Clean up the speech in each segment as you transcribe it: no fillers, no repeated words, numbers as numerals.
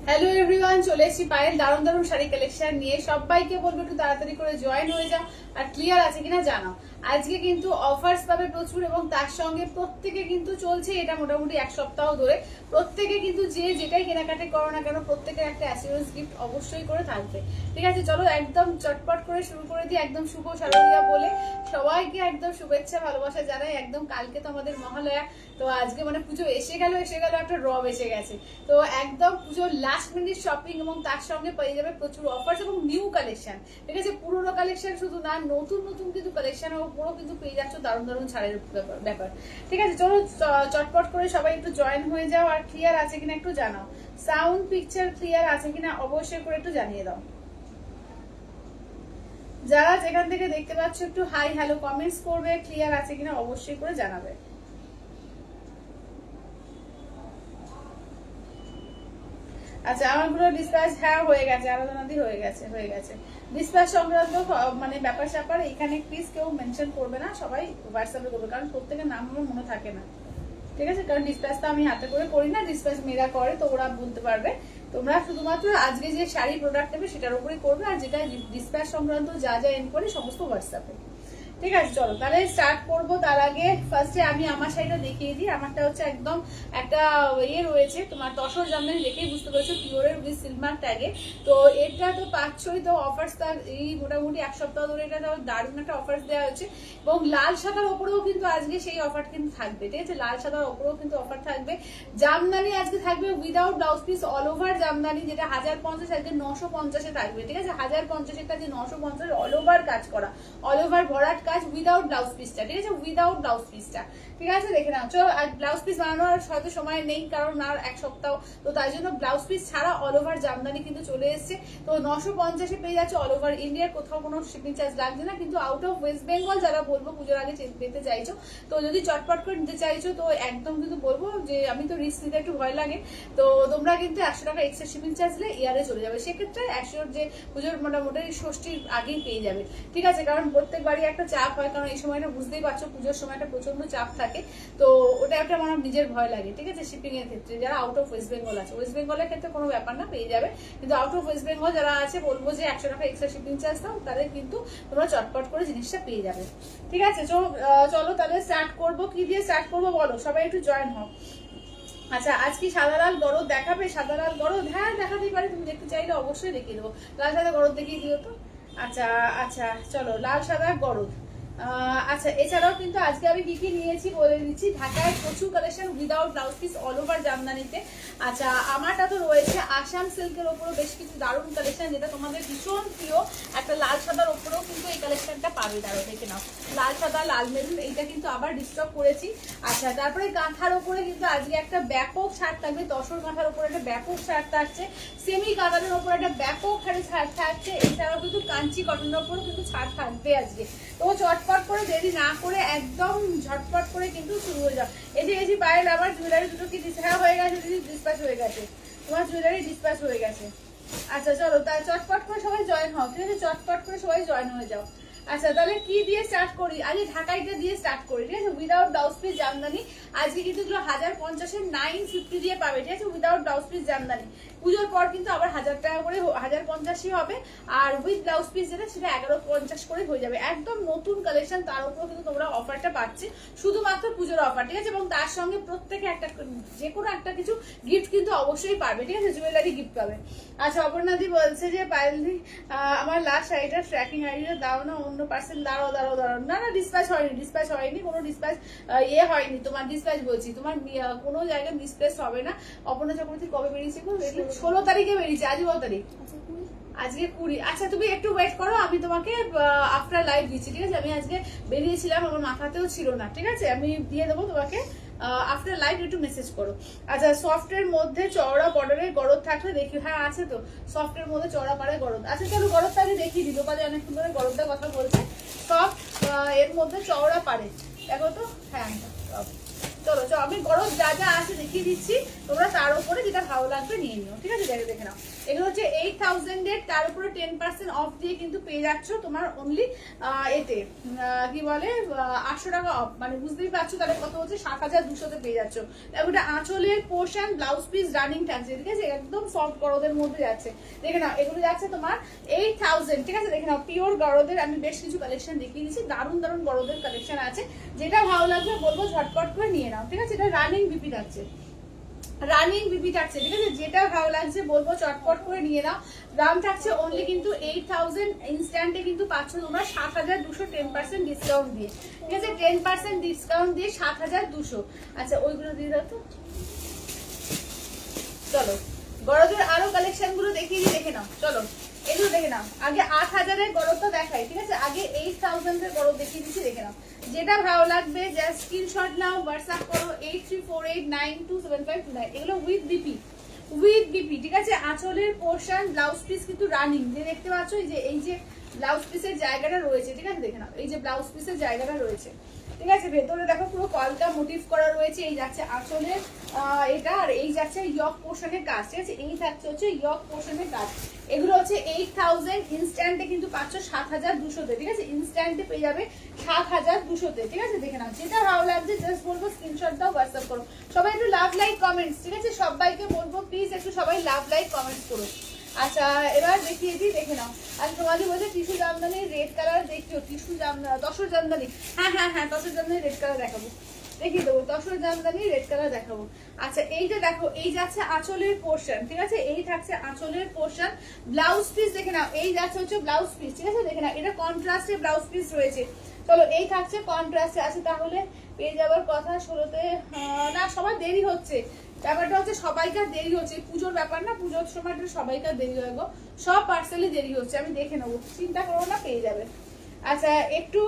Hello everyone, চলে এসেছি পায়েল দারুণ দারুণ শাড়ি কালেকশন নিয়ে। সবাইকে বলবো একটু তাড়াতাড়ি করে জয়েন হয়ে যাও আর ক্লিয়ার আছে কিনা জানাও। আজকে কিন্তু অফার্স পাবে প্রচুর এবং তার সঙ্গে প্রত্যেকে কিন্তু চলছে এটা মোটামুটি এক সপ্তাহ ধরে। প্রত্যেকে কিন্তু যে যেটাই কেনাকাটি করো না কেন প্রত্যেকের একটা অ্যাসিওরেন্স গিফট অবশ্যই করে থাকবে। ঠিক আছে, চলো একদম চটপট করে শুরু করে দিই। একদম শুভ শারদীয়া বলে সবাইকে একদম শুভেচ্ছা ভালোবাসা জানাই। একদম কালকে তো আমাদের মহালয়া, তো আজকে মানে পুজো এসে গেল একটা রব এসে গেছে। তো একদম পুজোর লাস্ট মিনিট শপিং এবং তার সঙ্গে পেয়ে যাবে প্রচুর অফার্স এবং নিউ কালেকশন। ঠিক আছে, পুরোনো কালেকশন শুধু না, নতুন নতুন কিন্তু কালেকশন পুরো কিন্তু পেয়ে যাচ্ছ দারুণ দারুণ ছাড়ের ব্যাপার। ঠিক আছে, চলো চটপট করে সবাই একটু জয়েন হয়ে যাও আর ক্লিয়ার আছে কিনা একটু জানাও। সাউন্ড পিকচার ক্লিয়ার আছে কিনা অবশ্যই করে একটু জানিয়ে দাও। যারা যেখান থেকে দেখতে পাচ্ছ একটু হাই হ্যালো কমেন্টস করবে, ক্লিয়ার আছে কিনা অবশ্যই করে জানাবে। আচ্ছা, আমারগুলো ডিসপ্যাচ হ্যাঁ হয়ে গেছে, আরাধনাদি হয়ে গেছে ডিসপ্যাচ সংক্রান্ত মানে ব্যাপার স্যাপার এখানে প্লিজ কেউ মেনশন করবে না, সবাই হোয়াটসঅ্যাপে করবে, কারণ প্রত্যেকের নাম আমার মনে থাকে না। ঠিক আছে, কারণ ডিসপ্যাচ তো আমি হাতে করে করি না, ডিসপ্যাচ মেয়েরা করে, তো ওরা বলতে পারবে। তোমরা শুধুমাত্র আজকে যে শাড়ি প্রোডাক্ট নেবে সেটার উপরেই করবে, আর যেটা ডিসপ্যাচ সংক্রান্ত যা যা এনকোয়ারি সমস্ত হোয়াটসঅ্যাপে। ঠিক আছে, চলো তাহলে স্টার্ট করব। তার আগে ফার্স্টে আমি আমার শাড়িটা দেখিয়ে দিই। আমারটা হচ্ছে একদম একটা ইয়ে রয়েছে, তোমার তসর জামদানি দেখেই বুঝতে পারছো, পিওরের উইথ সিলভার ট্যাগে। তো এটা তো পাচ্ছই, তো অফার্স তার এই মোটামুটি এক সপ্তাহ ধরে এটা দারুণ একটা অফার্স দেওয়া হচ্ছে। এবং লাল সাদার ওপরেও কিন্তু আজকে সেই অফার কিন্তু থাকবে। ঠিক আছে, লাল সাদার ওপরেও কিন্তু অফার থাকবে। জামদানি আজকে থাকবে without blouse piece, all over Jamdani, যেটা 1050 আজকে 950-এ থাকবে। ঠিক আছে, 1050-এর কাছে 950 অল ওভার কাজ করা, অল ওভার ভরাট কাজ উইদাউট ব্লাউজ পিসটা। ঠিক আছে, উইদাউট ব্লাউজ পিসটা। ঠিক আছে, দেখে নাও। চলো, আর ব্লাউজ পিস বানানোর হয়তো সময় নেই, কারণ আর এক সপ্তাহ, তো তাই জন্য ব্লাউজ পিস ছাড়া অল ওভার জামদানি কিন্তু চলে এসছে। তো 950-এ পেয়ে যাচ্ছে অল ওভার ইন্ডিয়ার, কোথাও কোনো শিপিং চার্জ লাগছে না। কিন্তু আউট অফ ওয়েস্ট বেঙ্গল যারা বলবো পুজোর আগে পেতে চাইছো, তো যদি চটপট করে নিতে চাইছো, তো একদম কিন্তু বলবো যে আমি তো রিস্ক নিতে একটু ভয় লাগে, তো তোমরা কিন্তু 100 টাকা এক্সট্রা শিপিং চার্জ দিলে ইয়ারে চলে যাবে। সেক্ষেত্রে 100 যে পুজোর মোটামুটি ষষ্ঠীর আগেই পেয়ে যাবে। ঠিক আছে, কারণ প্রত্যেকবারই একটা চাপ হয়, কারণ এই সময়টা বুঝতেই পারছো পুজোর সময়টা প্রচন্ড চাপ থাকে, তো ওটা একটা আমার নিজের ভয় লাগে। ঠিক আছে, শিপিং এর ক্ষেত্রে যারা আউট অফ ওয়েস্ট বেঙ্গল আছে, ওয়েস্ট বেঙ্গলের ক্ষেত্রে কোনো ব্যাপার না, পেয়ে যাবে। কিন্তু আউট অফ ওয়েস্ট বেঙ্গল যারা আছে বলবো যে 100 টাকা এক্সট্রা শিপিং চার্জ দাও, তাদের কিন্তু তোমরা চটপট করে জিনিসটা পেয়ে যাবে। ঠিক আছে, চলো তাহলে স্টার্ট করবো। কি দিয়ে স্টার্ট করবো বলো, সবাই একটু জয়েন হও। আচ্ছা, আজ কি সাদা লাল গরদ দেখাবে? সাদা লাল গরদ হ্যাঁ দেখাতেই পারে, তুমি দেখতে চাইলে অবশ্যই দেখিয়ে দেবো। লাল সাদা গরদ দেখিয়ে দিও তো। আচ্ছা আচ্ছা, চলো লাল সাদা গরদ। আচ্ছা, এছাড়াও কিন্তু আজকে আমি কি কি নিয়েছি বলে দিচ্ছি। ঢাকায় প্রচুর collection without blouse piece all over জামদানিতে। আচ্ছা, আমারটা তো রয়েছে আসাম সিল্কের ওপরও বেশ কিছু দারুণ কালেকশন, যেটা তোমাদের ভীষণ প্রিয়। একটা লাল সাদার ওপরেও কিন্তু এই কালেকশনটা পাবে, দাঁড়ো দেখে নাও। লাল সাদা লাল মেরুন, এইটা কিন্তু আবার ডিস্টক করেছি। আচ্ছা, তারপরে কাঁথার ওপরে কিন্তু আজকে একটা ব্যাপক ছাড় থাকবে। তসর কাঁথার ওপরে একটা ব্যাপক ছাড় থাকছে, সেমি কাতারের ওপর একটা ব্যাপক হারে ছাড় থাকছে। এছাড়াও কিন্তু কাঞ্চি কটনের ওপরও কিন্তু ছাড় থাকবে আজকে। তো চটপট করে দেরি না করে একদম ঝটপট করে কিন্তু শুরু হয়ে যাও। এই যে পায়েল, আমার জুয়েলারি দুটো কি হ্যাঁ হয়ে গেছে, ডিসপ্যাচ হয়ে গেছে, তোমার জুয়েলারি ডিসপ্যাচ হয়ে গেছে। আচ্ছা চলো, তাই চটপট করে সবাই জয়েন হও। ঠিক আছে, চটপট করে সবাই জয়েন হয়ে যাও। আচ্ছা, তাহলে কি দিয়ে স্টার্ট করি? আজকে ঢাকাইটা দিয়ে স্টার্ট করি। ঠিক আছে, উইদাউট ব্লাউজ পিস জামদানি আজকে কিন্তু 1050-এ 950 দিয়ে পাবে। ঠিক আছে, উইদাউট ব্লাউজ পিস জামদানি। পুজোর পর কিন্তু আবার 1000 টাকা করে 1050-ই হবে, আর উইথ ব্লাউজ পিস যেটা সেটা 1150 করে হয়ে যাবে। একদম নতুন কালেকশন, তার উপর কিন্তু তোমরা অফারটা পাচ্ছি, শুধুমাত্র পুজোর অফার। ঠিক আছে, এবং তার সঙ্গে প্রত্যেকে একটা যে কোনো একটা কিছু গিফট কিন্তু অবশ্যই পাবে। ঠিক আছে, জুয়েলারি গিফট পাবে। আচ্ছা, অপর্ণাদি বলছে যে পায়েলদি আমার লাস্ট শাড়িটা ট্র্যাকিং আইডিটা দাও না, অন্য পার্সেল দাঁড়াও। না না, ডিসপ্যাচ হয়নি, কোনো ডিসপ্যাচ হয়নি। তোমার ডিসপ্যাচ বলছি, তোমার কোনো জায়গায় মিসপ্লেস হবে না। অপর্ণা চক্রবর্তী কবে বেরিয়েছে? 16 তারিখে বেরিয়েছে। আজ কত তারিখ? আজকে 20। আচ্ছা, তুমি একটু ওয়েট করো, আমি তোমাকে আফটার লাইভ দিচ্ছি। ঠিক আছে, আমি আজকে বেরিয়েছিলাম, আমার মাথাতেও ছিল না। ঠিক আছে, আমি দিয়ে দেবো তোমাকে আফটার লাইভ, একটু মেসেজ করো। আচ্ছা, সফটের মধ্যে চওড়া বর্ডারের গরদ থাকলে দেখি। হ্যাঁ আছে তো, সফটের মধ্যে চওড়া পাড়ে গরদ। আচ্ছা চলো, গরদটা আমি দেখিয়ে দিই। দোকানে অনেক সুন্দর গরদটার কথা বলছে। সফট এর মধ্যে চওড়া পাড়ে, দেখো তো। হ্যাঁ, চলো চলো আমি গরজ যা যা আছে দেখিয়ে দিচ্ছি, তোমরা তার উপরে যেটা ভালো লাগবে নিয়ে নিও, ঠিক আছে? দেখে নাও, এগুলো হচ্ছে 8000 এর, তার উপরে 10% অফ দিয়ে কিন্তু পেয়ে যাচ্ছ তোমার অনলি এতে কি বলে 800 টাকা অফ, মানে বুঝতেই পারছো তাহলে কত হচ্ছে, 7200 পেয়ে যাচ্ছ। ওটা আঁচলের পোর্শন, ব্লাউজ পিস রানিং থাকছে, ঠিক আছে? একদম সফট গরদের মধ্যে যাচ্ছে, দেখে নাও এগুলো যাচ্ছে তোমার 8000, ঠিক আছে? দেখে নাও পিওর গরদের আমি বেশ কিছু কালেকশন দেখিয়ে দিচ্ছি, দারুণ দারুণ গরদের কালেকশন আছে, যেটা ভালো লাগবে বলবো ঝটপট করে নিয়ে নাও, ঠিক আছে? এটা রানিং বিপি থাকছে, রানিং বিপি থাকছে, ঠিক আছে? যেটা ভালো লাগছে বলবো চটপট করে নিয়ে নাও। দাম থাকছে অনলি কিন্তু 8000, ইনস্ট্যান্টে কিন্তু পাচ্ছ তোমরা 7200 10% ডিসকাউন্ট দিয়ে, ঠিক আছে? 10% ডিসকাউন্ট দিয়ে 7200। আচ্ছা ওইগুলো দিয়ে দাও তো। চলো গরদের আরো কালেকশন গুলো দেখিয়ে দিই, দেখে নাও, চলো এগুলো দেখে নাও। আগে 8000 এর গরদটা দেখাই, ঠিক আছে? আগে 8000 এর গরদ দেখিয়ে দিচ্ছি, দেখে নাও। যেটা ভালো লাগবে জাস্ট স্ক্রিনশট নাও, হোয়াটসঅ্যাপ করো 8348927529। এগুলো উইথ বিপি, উইথ বিপি, ঠিক আছে? আঁচলের পোর্শন, ব্লাউজ পিস কিন্তু রানিং, যে দেখতে পাচ্ছ এই যে ব্লাউজ পিসের জায়গাটা রয়েছে, ঠিক আছে? দেখে নাও এই যে ব্লাউজ পিসের জায়গাটা রয়েছে, ঠিক আছে? ভেতরে দেখো পুরো কলকা মোটিভ করা রয়েছে, এই যাচ্ছে আঁচলের এটা, আর এই যাচ্ছে ইয়ক পোর্শনের কাজ, ঠিক আছে? এই থাকছে হচ্ছে ইয়ক পোর্শনের কাজ। এগুলো হচ্ছে 8000, ইনস্ট্যান্টে কিন্তু পাচ্ছ 7200 তে, ঠিক আছে? ইনস্ট্যান্টে পেয়ে যাবে 7200 তে, ঠিক আছে? দেখে নাও, যেটা ভালো লাগছে জাস্ট বলবো স্ক্রিনশট দাও, হোয়াটসঅ্যাপ করো। সবাই একটু লাভ লাইক কমেন্টস, ঠিক আছে? সবাইকে বলবো প্লিজ একটু সবাই লাভ লাইক কমেন্টস করো। আচ্ছা এবার দেখিয়ে দিই, দেখে নাও। আর তোমাদের বলছে টিস্যু জামদানি রেড কালার দেখিও, টিস্যু তসর জামদানি, হ্যাঁ হ্যাঁ হ্যাঁ তসর জামদানি রেড কালার দেখাবো, দেখিয়ে দেবো তসর জামদানি রেড কালার দেখাবো। আচ্ছা এইটা দেখো, এই যাচ্ছে আঁচলের পোর্শন, ঠিক আছে? এই থাকছে আঁচলের পোর্শন, ব্লাউজ পিস দেখে নাও, এই যাচ্ছে হচ্ছে ব্লাউজ পিস, ঠিক আছে? দেখে নাও এটা কন্ট্রাস্টে ব্লাউজ পিস রয়েছে। চলো এই থাকছে কন্ট্রাস্টে আছে, তাহলে পেয়ে যাওয়ার কথা 16তে। না সবার দেরি হচ্ছে, ব্যাপারটা হচ্ছে সবাইকার দেরি হচ্ছে, পুজোর ব্যাপার না, পুজোর সময় সবাইকার দেরি হয় গো, সব পার্সেলই দেরি হচ্ছে, আমি দেখে নেবো, চিন্তা করো না, পেয়ে যাবে। আচ্ছা একটু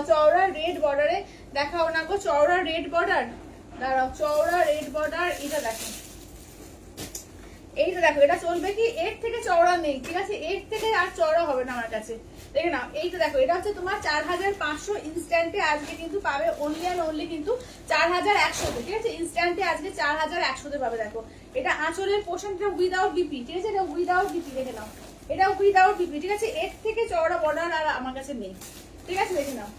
চওড়া রেড বর্ডারে দেখাও না গো, চওড়া রেড বর্ডার, দাঁড়াও চওড়া রেড বর্ডার, এটা দেখো, এইটা দেখো, এটা চলবে কি, এর থেকে চওড়া নেই, ঠিক আছে? এর থেকে আর চওড়া হবে না আমার কাছে, দেখে নাও। এইটা দেখো, এটা হচ্ছে তোমার 4500, ইনস্ট্যান্টে আজকে কিন্তু পাবে অনলি অ্যান্ড অনলি কিন্তু 4100 তে, ঠিক আছে? ইনস্ট্যান্টে আজকে 4100 তে পাবে। দেখো এটা আঁচলের পোর্শনটা উইদাউট বিপি, ঠিক আছে? এটা উইদাউট বিপি, দেখে নাও এটা উইদাউট বিপি, ঠিক আছে? এর থেকে চওড়া বর্ডার আর আমার কাছে নেই, ঠিক আছে? দেখে নাও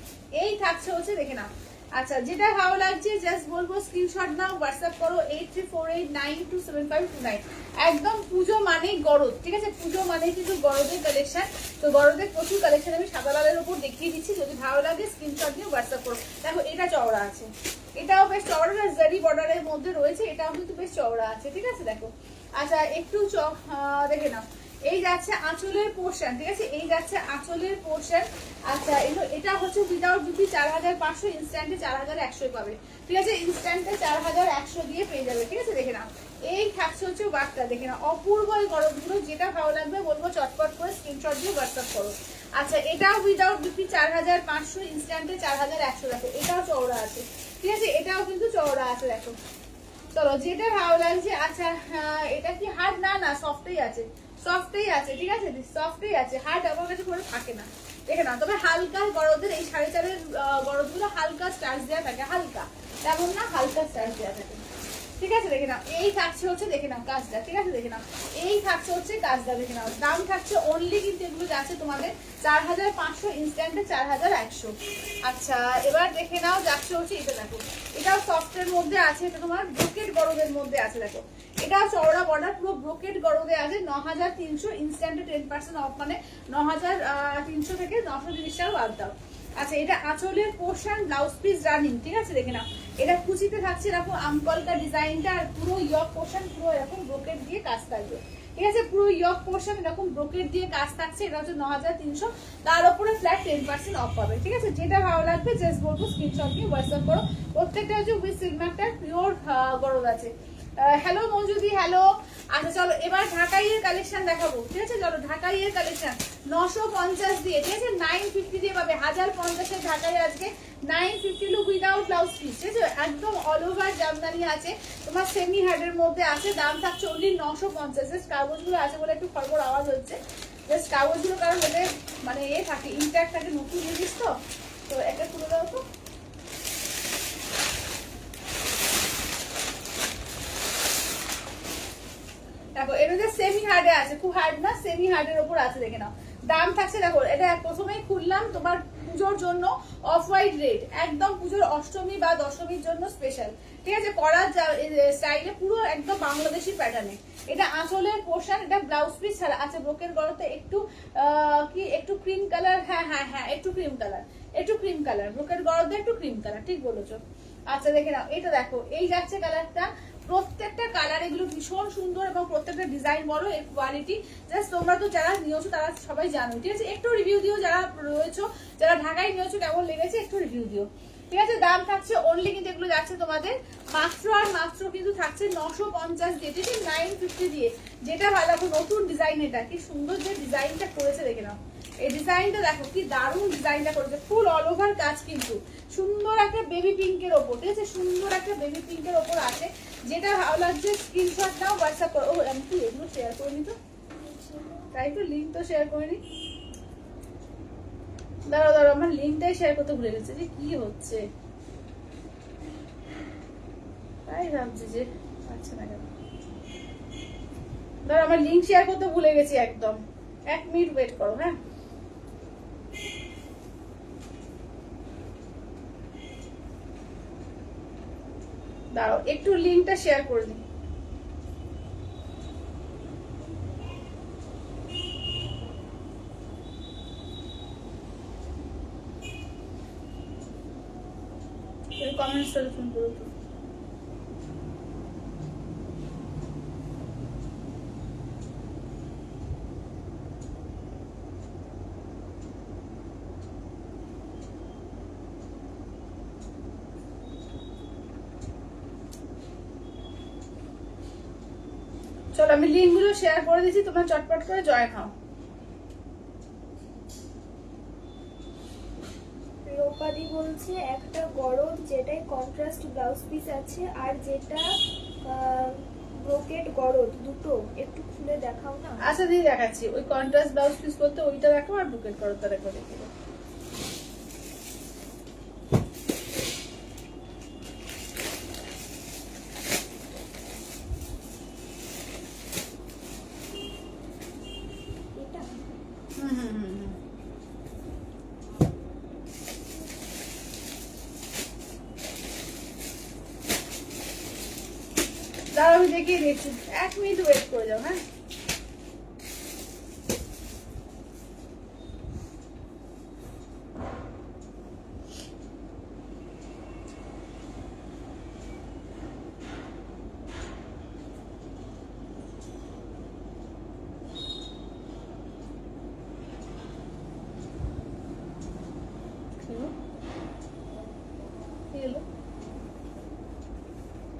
এই থাকছে হচ্ছে, দেখে নাও। আচ্ছা যেটা ভালো লাগছে জাস্ট বলবো স্ক্রিনশট নাও, হোয়াটসঅ্যাপ করো 8348927529। একদম পুজো মানেই গরদ, ঠিক আছে? পুজো মানেই কিন্তু গরদের কালেকশন, তো গরদের প্রচুর কালেকশন আমি সাদা লালের উপর দেখিয়ে দিচ্ছি, যদি ভালো লাগে স্ক্রিনশট নিয়ে হোয়াটসঅ্যাপ করো। দেখো এটা চওড়া আছে, এটাও বেশ চওড়া, জারি বর্ডারের মধ্যে রয়েছে, এটাও কিন্তু বেশ চওড়া আছে, ঠিক আছে? দেখো আচ্ছা একটু দেখে নাও, এই যাচ্ছে আঁচলের পোর্শন, ঠিক আছে? এই যাচ্ছে আঁচলের পোর্শন। আচ্ছা এটা হচ্ছে উইদাউট বিপি 4500, ইনস্ট্যান্টে 4100 পাবে, ঠিক আছে? ইনস্ট্যান্টে 4100 দিয়ে পেয়ে যাবে, ঠিক আছে? দেখে নাও এই থাকছে হচ্ছে ওয়ার্কটা, দেখে নাও অপূর্ব এই গরমগুলো, যেটা ভালো লাগবে বলবো চটপট করে স্ক্রিনশট দিয়ে হোয়াটসঅ্যাপ করো। আচ্ছা এটাও উইদাউট বিপি 4500, ইনস্ট্যান্টে 4100, দেখো এটাও চওড়া আছে, ঠিক আছে? এটাও কিন্তু চওড়া আছে, দেখো। চলো যেটা ভালো লাগছে। আচ্ছা এটা কি হার্ড? না না সফটই আছে, সফটই আছে, ঠিক আছে? সফটই আছে, হার্ড আমার কাছে করে থাকে না, দেখে না। তবে হালকা গরদের এই 4.5 গরদগুলো হালকা স্টার্চ দেওয়া থাকে, হালকা তেমন না, হালকা স্টার্চ দেওয়া থাকে, ঠিক আছে? দেখে নাও এই থাকছে হচ্ছে, দেখে নাও কাজটা, ঠিক আছে? দেখে নাও এই থাকছে হচ্ছে কাজটা, দেখে নাও। দাম থাকছে অনলি কিন্তু এগুলো যাচ্ছে তোমাদের 4500, ইনস্ট্যান্টে 4100। আচ্ছা এবার দেখে নাও যাচ্ছে হচ্ছে, এটা দেখো এটাও সফটের মধ্যে আছে, এটা তোমার ব্রোকেট গরদের মধ্যে আছে, দেখো এটাও চওড়া বর্ডার, পুরো ব্রোকেট গরদে আছে, 9300, ইনস্ট্যান্টে 10% অফ, মানে 9300 থেকে 930 টাকা বাদ দাও। আচ্ছা এটা আঁচলের পোর্শন, ব্লাউজ পিস রানিং, ঠিক আছে? দেখে নাও এটা কুচিতে থাকছে এরকম আমকলকা ডিজাইনটা, আর পুরো ইয়ক পোর্শন পুরো এরকম ব্রোকেট দিয়ে কাজ থাকবে, ঠিক আছে? পুরো ইয়ক পোর্শন এরকম ব্রোকেট দিয়ে কাজ থাকছে, এটা হচ্ছে 9300, তার উপরে ফ্ল্যাট 10% অফ পাবে, ঠিক আছে? যেটা ভালো লাগবে জাস্ট বলবো স্ক্রিনশট নিয়ে হোয়াটসঅ্যাপ করো। প্রত্যেকটা হচ্ছে উইথ সিগনেচার পিওর গরদ আছে। হ্যালো মঞ্জুদি, হ্যালো। আচ্ছা চলো এবার ঢাকাইয়ের কালেকশন দেখাবো, ঠিক আছে? চলো ঢাকাইয়ের কালেকশন 950 দিয়ে, ঠিক আছে? 950 দিয়ে পাবে, 1050 এর ঢাকাই আজকে 950 লুক উইদাউট ব্লাউজ পিস, ঠিক আছে? একদম অল ওভার জামদানি আছে, তোমার সেমি হার্ডের মধ্যে আছে, দাম থাকছে অনলি 950। কাগজগুলো আছে বলে একটু খড়খড় আওয়াজ হচ্ছে, জাস্ট কাগজগুলো কারণ ওদের মানে থাকে ইনট্যাক্ট থাকে, নতুন জিনিস তো একটা তুলে দাও তো। দেখো এটা যে সেমি হার্ডে আছে, খুব হার্ড না, সেমি হার্ডের ওপর আছে, দেখে নাও। দাম থাকছে দেখো, এটা প্রথমেই খুললাম তোমার পুজোর জন্য অফ হোয়াইট রেড, একদম পুজোর অষ্টমী বা দশমীর জন্য স্পেশাল, ঠিক আছে? করার স্টাইলে পুরো একদম বাংলাদেশি প্যাটার্নে। এটা আঁচলের পোর্শন, এটা ব্লাউজ পিস ছাড়া আছে। ব্রোকের গলাতে একটু কি একটু ক্রিম কালার, হ্যাঁ হ্যাঁ হ্যাঁ একটু ক্রিম কালার, একটু ক্রিম কালার, ব্রোকের গলাতে একটু ক্রিম কালার, ঠিক বলেছো। আচ্ছা দেখে নাও, এটা দেখো এই যাচ্ছে কালারটা, প্রত্যেকটা কালার এগুলো ভীষণ সুন্দর এবং প্রত্যেকটা ডিজাইন বলো, এর কোয়ালিটি জাস্ট তোমরা তো যারা নিয়েছো তারা সবাই জানো, ঠিক আছে? একটু রিভিউ দিও, যারা রয়েছো, যারা ঢাকায় নিয়েছো কেমন লেগেছে একটু রিভিউ দিও, ঠিক আছে? দাম থাকছে অনলি কিন্তু এগুলো যাচ্ছে তোমাদের মাত্র আর মাত্র কিন্তু থাকছে 950 দিয়ে, ঠিক আছে? 950 দিয়ে, যেটা ভালো লাগবে। নতুন ডিজাইন, এটা কি সুন্দর যে ডিজাইনটা করেছে, দেখে নাও এই ডিজাইনটা, দেখো কি দারুণ ডিজাইনটা করেছে, ফুল অল ওভার কাজ, কিন্তু সুন্দর একটা বেবি পিঙ্কের ওপর, ঠিক আছে? সুন্দর একটা বেবি পিঙ্কের ওপর আছে, যেটা ভালো লাগছে স্ক্রিনশট নাও, হোয়াটসঅ্যাপ করো। ও আমি কি এগুলো শেয়ার করে নি তো, তাই তো লিঙ্ক তো শেয়ার করে নি, দাঁড়াও দাঁড়াও আমার লিঙ্কটাই শেয়ার করতে ভুলে গেছে, যে কি হচ্ছে তাই ভাবছি যে আচ্ছা না কেন, দাঁড়াও আমার লিঙ্ক শেয়ার করতে ভুলে গেছি একদম, 1 মিনিট ওয়েট করো, হ্যাঁ? দাঁড়াও একটু লিঙ্কটা শেয়ার করে দিই। কমেন্ট সেকশন করো তো। চলো আমি লিঙ্ক গুলো শেয়ার করে দিচ্ছি, তোমরা চটপট করে জয়েন হও। রূপাদি বলছে একটা গরদ যেটাই কন্ট্রাস্ট ব্লাউজ পিস আছে, আর যেটা ব্রোকেট গরদ, দুটো একটু খুলে দেখাও না। আচ্ছা দিয়ে দেখাচ্ছি, ওই কন্ট্রাস্ট ব্লাউজ পিস করতে ওইটা দেখো, আর বুকেট করতে দেখো, দেখে দাও। এটা হুম হুম হুম হুম। দাঁড়াও আমি দেখিয়ে দিচ্ছি, 1 মিনিট ওয়েট করে যাও, হ্যাঁ?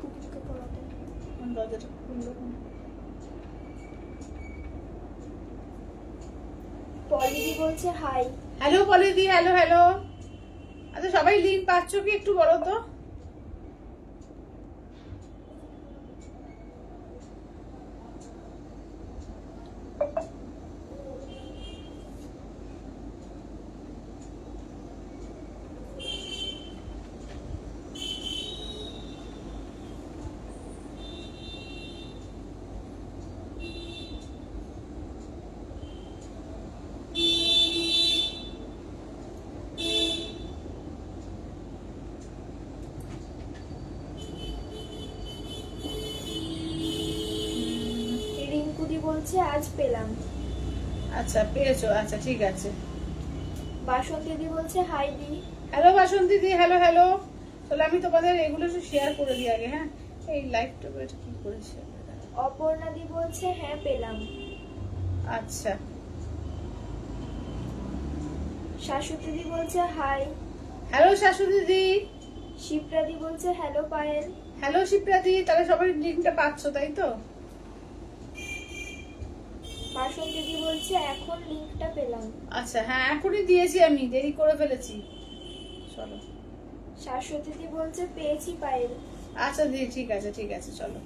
কুকুরকে পড়াতে। দরজাটা খুললো। পলিদি বলছে হাই। হ্যালো পলিদি, হ্যালো হ্যালো। আচ্ছা সবাই লিঙ্ক পাচ্ছ কি একটু বলো তো? রিঙ্কুদি বলছে আজ পেলাম। আচ্ছা পেয়েছো, আচ্ছা ঠিক আছে। বাসন্তীদি বলছে হাই দি। হ্যালো বাসন্তী দি, হ্যালো হ্যালো। তাহলে আমি তোমাদের এগুলো একটু শেয়ার করে দিই আগে, হ্যাঁ? এই লাইভটা কি করেছে? অপর্ণাদি বলছে হ্যাঁ পেলাম। আচ্ছা শাশুতিদি বলছে হাই। হ্যালো শাশুড়ি দিদি। শিপ্রাদি বলছে হ্যালো পায়েল। হ্যালো শিপ্রাদি, তাহলে সবাই লিঙ্কটা পাচ্ছ তাই তো? বাসন্তীদি বলছে এখন লিঙ্কটা পেলাম। আচ্ছা হ্যাঁ এখনই দিয়েছি, আমি দেরি করে ফেলেছি। চলো শাশ্বতীদি বলছে পেয়েছি পায়েল। আচ্ছা দি ঠিক আছে ঠিক আছে, চলো।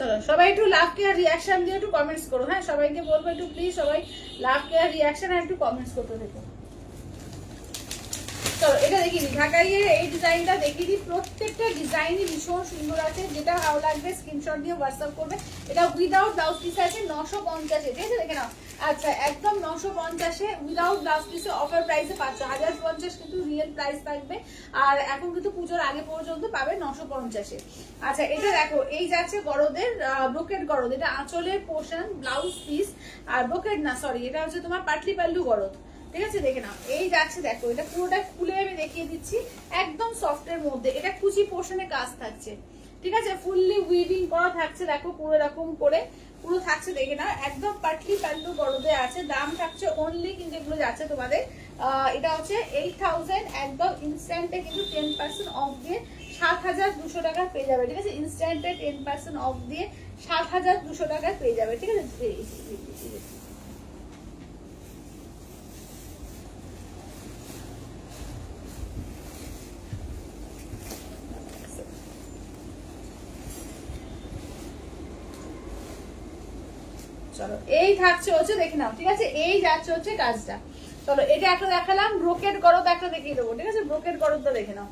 চলো সবাই একটু লাভ কেয়ার রিয়াকশন দিয়ে একটু কমেন্টস করো। হ্যাঁ সবাইকে বলবো একটু প্লিজ সবাই লাভ কেয়ার রিয়াকশন আর একটু কমেন্টস করতে দেখো। চলো এটা দেখিয়ে দিই, ঢাকাইয়ের এই ডিজাইনটা দেখিয়ে দিই। প্রত্যেকটা ডিজাইনই ভীষণ সুন্দর আছে, যেটা ভালো লাগবে স্ক্রিনশট দিয়ে হোয়াটসঅ্যাপ করবে। এটা উইদাউট ব্লাউজ পিস আছে 950, ঠিক আছে দেখে নাও। আচ্ছা একদম 950-এ উইদাউট ব্লাউজ পিসে অফার প্রাইসে পাচ্ছ। 1050 কিন্তু রিয়েল প্রাইস থাকবে, আর এখন কিন্তু পুজোর আগে পর্যন্ত পাবে 950-এ। আচ্ছা এটা দেখো, এই যাচ্ছে গরদের ব্রোকেড গরদ, এটা আঁচলের পোর্শন ব্লাউজ পিস, আর ব্রোকেড না সরি, এটা হচ্ছে তোমার পাটলি পাল্লু গরদ, ঠিক আছে দেখে নাও। এই যাচ্ছে দেখো, এটা পুরোটা খুলে আমি দেখিয়ে দিচ্ছি, একদম সফটের মধ্যে। এটা কুচি পোর্শনে কাজ থাকছে, ঠিক আছে, ফুললি উইভিং করা থাকছে। দেখো পুরো এরকম করে পুরো থাকছে, দেখে নাও, একদম পাটলি পাল্লু গরদে আছে। দাম থাকছে অনলি কিন্তু এগুলো যাচ্ছে তোমাদের এটা হচ্ছে 8000, একদম ইনস্ট্যান্টে কিন্তু 10% অফ দিয়ে 7200 টাকা পেয়ে যাবে, ঠিক আছে। ইনস্ট্যান্টে 10% অফ দিয়ে 7200 টাকা পেয়ে যাবে, ঠিক আছে। চলো এই থাকছে হচ্ছে দেখে নাও, ঠিক আছে। এই যাচ্ছে হচ্ছে কাজটা। চলো এটা একটা দেখালাম, ব্রোকেড গরদ একটা দেখিয়ে দেবো, ঠিক আছে। ব্রোকেড গরদটা দেখে নাও,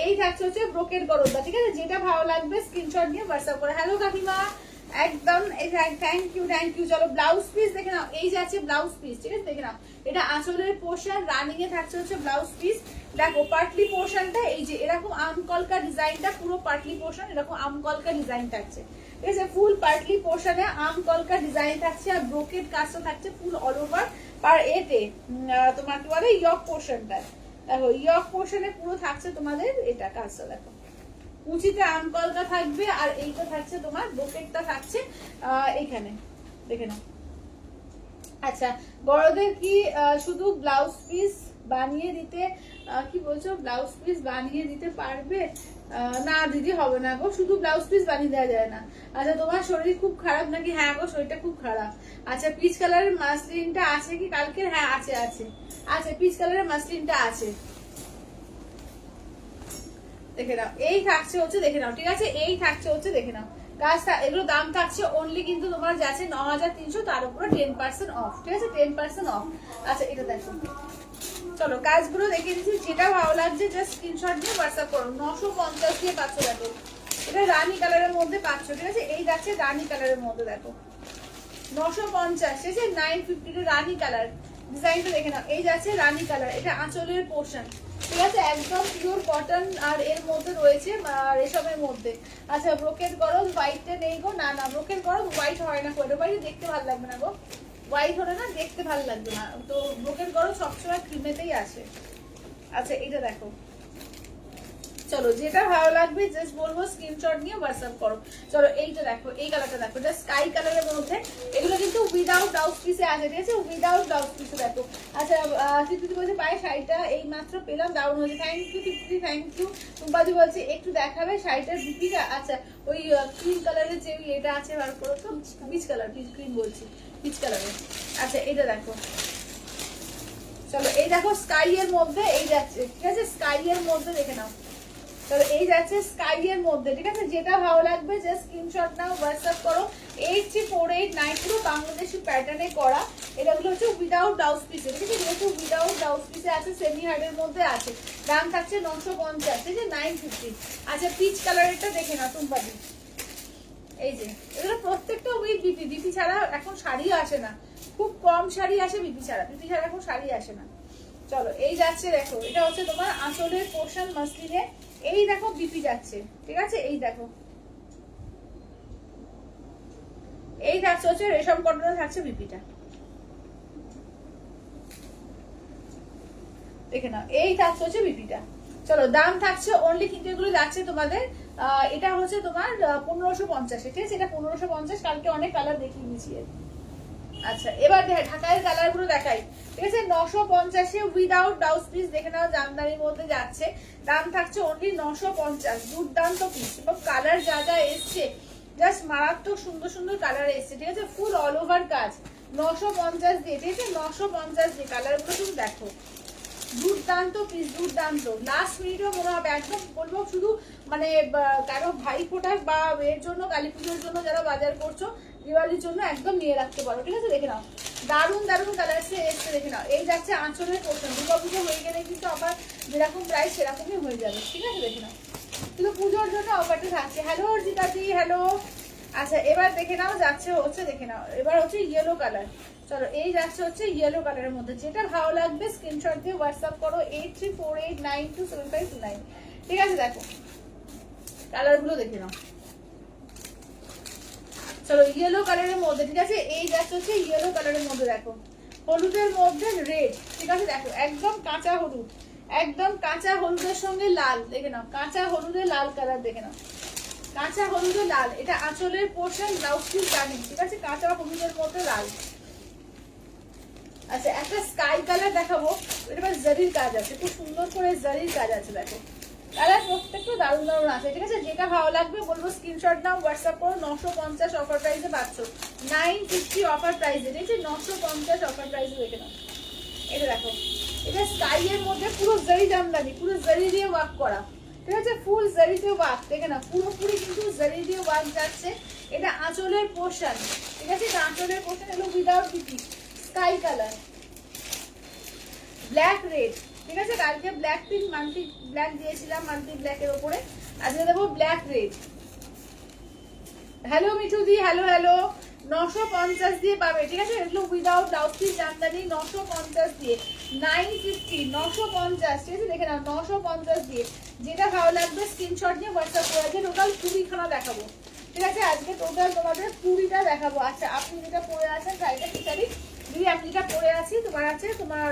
এই থাকছে হচ্ছে ব্রোকেড গরদটা, ঠিক আছে। যেটা ভালো লাগবে স্ক্রিনশট দিয়ে হোয়াটসঅ্যাপ করে। হ্যালো কাকিমা, একদম থ্যাংক ইউ থ্যাংক ইউ। চলো ব্লাউজ পিস দেখে নাও, এই যাচ্ছে ব্লাউজ পিস, ঠিক আছে দেখে নাও। এটা আঁচলের পোর্শন, রানিং এ থাকছে হচ্ছে ব্লাউজ পিস। দেখো পাটলি পোর্শনটা এই যে এরকম আমকলকা ডিজাইনটা, পুরো পাটলি পোর্শন এরকম আমকলকা ডিজাইন থাকছে, ঠিক আছে। ফুল পাটলি পোর্শনে আমকলকা ডিজাইন থাকছে, আর ব্রোকেড কাজটা থাকছে ফুল অল ওভার। আর এতে তোমার কি বলে ইয়ক পোর্শনটা, দেখো ইয়ক পোর্শনে পুরো থাকছে তোমাদের এটা কাজটা। দেখো কুচিতে আমকলকা থাকবে, আর এইটা থাকছে তোমার ব্রোকেডটা থাকছে এইখানে, দেখে নাও। আচ্ছা বড়দের কি শুধু ব্লাউজ পিস বানিয়ে দিতে, কি বলছো, ব্লাউজ পিস বানিয়ে দিতে পারবে? না দিদি হবে না গো, শুধু ব্লাউজ পিস বানিয়ে দেওয়া যায় না। আচ্ছা তোমার শরীর খুব খারাপ নাকি? হ্যাঁ গো শরীরটা খুব খারাপ। আচ্ছা পিচ কালারের মাসলিনটা আছে কি কালকের? হ্যাঁ আছে আছে আছে, পিচ কালারের মাসলিনটা আছে, দেখে নাও। এই থাকছে হচ্ছে দেখে নাও, ঠিক আছে। এই থাকছে হচ্ছে দেখে নাও কাজটা। এগুলো দাম থাকছে অনলি কিন্তু তোমার যাচ্ছে 9300, তার উপরে 10% অফ, ঠিক আছে 10% অফ। আচ্ছা এটা দেখো, চলো কাজগুলো দেখে দিচ্ছি, যেটা ভালো লাগছে জাস্ট স্ক্রিনশট দিয়ে হোয়াটসঅ্যাপ করো। 950 দিয়ে পাচ্ছ, দেখো এটা রানী কালারের মধ্যে পাচ্ছ, ঠিক আছে। এই যাচ্ছে রানী কালারের মধ্যে, দেখো 950, ঠিক আছে। 950 রানী কালার ডিজাইনটা দেখে নাও, এই যাচ্ছে রানী কালার, এটা আঁচলের পোর্শন, ঠিক আছে, একদম পিওর কটন, আর এর মধ্যে রয়েছে রেশমের মধ্যে। আচ্ছা ব্রোকেড গরজ হোয়াইটে নেই গো, না না ব্রোকেড গরজ হোয়াইট হয় না, কোয়ার্টার হোয়াইট দেখতে ভালো লাগবে না গো, হোয়াইট হলে না দেখতে ভালো লাগবে না, তো ব্রোকেড গরজ সবসময় ক্রিমেতেই আসে। আচ্ছা এটা দেখো, চলো যেটা ভালো লাগবে জাস্ট বলবো স্ক্রিনশট নিয়ে হোয়াটসঅ্যাপ করো। চলো এইটা দেখো, এই কালারটা দেখো, এটা স্কাই কালারের মধ্যে। এগুলো কিন্তু উইদাউট ব্লাউজ পিসে আছে, ঠিক আছে, উইদাউট ব্লাউজ পিসে। দেখো আচ্ছা তৃপ্তি বলছে পায়ে শাড়িটা এই মাত্র পেলাম, দারুণ হয়েছে, thank you Tripti, thank you. টুম্পাদি বলছে একটু দেখাবে শাড়িটার বিপিটা। আচ্ছা ওই ক্রিম কালারের যে এটা আছে বার করো তো, পিচ কালার, পিচ ক্রিম বলছি, পিচ কালারের। আচ্ছা এটা দেখো, চলো এই দেখো স্কাই এর মধ্যে এই যাচ্ছে, ঠিক আছে, স্কাই এর মধ্যে দেখে নাও। তবে এই যাচ্ছে স্কাই এর মধ্যে, ঠিক আছে। যেটা ভালো লাগবে জাস্ট স্ক্রিনশট নাও, হোয়াটসঅ্যাপ করো। 8348 পুরো বাংলাদেশি প্যাটার্নে করা, এটাগুলো হচ্ছে উইদাউট ব্লাউজ পিসে, ঠিক আছে। যেহেতু উইদাউট ব্লাউজ পিসে আছে, সেমি হার্ডের মধ্যে আছে, দাম থাকছে 950, ঠিক আছে 950। আচ্ছা পিচ কালারেরটা দেখে না টুম্পাদি, এই যে এগুলো প্রত্যেকটা উইথ বিপি, বিপি ছাড়া এখন শাড়িও আসে না, খুব কম শাড়ি আসে বিপি ছাড়া, বিপি ছাড়া এখন শাড়ি আসে না। চলো এই যাচ্ছে দেখো, এটা হচ্ছে তোমার আঁচলের পোর্শন মাসলিনে, এই দেখো বিপি যাচ্ছে, ঠিক আছে। এই দেখো এই থাকছে হচ্ছে রেশম কটনে থাকছে বিপিটা, দেখে নাও, এই থাকছে হচ্ছে বিপিটা। চলো দাম থাকছে অনলি কিন্তু এগুলো যাচ্ছে তোমাদের এটা হচ্ছে তোমার 1550, ঠিক আছে। এটা 1550, কালকে অনেক কালার দেখিয়ে দিয়েছি। আচ্ছা এবার ঢাকায়ের কালার গুলো দেখাই, ঠিক আছে। 950 উইদাউট ব্লাউজ পিস, দেখে নাও জামদানির মধ্যে যাচ্ছে, দাম থাকছে অনলি 950। দুর্দান্ত পিস, এবং কালার যা যা এসছে জাস্ট মারাত্মক সুন্দর সুন্দর কালার এসছে, ঠিক আছে। ফুল অল ওভার কাজ 950 দিয়ে, ঠিক আছে 950 দিয়ে। কালার গুলো তুমি দেখো, দুর্দান্ত পিস, দুর্দান্ত। লাস্ট মিনিটেও মনে হবে একদম বলবো শুধু মানে কারো ভাই ফোটার বা এর জন্য, কালী পুজোর জন্য যারা বাজার করছো, দিওয়ালির জন্য একদম নিয়ে রাখতে পারো, ঠিক আছে? দেখে নাও দারুণ দারুণ কালার এসছে দেখে নাও। এই যাচ্ছে আঁচলের পোর্শন, দুর্গা পুজো হয়ে গেলে কিন্তু আবার যেরকম প্রাইস সেরকমই হয়ে যাবে, ঠিক আছে? দেখে নাও কিন্তু পুজোর জন্য অফারটা থাকছে। হ্যালো অর্জিতাদি, হ্যালো। আচ্ছা এবার দেখে নাও যাচ্ছে হচ্ছে, দেখে নাও এবার হচ্ছে ইয়েলো কালার। চলো এই যাচ্ছে হচ্ছে ইয়েলো কালারের মধ্যে, যেটা ভালো লাগবে স্ক্রিনশট দিয়ে হোয়াটসঅ্যাপ করো 8348927529, ঠিক আছে? দেখো কালারগুলো দেখে নাও। চলো ইয়েলো কালারের মধ্যে, ঠিক আছে? এই যাচ্ছে হচ্ছে ইয়েলো কালারের মধ্যে, দেখো হলুদের মধ্যে রেড, ঠিক আছে? দেখো একদম কাঁচা হলুদ, একদম কাঁচা হলুদের সঙ্গে লাল, দেখে নাও কাঁচা হলুদের লাল কালার, দেখে নাও কাঁচা হলুদের লাল। এটা আঁচলের পোর্শন, ব্লাউজ পিস রানিং, ঠিক আছে? কাঁচা হলুদের মধ্যে লাল। আচ্ছা একটা স্কাই কালার দেখাবো, এটা জারির কাজ আছে, খুব সুন্দর করে জারির কাজ আছে, দেখো কালার প্রত্যেকটা দারুণ দারুণ আছে, ঠিক আছে? যেটা ভালো লাগবে বলবো স্ক্রিনশট নাও, হোয়াটসঅ্যাপ করো। 950 অফার প্রাইসে পাচ্ছ, 950 অফার প্রাইসে, ঠিক আছে? 950 অফার প্রাইসে দেখে নাও। এটা দেখো এটা স্কাই এর মধ্যে পুরো জারি জামদানি, পুরো জারি দিয়ে ওয়ার্ক করা, ঠিক আছে? ফুল জারিতে ওয়ার্ক, দেখে না পুরোপুরি কিন্তু জারি দিয়ে ওয়ার্ক যাচ্ছে। এটা আঁচলের পোর্শন, ঠিক আছে? এটা আঁচলের পোর্শন, এগুলো without PP. Sky colour, black red, ঠিক আছে? কালকে ব্ল্যাক পিঙ্ক মাল্টি ব্ল্যাক দিয়েছিলাম, মাল্টি ব্ল্যাকের ওপরে, আজকে দেবো ব্ল্যাক রেড। হ্যালো মিঠুদি, হ্যালো হ্যালো। 950 দিয়ে পাবে, ঠিক আছে? এগুলো উইদাউট ব্লাউজ পিস জামদানি, 950 দিয়ে, 950, 950, ঠিক আছে? দেখে নাও 950 দিয়ে। যেটা ভালো লাগবে স্ক্রিনশট নিয়ে হোয়াটসঅ্যাপ করে আছে। টোটাল 20খানা দেখাবো, ঠিক আছে? আজকে টোটাল তোমাদের 20টা দেখাবো। আচ্ছা আপনি যেটা পরে আছেন শাড়িটা কি শাড়ি দিদি? আমি যেটা পরে আছি তোমার আছে তোমার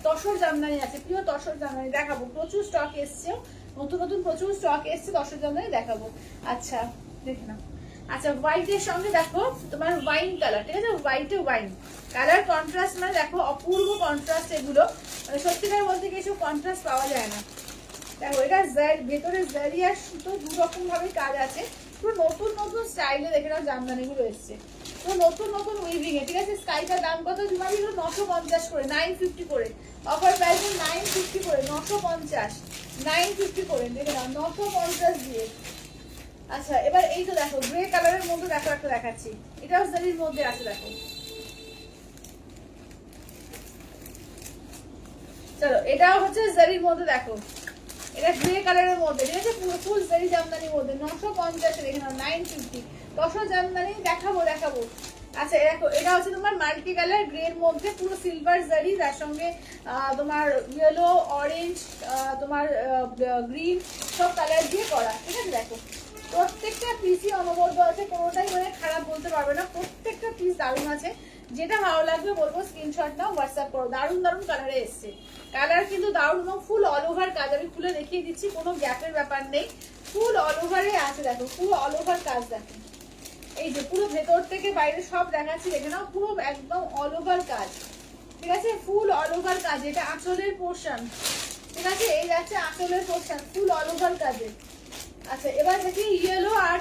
তসর জামদানি আছে, প্রিয় তসর জামদানি দেখাবো। প্রচুর স্টক এসছে, নতুন নতুন প্রচুর স্টক এসছে, তসর জামদানি দেখাবো। আচ্ছা দেখে নাও। আচ্ছা হোয়াইটের সঙ্গে দেখো তোমার ওয়াইন কালার, ঠিক আছে? হোয়াইটে ওয়াইন কালার কন্ট্রাস্ট, মানে দেখো অপূর্ব কন্ট্রাস্ট এগুলো, মানে সত্যিকার বলতে কিছু কন্ট্রাস্ট পাওয়া যায় না। দেখো এটা ভেতরে জারি আর সুতো দু রকম ভাবে কাজ আছে, পুরো নতুন নতুন স্টাইলে দেখে নাও জামদানি গুলো এসছে, পুরো নতুন নতুন উইভিং এ, ঠিক আছে? স্কাইটার দাম কত তোমার? 950 করে, 950 করে অফার প্রাইস, 950 করে, 950, 950 করে, দেখে নাও 950 দিয়ে। আচ্ছা এবার এই তো দেখো গ্রে কালারের মধ্যে দেখো একটা দেখাচ্ছি, এটাও জারির মধ্যে আছে, দেখো চলো এটাও হচ্ছে জারির মধ্যে, দেখো এটা গ্রে কালারের মধ্যে, ঠিক আছে? পুরো ফুল জারি জামদানির মধ্যে 950 দেখে নাও, 950 তসর জামদানি দেখাবো দেখাবো। আচ্ছা দেখো এটা হচ্ছে তোমার মাল্টি কালার গ্রে এর মধ্যে, পুরো সিলভার জারি, তার সঙ্গে তোমার ইয়েলো, অরেঞ্জ, তোমার গ্রিন সব কালার দিয়ে করা, ঠিক আছে? দেখো প্রত্যেকটা পিসই অনবদ্য আছে, কোনোটাই মানে খারাপ বলতে পারবে না, প্রত্যেকটা পিস দারুণ আছে। যেটা ভালো লাগবে বলবো স্ক্রিনশট নাও, হোয়াটসঅ্যাপ করো। দারুণ দারুণ কালারে এসছে, কালার কিন্তু দারুণ এবং ফুল অল ওভার কাজ, আমি খুলে দেখিয়ে দিচ্ছি, কোনো গ্যাপের ব্যাপার নেই, ফুল অল ওভারে আছে, দেখো পুরো অল ওভার কাজ, দেখো এই যে পুরো ভেতর থেকে বাইরে সব দেখাচ্ছি, দেখে নাও পুরো একদম অল ওভার কাজ, ঠিক আছে? ফুল অল ওভার কাজ, এটা আঁচলের পোর্শন, ঠিক আছে? এই যাচ্ছে আঁচলের পোর্শন, ফুল অল ওভার কাজে। আচ্ছা এবার দেখি ইয়েলো আর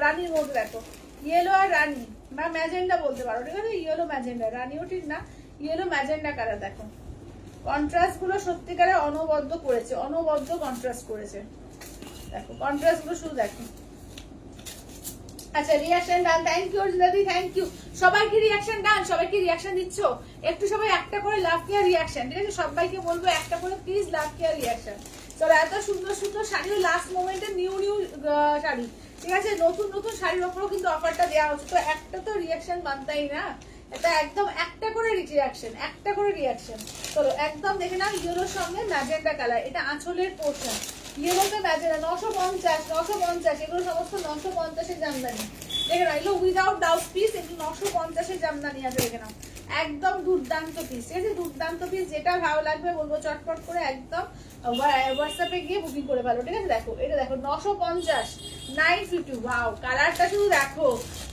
রানীর মধ্যে, দেখো ইয়েলো আর রানী বা ম্যাজেন্ডা বলতে পারো, ঠিক আছে? ইয়েলো ম্যাজেন্ডা, রানীও ঠিক না, ইয়েলো ম্যাজেন্ডা কালার। দেখো কন্ট্রাস্ট গুলো সত্যিকারে অনবদ্য করেছে, অনবদ্য কন্ট্রাস্ট করেছে, দেখো কন্ট্রাস্ট গুলো শুধু দেখো। আচ্ছা রিঅ্যাকশন ডান, থ্যাংক ইউ দাদি, থ্যাংক ইউ। সবাইকে রিঅ্যাকশন ডান, সবাইকে রিঅ্যাকশন দিচ্ছ, একটু সবাই একটা করে লাভ কেয়ার রিঅ্যাকশন, ঠিক আছে? সবাইকে বলবো একটা করে প্লিজ লাভ কেয়ার রিঅ্যাকশন। চলো এত সুন্দর সুন্দর শাড়িও লাস্ট মোমেন্টে নিউ নিউ শাড়ি, ঠিক আছে? নতুন নতুন শাড়ির ওপরও কিন্তু অফারটা দেওয়া হচ্ছে, তো একটা তো রিঅ্যাকশন বানতাই না, এটা একদম একটা করে রিঅ্যাকশন, একটা করে রিঅ্যাকশন। চলো একদম দেখে নাও ইয়েলোর সঙ্গে ম্যাজেন্ডা কালার, এটা আঁচলের পোর্শন, ইয়েলোতে ম্যাজেন্ডা, 950, 950 এগুলো সমস্ত 950-এর জামদানি, দেখে নাও এগুলো উইদাউট ব্লাউজ পিস, এগুলো 950-এর জামদানি আছে, দেখে নাও একদম দুর্দান্ত পিস, ঠিক আছে? দুর্দান্ত পিস, যেটা ভালো লাগবে বলবো চটপট করে একদম হোয়াটসঅ্যাপে গিয়ে বুকিং করে ফেলো, ঠিক আছে? দেখো এটা দেখো 950, 950, ওয়াও কালারটা শুধু দেখো,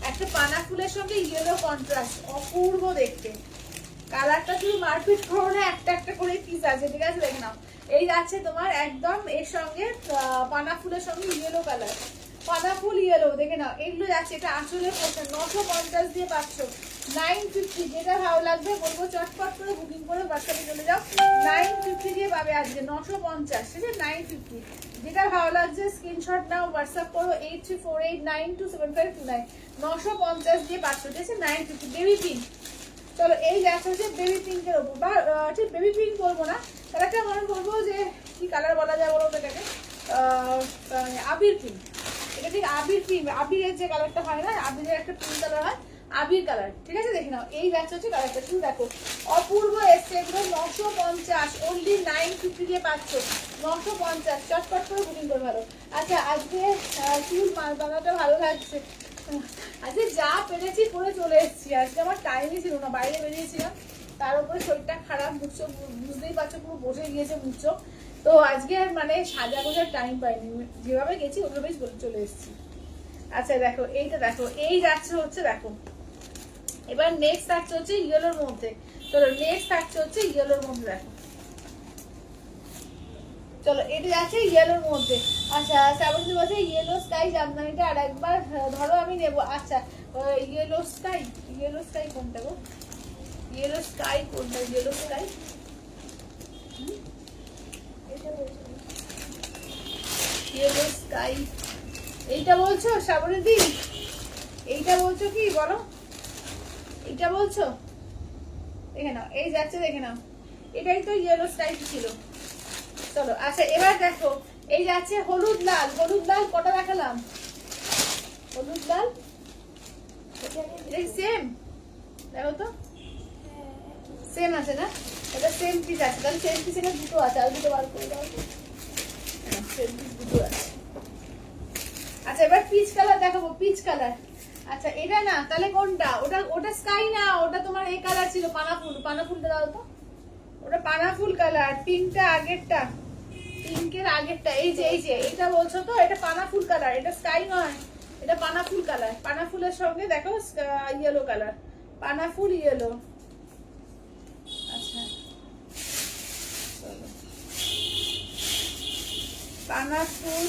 একটা পানা ফুলের সঙ্গে ইয়েলো কন্ট্রাস্ট, অপূর্ব দেখতে, কালারটা শুধু মারপিট করো না, একটা একটা করে পিস আছে, ঠিক আছে? দেখে নাও এই যাচ্ছে তোমার একদম এর সঙ্গে পানা ফুলের সঙ্গে ইয়েলো কালার, পানা ফুল ইয়েলো, দেখে নাও এগুলো যাচ্ছে, এটা আঁচলের পোর্শন, 950 দিয়ে পাচ্ছ, 950 যেটা ভালো লাগবে বলবো চটপট করে বুকিং করে হোয়াটসঅ্যাপে চলে যাও। 950 দিয়ে পাবে আজকে 950, ঠিক আছে 950। যেটা ভালো লাগছে স্ক্রিনশট নাও, হোয়াটসঅ্যাপ করো 8348927529। 950 দিয়ে 500, ঠিক আছে 950। বেবি পিঙ্ক, চলো এই দেখা হচ্ছে বেবি পিঙ্কের ওপর, বা ঠিক বেবি পিঙ্ক বলবো না, কালারটা মনে বলবো যে কি কালার বলা যায় বলো এটাকে, আবির পিঙ্ক। এটা ঠিক আবির পিঙ্ক, আবিরের যে কালারটা হয় না, আবিরের একটা পিঙ্ক কালার হয়, আবির কালার, ঠিক আছে দেখে নাও। এই ব্যাচ হচ্ছে কালারটা, শুধু দেখো অপূর্ব এসছে এগুলো। 950 অনলি 950 দিয়ে পাচ্ছ, 950 চটপট করে বুকিং করে ভালো। আচ্ছা আজকে চুল বানাটা ভালো লাগছে, আজকে যা পেরেছি করে চলে এসেছি। আজকে আমার টাইমই ছিল না, বাইরে বেরিয়েছিলাম, তার উপরে শরীরটা খারাপ, মুখচো বুঝতেই পারছো পুরো বসে গিয়েছে মুখচো। তো আজকে মানে সাজা গোজার টাইম পাইনি, যেভাবে গেছি ওইভাবেই চলে এসেছি। আচ্ছা দেখো এইটা দেখো, এই যাচ্ছে হচ্ছে দেখো, এবার নেক্সট থাকছে হচ্ছে ইয়েলোর মধ্যে। চলো নেক্সট থাকছে হচ্ছে ইয়েলোর মধ্যে, দেখো চলো এটা যাচ্ছে ইয়েলোর মধ্যে। আচ্ছা শ্রাবন্তী বলছে ইয়েলো স্কাই জামদানিটা আর একবার ধরো আমি নেবো। আচ্ছা ইয়েলো স্কাই, ইয়েলো স্কাই কোনটা গো, ইয়েলো স্কাই কোনটা, ইয়েলো স্কাই ইয়েলো স্কাই এইটা বলছো শ্রাবন্তী, এইটা বলছো কি বলো, এইটা বলছো, দেখে নাও এই যাচ্ছে দেখে নাও, এটাই তো ইয়েলো স্কাই ছিল। চলো আচ্ছা এবার দেখো এই যাচ্ছে হলুদ লাল, হলুদ লাল কটা দেখালাম, হলুদ লাল সেম, দেখো তো সেম আছে না, এটা সেম পিস আছে, তাহলে সেম পিস এটা দুটো আছে, আর দুটো বার করে দাও, সেম পিস দুটো আছে। আচ্ছা এবার পিচ কালার দেখাবো, পিচ কালার। আচ্ছা এটা না, তাহলে কোনটা, ওটা ওটা স্কাই না, ওটা তোমার এই কালার ছিল পানাফুল, পানাফুলটা দাও তো, ওটা পানাফুল কালার, পিঙ্কটা আগেরটা, পিঙ্কের আগেরটা, এই যে এটা বলছো তো, এটা পানাফুল কালার, এটা স্কাই নয়, এটা পানাফুল কালার। পানাফুলের সঙ্গে দেখো ইয়েলো কালার, পানাফুল ইয়েলো। আচ্ছা পানাফুল,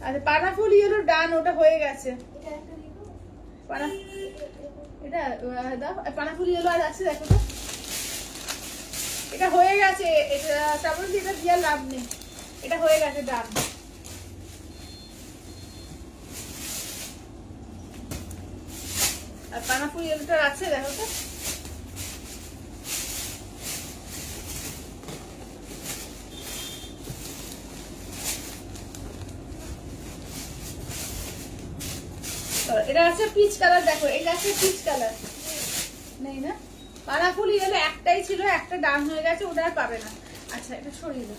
আচ্ছা পানাফুল ইয়েলো ডান, ওটা হয়ে গেছে। এটা দাও পানাফুল ইয়েলো আর আছে দেখো তো, এটা হয়ে গেছে, এটা তারপর এটা দিয়ে লাভ নেই, এটা হয়ে গেছে ডান। আর পানাফুল ইয়েলোটা আছে দেখো তো, এটা আছে পিচ কালার, দেখো এটা আছে পিচ কালার, নেই না পানাফুল ইয়েলো একটাই ছিল, একটা ডান হয়ে গেছে, ওটা আর পাবে না। আচ্ছা এটা সরিয়ে দাও,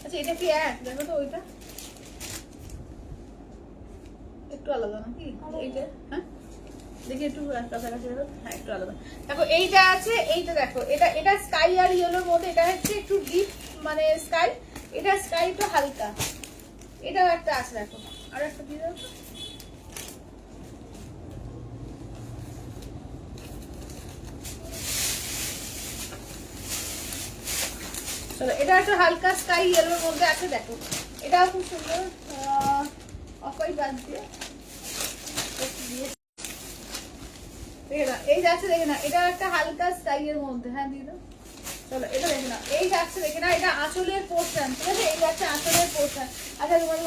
আচ্ছা এটা কি এক দেখো তো, ওইটা একটু আলাদা নাকি এইটা, হ্যাঁ দেখি একটু কাছাকাছি, হ্যাঁ একটু আলাদা। দেখো এইটা আছে, এইটা দেখো এটা এটা স্কাই আর ইয়েলোর মধ্যে, এটা হচ্ছে একটু ডিপ মানে স্কাই, এটা স্কাই তো হালকা, এটাও একটা আছে দেখো, আর একটা দিয়ে দাও। চলো এটা একটা হালকা স্কাই ইয়েলোর মধ্যে আছে, দেখো এটাও খুব সুন্দর, অফাই বাদ দিয়ে এই যাচ্ছে দেখে না, এটা একটা হালকা স্কাই এর মধ্যে, হ্যাঁ দিয়ে দাও। চলো এটা দেখে না, এই যাচ্ছে দেখে না, এটা আঁচলের পোর্শন, ঠিক আছে এই যাচ্ছে আঁচলের পোর্শন। আচ্ছা তোমাদের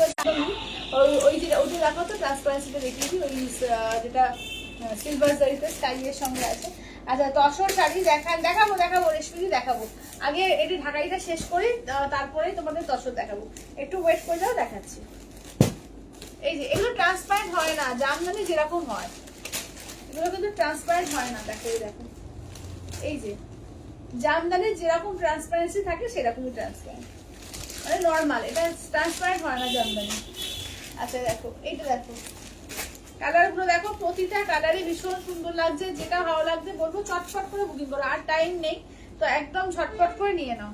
ওই যেটা ওটা দেখো তো, ট্রান্সপারেন্সিটা দেখিয়েছি, ওই যেটা সিলভার জারিতে স্কাই এর সঙ্গে আছে। আচ্ছা তসর শাড়ি দেখাবো রেশমি দেখাবো, আগে এটি ঢাকাইটা শেষ করি, তারপরে তোমাদের তসর দেখাবো, একটু ওয়েট করে যাও, দেখাচ্ছি। এই যে এগুলো ট্রান্সপারেন্ট হয় না, জামদানি যেরকম হয় এগুলো কিন্তু ট্রান্সপারেন্ট হয় না, দেখো এই দেখো, এই যে জামদানির যেরকম ট্রান্সপারেন্সি থাকে সেরকমই ট্রান্সপারেন্ট, মানে নর্মাল, এটা ট্রান্সপারেন্ট হয় না জামদানি। আচ্ছা দেখো এইটা দেখো, কালারগুলো দেখো, প্রতিটা কালারই ভীষণ সুন্দর লাগছে, যেটা ভালো লাগছে বলবো চটপট করে বুকিং করো, আর টাইম নেই তো একদম ঝটপট করে নিয়ে নাও।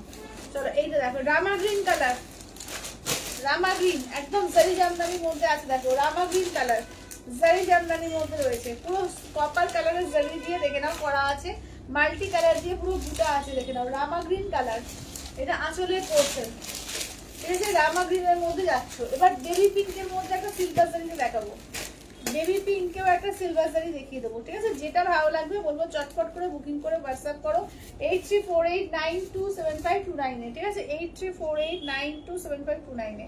চলো এইটা দেখো রামা গ্রিন কালার, রামা গ্রিন একদম সারি জামদানির মধ্যে আছে, দেখো রামা গ্রিন কালার, জারি জামদানির মধ্যে রয়েছে, পুরো কপার কালারের জারি দিয়ে দেখে নাও করা আছে, মাল্টি কালার দিয়ে পুরো বুটা আছে দেখে নাও, রামা গ্রিন কালার, এটা আঁচলের পোর্শন, ঠিক আছে, রামা গ্রিনের মধ্যে যাচ্ছ। এবার বেবি পিঙ্কের মধ্যে একটা সিলভার জারি দেখাবো, বেবি পিঙ্কেও একটা সিলভার জারি দেখিয়ে দেবো, ঠিক আছে। যেটা ভালো লাগবে বলবো চটপট করে বুকিং করে হোয়াটসঅ্যাপ করো 8348927529 এ, ঠিক আছে, 8348927529 এ।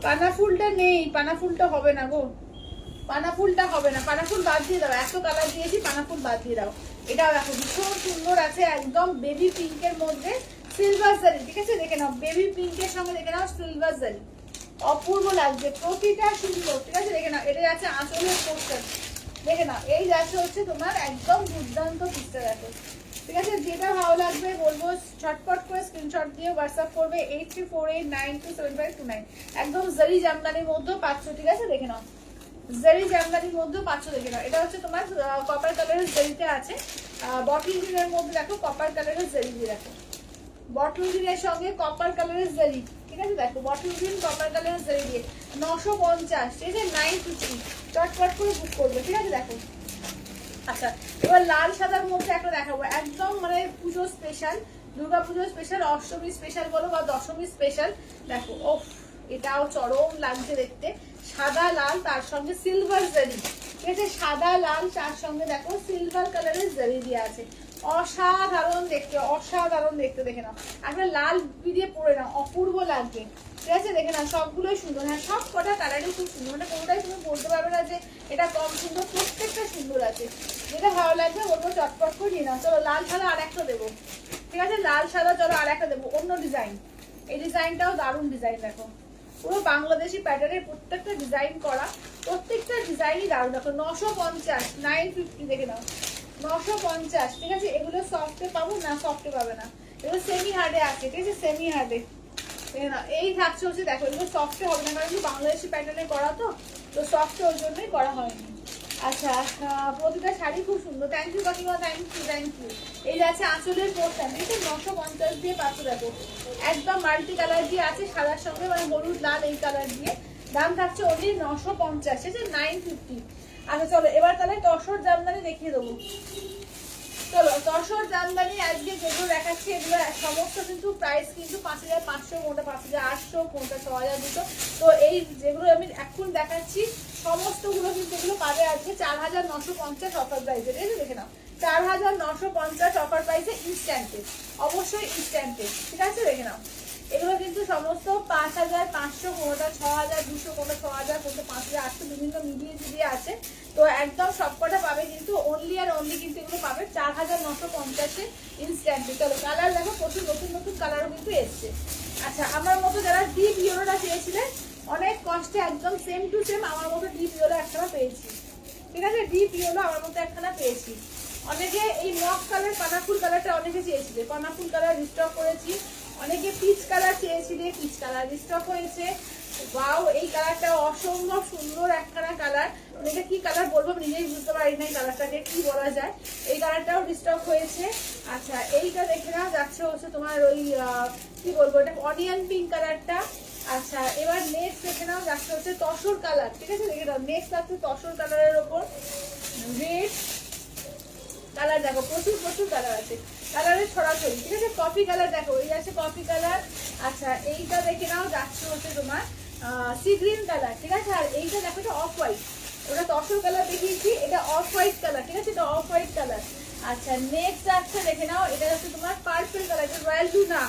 পানা ফুলটা নেই, পানা ফুলটা হবে না গো, পানা ফুলটা হবে না, পানা ফুল বাদ দিয়ে দাও, এত কালার দিয়েছি, পানা ফুল বাদ দিয়ে দাও। এটাও দেখো ভীষণ সুন্দর আছে, একদম বেবি পিঙ্কের মধ্যে সিলভার জারি, ঠিক আছে, দেখে নাও বেবি পিঙ্কের সঙ্গে দেখে নাও সিলভার জারি, অপূর্ব লাগছে, প্রতিটা সুন্দর, ঠিক আছে, দেখে নাও। এটা যাচ্ছে আঁচলের পোর্শন, দেখে নাও, এই যাচ্ছে হচ্ছে তোমার একদম দুর্দান্ত পিসটা দেখো, ঠিক আছে। যেটা ভালো লাগবে বলবো ছটপট করে স্ক্রিনশট দিয়ে হোয়াটসঅ্যাপ করবে 8348927529, একদম জারি জামদানির মধ্যেও পাচ্ছ, ঠিক আছে, দেখে নাও, জারি জামদানির মধ্যেও পাচ্ছ, দেখে নাও। এটা হচ্ছে তোমার কপার কালারের জারিতে আছে, বটল গ্রিনের মধ্যে দেখো কপার কালারের জারি দিয়ে দেখো, বটল গ্রিনের সঙ্গে কপার কালারের জারি, ঠিক আছে, দেখো বটল গ্রিন কপার কালারের জারি দিয়ে 950, ঠিক আছে, 950, চটপট করে বুক করবে, ঠিক আছে, দেখো। আচ্ছা, এবার লাল সাদার মধ্যে একটা দেখাবো, একদম মানে পুজো স্পেশাল, দুর্গা পুজো স্পেশাল, অষ্টমী স্পেশাল বলো বা দশমী স্পেশাল, দেখো ওফ এটাও চরম লাগছে দেখতে, সাদা লাল তার সঙ্গে সিলভার জারি, ঠিক আছে, সাদা লাল তার সঙ্গে দেখো সিলভার কালারের জারি দিয়ে আছে, অসাধারণ দেখতে, অসাধারণ দেখতে, দেখে নাও, একটা লাল দিয়ে পরে নাও, অপূর্ব লাগবে, ঠিক আছে, দেখে নাও, সবগুলোই সুন্দর, হ্যাঁ সব কটা কালারই খুব সুন্দর, মানে কোনোটাই তুমি বলতে পারবে না যে এটা কম সুন্দর, প্রত্যেকটা সুন্দর আছে, যেটা ভালো লাগবে বলবো চটপট করে নিয়ে নাও। চলো লাল সাদা আর একটা দেবো, ঠিক আছে, লাল সাদা চলো আর একটা দেবো, অন্য ডিজাইন, এই ডিজাইনটাও দারুণ ডিজাইন, দেখো পুরো বাংলাদেশি প্যাটার্নের প্রত্যেকটা ডিজাইন করা, প্রত্যেকটা ডিজাইনই দারুণ, দেখো 950, 950, দেখে নাও 950, ঠিক আছে, এগুলো সফটে পাবো না, সফটে পাবে না, এগুলো সেমি হার্ডে আছে, ঠিক আছে, সেমি হার্ডে, দেখে নাও, এই থাকছে হচ্ছে দেখো, এগুলো সফটে হবে না, কারণ এগুলো বাংলাদেশি প্যাটার্নে করা, তো সফটে ওই জন্যই করা হয়নি। আচ্ছা, প্রতিটা শাড়ি খুব সুন্দর, থ্যাংক ইউ কাকিমা, থ্যাংক ইউ, থ্যাংক ইউ। এই যাচ্ছে আঁচলের পোর্শন, ঠিক আছে, 950 দিয়ে পাচ্ছ, দেখো একদম মাল্টি কালার দিয়ে আছে, সাদার সঙ্গে মানে হলুদ লাল এই কালার দিয়ে, দাম থাকছে অনলি 950, ঠিক আছে, 950। আচ্ছা চলো এবার তাহলে তসর জামদানি দেখিয়ে দেবো, চলো তসর জামদানি আজকে যেগুলো দেখাচ্ছি এগুলো সমস্ত কিন্তু প্রাইস কিন্তু 5500, কোনটা 5800, কোনটা 6200, তো এই যেগুলো আমি এখন দেখাচ্ছি সমস্তগুলো কিন্তু এগুলো পাবে আজকে 4950 অফার প্রাইসে, ঠিক আছে, দেখে নাও 4950 অফার প্রাইসে ইনস্ট্যান্টে, অবশ্যই ইনস্ট্যান্টে, ঠিক আছে, দেখে নাও। এগুলো কিন্তু সমস্ত 5500, কোনটা 6200, কোনটা 6000, কোনটা 5800, বিভিন্ন মিলিয়ে আছে, তো একদম সবকটা পাবে কিন্তু অনলি আর অনলি কিন্তু এগুলো পাবে 4950 ইনস্ট্যান্টলি। চলো কালার দেখো, প্রচুর নতুন নতুন কালারও কিন্তু এসছে। আচ্ছা, আমার মতো যারা ডিপ ইয়েলোটা চেয়েছিলেন অনেক কষ্টে একদম সেম টু সেম আমার মতো ডিপ ইয়েলো একখানা পেয়েছি, ঠিক আছে, ডিপ ইয়েলো আমার মতো একখানা পেয়েছি। অনেকে এই মক কালার পানাফুল কালারটা অনেকে চেয়েছিলে, পানাফুল কালার রিস্টক করেছি, অনেকে পিচ কালার চেয়েছিলে, পিচ কালার রিস্টক হয়েছে, ওয়াও এই কালারটা অসম্ভব সুন্দর একখানা কালার, এটা কি কালার বলবো নিজেই বুঝতে পারি না, এই কালারটাকে কি বলা যায়, এই কালারটাও রিস্টক হয়েছে। আচ্ছা এইটা দেখে নাও, যাচ্ছে হচ্ছে তোমার ওই কি বলবো, এটা অনিয়ন পিঙ্ক কালারটা। আচ্ছা এবার নেক্সট দেখে নাও, যাচ্ছে হচ্ছে তসর কালার, ঠিক আছে, দেখে নাও নেক্সট আছে তসর কালারের ওপর রেড কালার, দেখো প্রচুর প্রচুর কালার আছে, কালারের ছড়াছড়ি, ঠিক আছে, কফি কালার দেখো এই আছে কফি কালার। আচ্ছা এইটা দেখে নাও, যাচ্ছে হচ্ছে তোমার সি গ্রিন কালার, ঠিক আছে, আর এইটা দেখো এটা অফ হোয়াইট, ওটা তসর কালার দেখিয়েছি, এটা অফ হোয়াইট কালার, ঠিক আছে, এটা অফ হোয়াইট কালার। আচ্ছা নেক্সট যাচ্ছে দেখে নাও, এটা হচ্ছে তোমার পার্পল কালার, এটা রয়্যাল ব্লু না,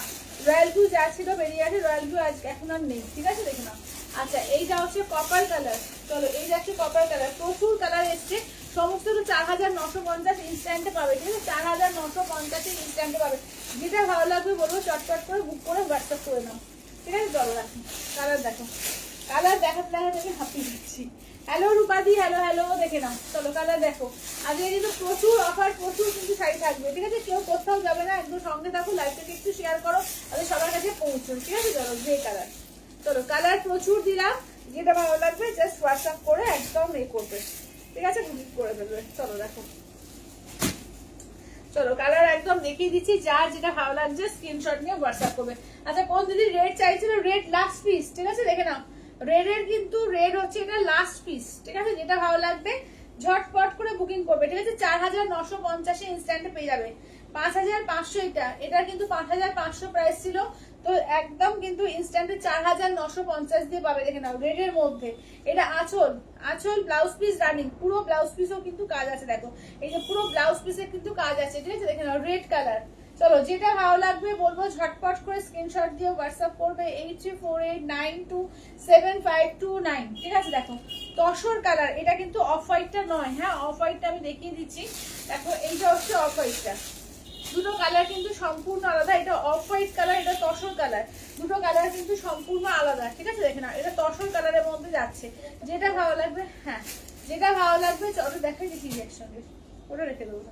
রয়্যাল ব্লু যা ছিল বেরিয়ে আছে, রয়্যাল ব্লু আজ এখন আর নেই, ঠিক আছে, দেখে নাও। আচ্ছা এইটা হচ্ছে কপার কালার, চলো এই যাচ্ছে কপার কালার, প্রচুর কালার এসছে, সমস্ত 4950 ইনস্ট্যান্টে পাবে, ঠিক আছে, 4950 ইনস্ট্যান্টে পাবে, যেটা ভালো লাগবে বলবো চটপট করে বুক করে হোয়াটসঅ্যাপ করে নাও, ঠিক আছে। চলো রাখি, কালার দেখো, কালার দেখাতে দেখে হাঁপিয়ে দিচ্ছি। হ্যালো রূপাদি, হ্যালো হ্যালো, দেখে নাও, চলো কালার দেখো। আজকে কিন্তু প্রচুর অফার, প্রচুর কিন্তু শাড়ি থাকবে, ঠিক আছে, কেউ কোথাও যাবে না, একদম সঙ্গে থাকো, লাইভটাকে একটু শেয়ার করো, তাহলে সবার কাছে পৌঁছুন, ঠিক আছে। চলো গ্রে কালার, চলো কালার প্রচুর দিলাম, যেটা ভালো লাগবে জাস্ট হোয়াটসঅ্যাপ করে একদম এ করবে, ঠিক আছে, বুক করে ফেলবে। চলো দেখো, চলো কালার একদম দেখিয়ে দিচ্ছি, যার যেটা ভালো লাগছে স্ক্রিনশট নিয়ে হোয়াটসঅ্যাপ করবে। আচ্ছা কোন দিদি রেড চাইছিল, রেড লাস্ট পিস, ঠিক আছে দেখে নাও, রেডের কিন্তু রেড হচ্ছে এটা লাস্ট পিস, ঠিক আছে, যেটা ভালো লাগবে ঝটপট করে বুকিং করবে, ঠিক আছে। 4950 ইনস্ট্যান্টে পেয়ে যাবে। 5500 এটা, এটা কিন্তু 5500 প্রাইস ছিল, তো একদম কিন্তু ইনস্ট্যান্টে 4950 দিয়ে পাবে, দেখে নাও রেডের মধ্যে। এটা আঁচল, আঁচল ব্লাউজ পিস রানিং, পুরো ব্লাউজ পিসও কিন্তু কাজ আছে, দেখো এই যে পুরো ব্লাউজ পিসের কিন্তু কাজ আছে, ঠিক আছে দেখে নাও রেড কালার। চলো যেটা ভালো লাগবে বলবো ঝটপট করে স্ক্রিনশট দিয়ে হোয়াটসঅ্যাপ করবে 8348927529, ঠিক আছে। দেখো তসর কালার, এটা কিন্তু অফ হোয়াইটটা নয়, হ্যাঁ অফ হোয়াইটটা আমি দেখিয়ে দিচ্ছি, দেখো এইটা হচ্ছে অফ হোয়াইটটা, দুটো কালার কিন্তু সম্পূর্ণ আলাদা, এটা অফ হোয়াইট কালার, এটা তসর কালার, দুটো কালার কিন্তু সম্পূর্ণ আলাদা, ঠিক আছে দেখে নাও, এটা তসর কালারের মধ্যে যাচ্ছে, যেটা ভালো লাগবে, হ্যাঁ যেটা ভালো লাগবে চলো দেখাই দিচ্ছি একসঙ্গে, ওটা রেখে দেবো।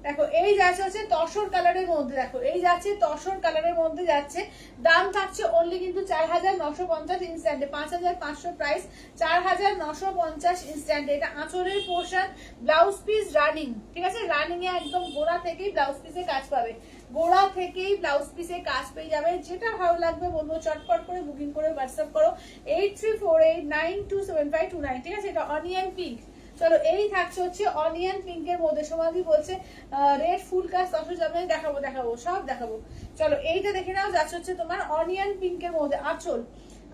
দেখো এই যাচ্ছে হচ্ছে তসর কালারের মধ্যে, দেখো এই যাচ্ছে তসর কালারের মধ্যে যাচ্ছে, দাম থাকছে অনলি কিন্তু 4950 ইনস্ট্যান্টে, 5500 প্রাইস, 4950 ইনস্ট্যান্টে। এটা আঁচলের পোর্শন, ব্লাউজ পিস রানিং, ঠিক আছে, রানিং এ একদম গোড়া থেকেই ব্লাউজ পিসে কাজ পাবে, গোড়া থেকেই ব্লাউজ পিসে কাজ পেয়ে যাবে, যেটা ভালো লাগবে বলবো চটপট করে বুকিং করে হোয়াটসঅ্যাপ করো 8348927529, ঠিক আছে। এটা অনিয়ন পিঙ্ক, চলো এই থাকছে হচ্ছে অনিয়ন পিঙ্কের মধ্যে, সমাধি বলছে রেড ফুল কাজ তসর জামদানি, দেখাবো দেখাবো সব দেখাবো। চলো এইটা দেখে নাও, যাচ্ছে হচ্ছে তোমার অনিয়ন পিঙ্কের মধ্যে আঁচল,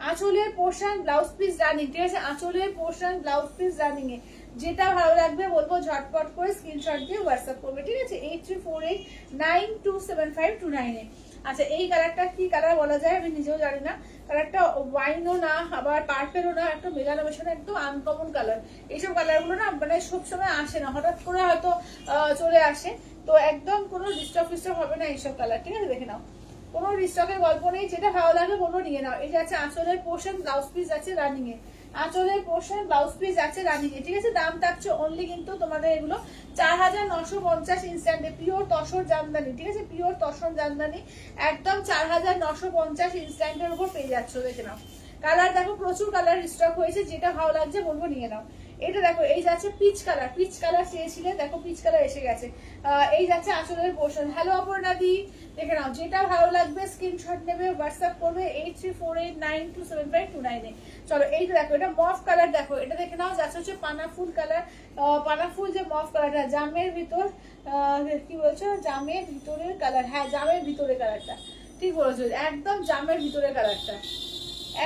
আঁচলের পোর্শন ব্লাউজ পিস রানিং, ঠিক আছে, আঁচলের পোর্শন ব্লাউজ পিস রানিং এ, যেটা ভালো লাগবে বলবো ঝটপট করে স্ক্রিনশট দিয়ে হোয়াটসঅ্যাপ করবে, ঠিক আছে 8348927529 এ। আচ্ছা এই কালারটা কি কালার বলা যায় আমি নিজেও জানি না, কালারটা ওয়াইনও না আবার পার্পেলও না, একটা মেলানো মেশানো একদম আনকমন কালার, এইসব কালারগুলো না মানে সবসময় আসে না, হঠাৎ করে হয়তো চলে আসে, তো একদম কোনো ডিস্টার্ব ফিস্টার্ব হবে না এইসব কালার, ঠিক আছে দেখে নাও কোনো রিস্টকের গল্প নেই, যেটা ভালো লাগে বলবো নিয়ে নাও। এই যে আছে আঁচলের পোর্শন ব্লাউজ পিস আছে রানিং এ, আঁচলের পোর্শন ব্লাউজ পিস আছে রানিং এ, ঠিক আছে, দাম থাকছে অনলি কিন্তু তোমাদের এগুলো 4950 ইনস্ট্যান্টে, পিওর তসর জামদানি, ঠিক আছে, পিওর তসর জামদানি একদম 4950 ইনস্ট্যান্টের উপর পেয়ে যাচ্ছ, দেখে নাও কালার দেখো প্রচুর কালার স্টক হয়েছে, যেটা ভালো লাগছে বলবো নিয়ে নাও। এটা দেখো এই যাচ্ছে পিচ কালার, পিচ কালার চেয়েছিলে, দেখো পিচ কালার এসে গেছে, এই যাচ্ছে আঁচলের পোর্শন। হ্যালো অপর্ণা দি, দেখে নাও যেটা ভালো লাগবে স্ক্রিনশট নেবে হোয়াটসঅ্যাপ করবে 8348927529 এ। চলো এইটা দেখো, এটা মফ কালার, দেখো এটা দেখে নাও, যাচ্ছে হচ্ছে পানাফুল কালার, পানাফুল যে মফ কালারটা জামের ভিতর, কি বলছো জামের ভিতরের কালার, হ্যাঁ জামের ভিতরের কালারটা ঠিক বলেছো, একদম জামের ভিতরের কালারটা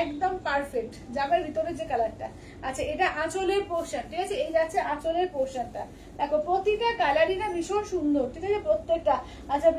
একদম পারফেক্ট, জামের ভিতরে যে কালারটা। আচ্ছা এটা আঁচলের পোর্শন, ঠিক আছে, এই যাচ্ছে আঁচলের পোর্শনটা, দেখো প্রতিটা কালারই না ভীষণ সুন্দর, ঠিক আছে প্রত্যেকটা। আচ্ছা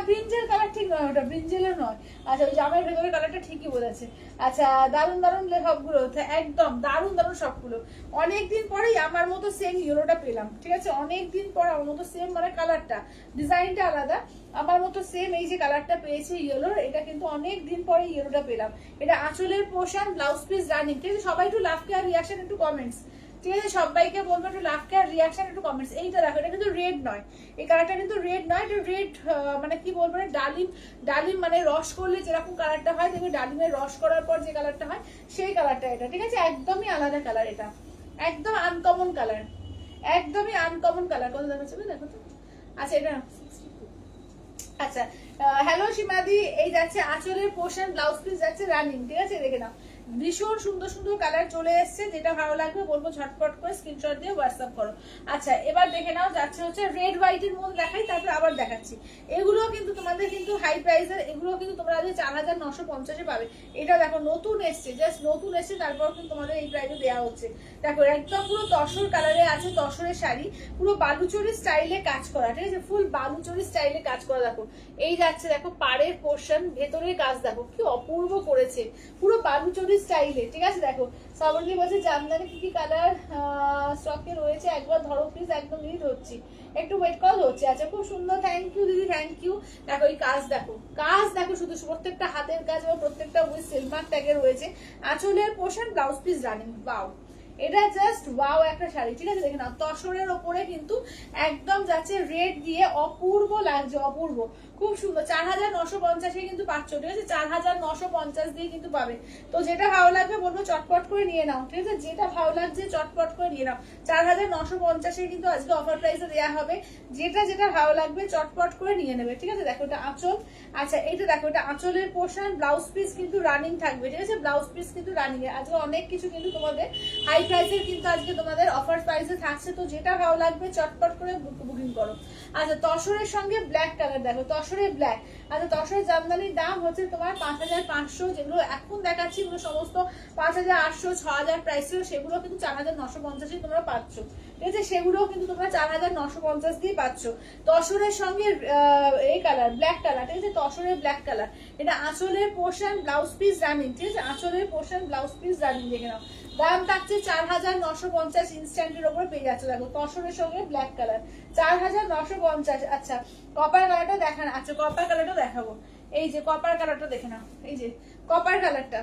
ব্রিঞ্জেল কালার ঠিক নয়, ওটা ব্রিঞ্জেলও নয়, আচ্ছা ওই জামের ভেতরে কালারটা ঠিকই বলেছে। আচ্ছা দারুন দারুন সবগুলো, একদম দারুন দারুন সবগুলো, অনেকদিন পরেই আমার মতো সেম ইয়েলোটা পেলাম, ঠিক আছে, অনেকদিন পর আমার মতো সেম মানে কালারটা ডিজাইনটা আলাদা, আমার মতো সেম এই যে কালারটা পেয়েছি ইয়েলোর, এটা কিন্তু অনেক দিন পরে ইয়েলোটা পেলাম। এটা আঁচলের পোর্শন ব্লাউজ পিস রানিং, ঠিক আছে, সবাই একটু লাভ কেয়ার রিয়াকশন একটু কমেন্টস, ঠিক আছে সবাইকে বলবো একটু লাভ কেয়ার রিয়াকশন একটু কমেন্টস। এইটা দেখো এটা কিন্তু রেড নয়, এই কালারটা কিন্তু রেড নয়, এটা রেড মানে কি বলবো ডালিম, ডালিম মানে রস করলে যেরকম কালারটা হয়, দেখবে ডালিমের রস করার পর যে কালারটা হয় সেই কালারটা এটা, ঠিক আছে একদমই আলাদা কালার, এটা একদম আনকমন কালার, একদমই আনকমন কালার। কত দাম আছে দেখো তো। আচ্ছা এটা আচ্ছা হ্যালো সীমাদি, এই যাচ্ছে আঁচলের পোর্শন ব্লাউজ পিস যাচ্ছে রানিং, ঠিক আছে দেখে নাও ভীষণ সুন্দর সুন্দর কালার চলে এসছে, যেটা ভালো লাগবে বলবো ঝটপট করে স্ক্রিনশট দিয়ে হোয়াটসঅ্যাপ করো। আচ্ছা এবার দেখে নাও, যাচ্ছে হচ্ছে রেড হোয়াইটের মধ্যে দেখাই, তারপর আবার দেখাচ্ছি। এগুলো কিন্তু তোমাদের কিন্তু হাই প্রাইসের, এগুলো কিন্তু তোমরা 4950 পাবে। এটা দেখো নতুন এসছে, জাস্ট নতুন এসছে, তারপর কিন্তু তোমাদের এই প্রাইসে দেওয়া হচ্ছে। দেখো একদম পুরো তসর কালারে আছে, তসরের শাড়ি, পুরো বালুচরি স্টাইলে কাজ করা, ঠিক আছে, ফুল বালুচরি স্টাইলে কাজ করা। দেখো এই যাচ্ছে দেখো পাড়ের পোর্শন, ভেতরের কাজ দেখো কি অপূর্ব করেছে, পুরো বালুচরি স্টাইলে, ঠিক আছে। দেখো সাবরলি বলছে জামদানি কি কি কালার স্টকে রয়েছে একবার ধরো প্লিজ, একদম নিট হচ্ছে, একটু ওয়েট কল হচ্ছে। আচ্ছা খুব সুন্দর, থ্যাংক ইউ দিদি থ্যাংক ইউ। দেখো এই কাজ দেখো, কাজ দেখো শুধু প্রত্যেকটা হাতের কাজ এবং প্রত্যেকটা উইথ সিলভার ট্যাগে রয়েছে। আঁচলের পোর্শন ব্লাউজ পিস রানিং, বাও এটা জাস্ট ওয়াও একটা শাড়ি, ঠিক আছে? দেখে নাও, তসরের ওপরে কিন্তু একদম যাচ্ছে রেড দিয়ে, অপূর্ব লাগছে, অপূর্ব, খুব সুন্দর। 4950 কিন্তু পাচ্ছ, ঠিক আছে? 4950 দিয়ে কিন্তু পাবে। তো যেটা ভালো লাগবে বলবো চটপট করে নিয়ে নাও, ঠিক আছে? যেটা ভালো লাগছে চটপট করে নিয়ে নাও। 4950 কিন্তু আজকে অফার প্রাইসে দেওয়া হবে। যেটা যেটা ভালো লাগবে চটপট করে নিয়ে নেবে, ঠিক আছে? দেখো এটা আঁচল, আচ্ছা এইটা দেখো, এটা আঁচলের পোর্শন, ব্লাউজ পিস কিন্তু রানিং থাকবে, ঠিক আছে? ব্লাউজ পিস কিন্তু রানিং এ আজকে অনেক কিছু কিন্তু তোমাদের হাই প্রাইসের কিন্তু আজকে তোমাদের অফার প্রাইসে থাকছে। তো যেটা ভালো লাগবে চটপট করে বুকিং করো। আচ্ছা তসরের সঙ্গে ব্ল্যাক কালার দেখো, তসরের ব্ল্যাক। আচ্ছা তসরের জামদানির দাম হচ্ছে তোমার 5500, যেগুলো এখন দেখাচ্ছি এগুলো সমস্ত 5800, 6000 প্রাইসের, সেগুলো কিন্তু 4950 তোমরা পাচ্ছ, ঠিক আছে? সেগুলোও কিন্তু তোমরা 4950 দিয়ে পাচ্ছ। তসরের সঙ্গে এই কালার, ব্ল্যাক কালার, ঠিক আছে? তসরের ব্ল্যাক কালার, এটা আঁচলের পোর্শন, ব্লাউজ পিস রানিং, ঠিক আছে? আঁচলের পোর্শন, ব্লাউজ পিস রানিং, দেখে নাও। দাম থাকছে 4950, ইনস্ট্যান্টের উপর পেয়ে যাচ্ছে। দেখো তসরের সঙ্গে ব্ল্যাক কালার 4950। আচ্ছা কপার কালারটা দেখান, আচ্ছা কপার কালারটা দেখাবো। এই যে কপার কালারটা দেখে নাও, এই যে কপার কালারটা,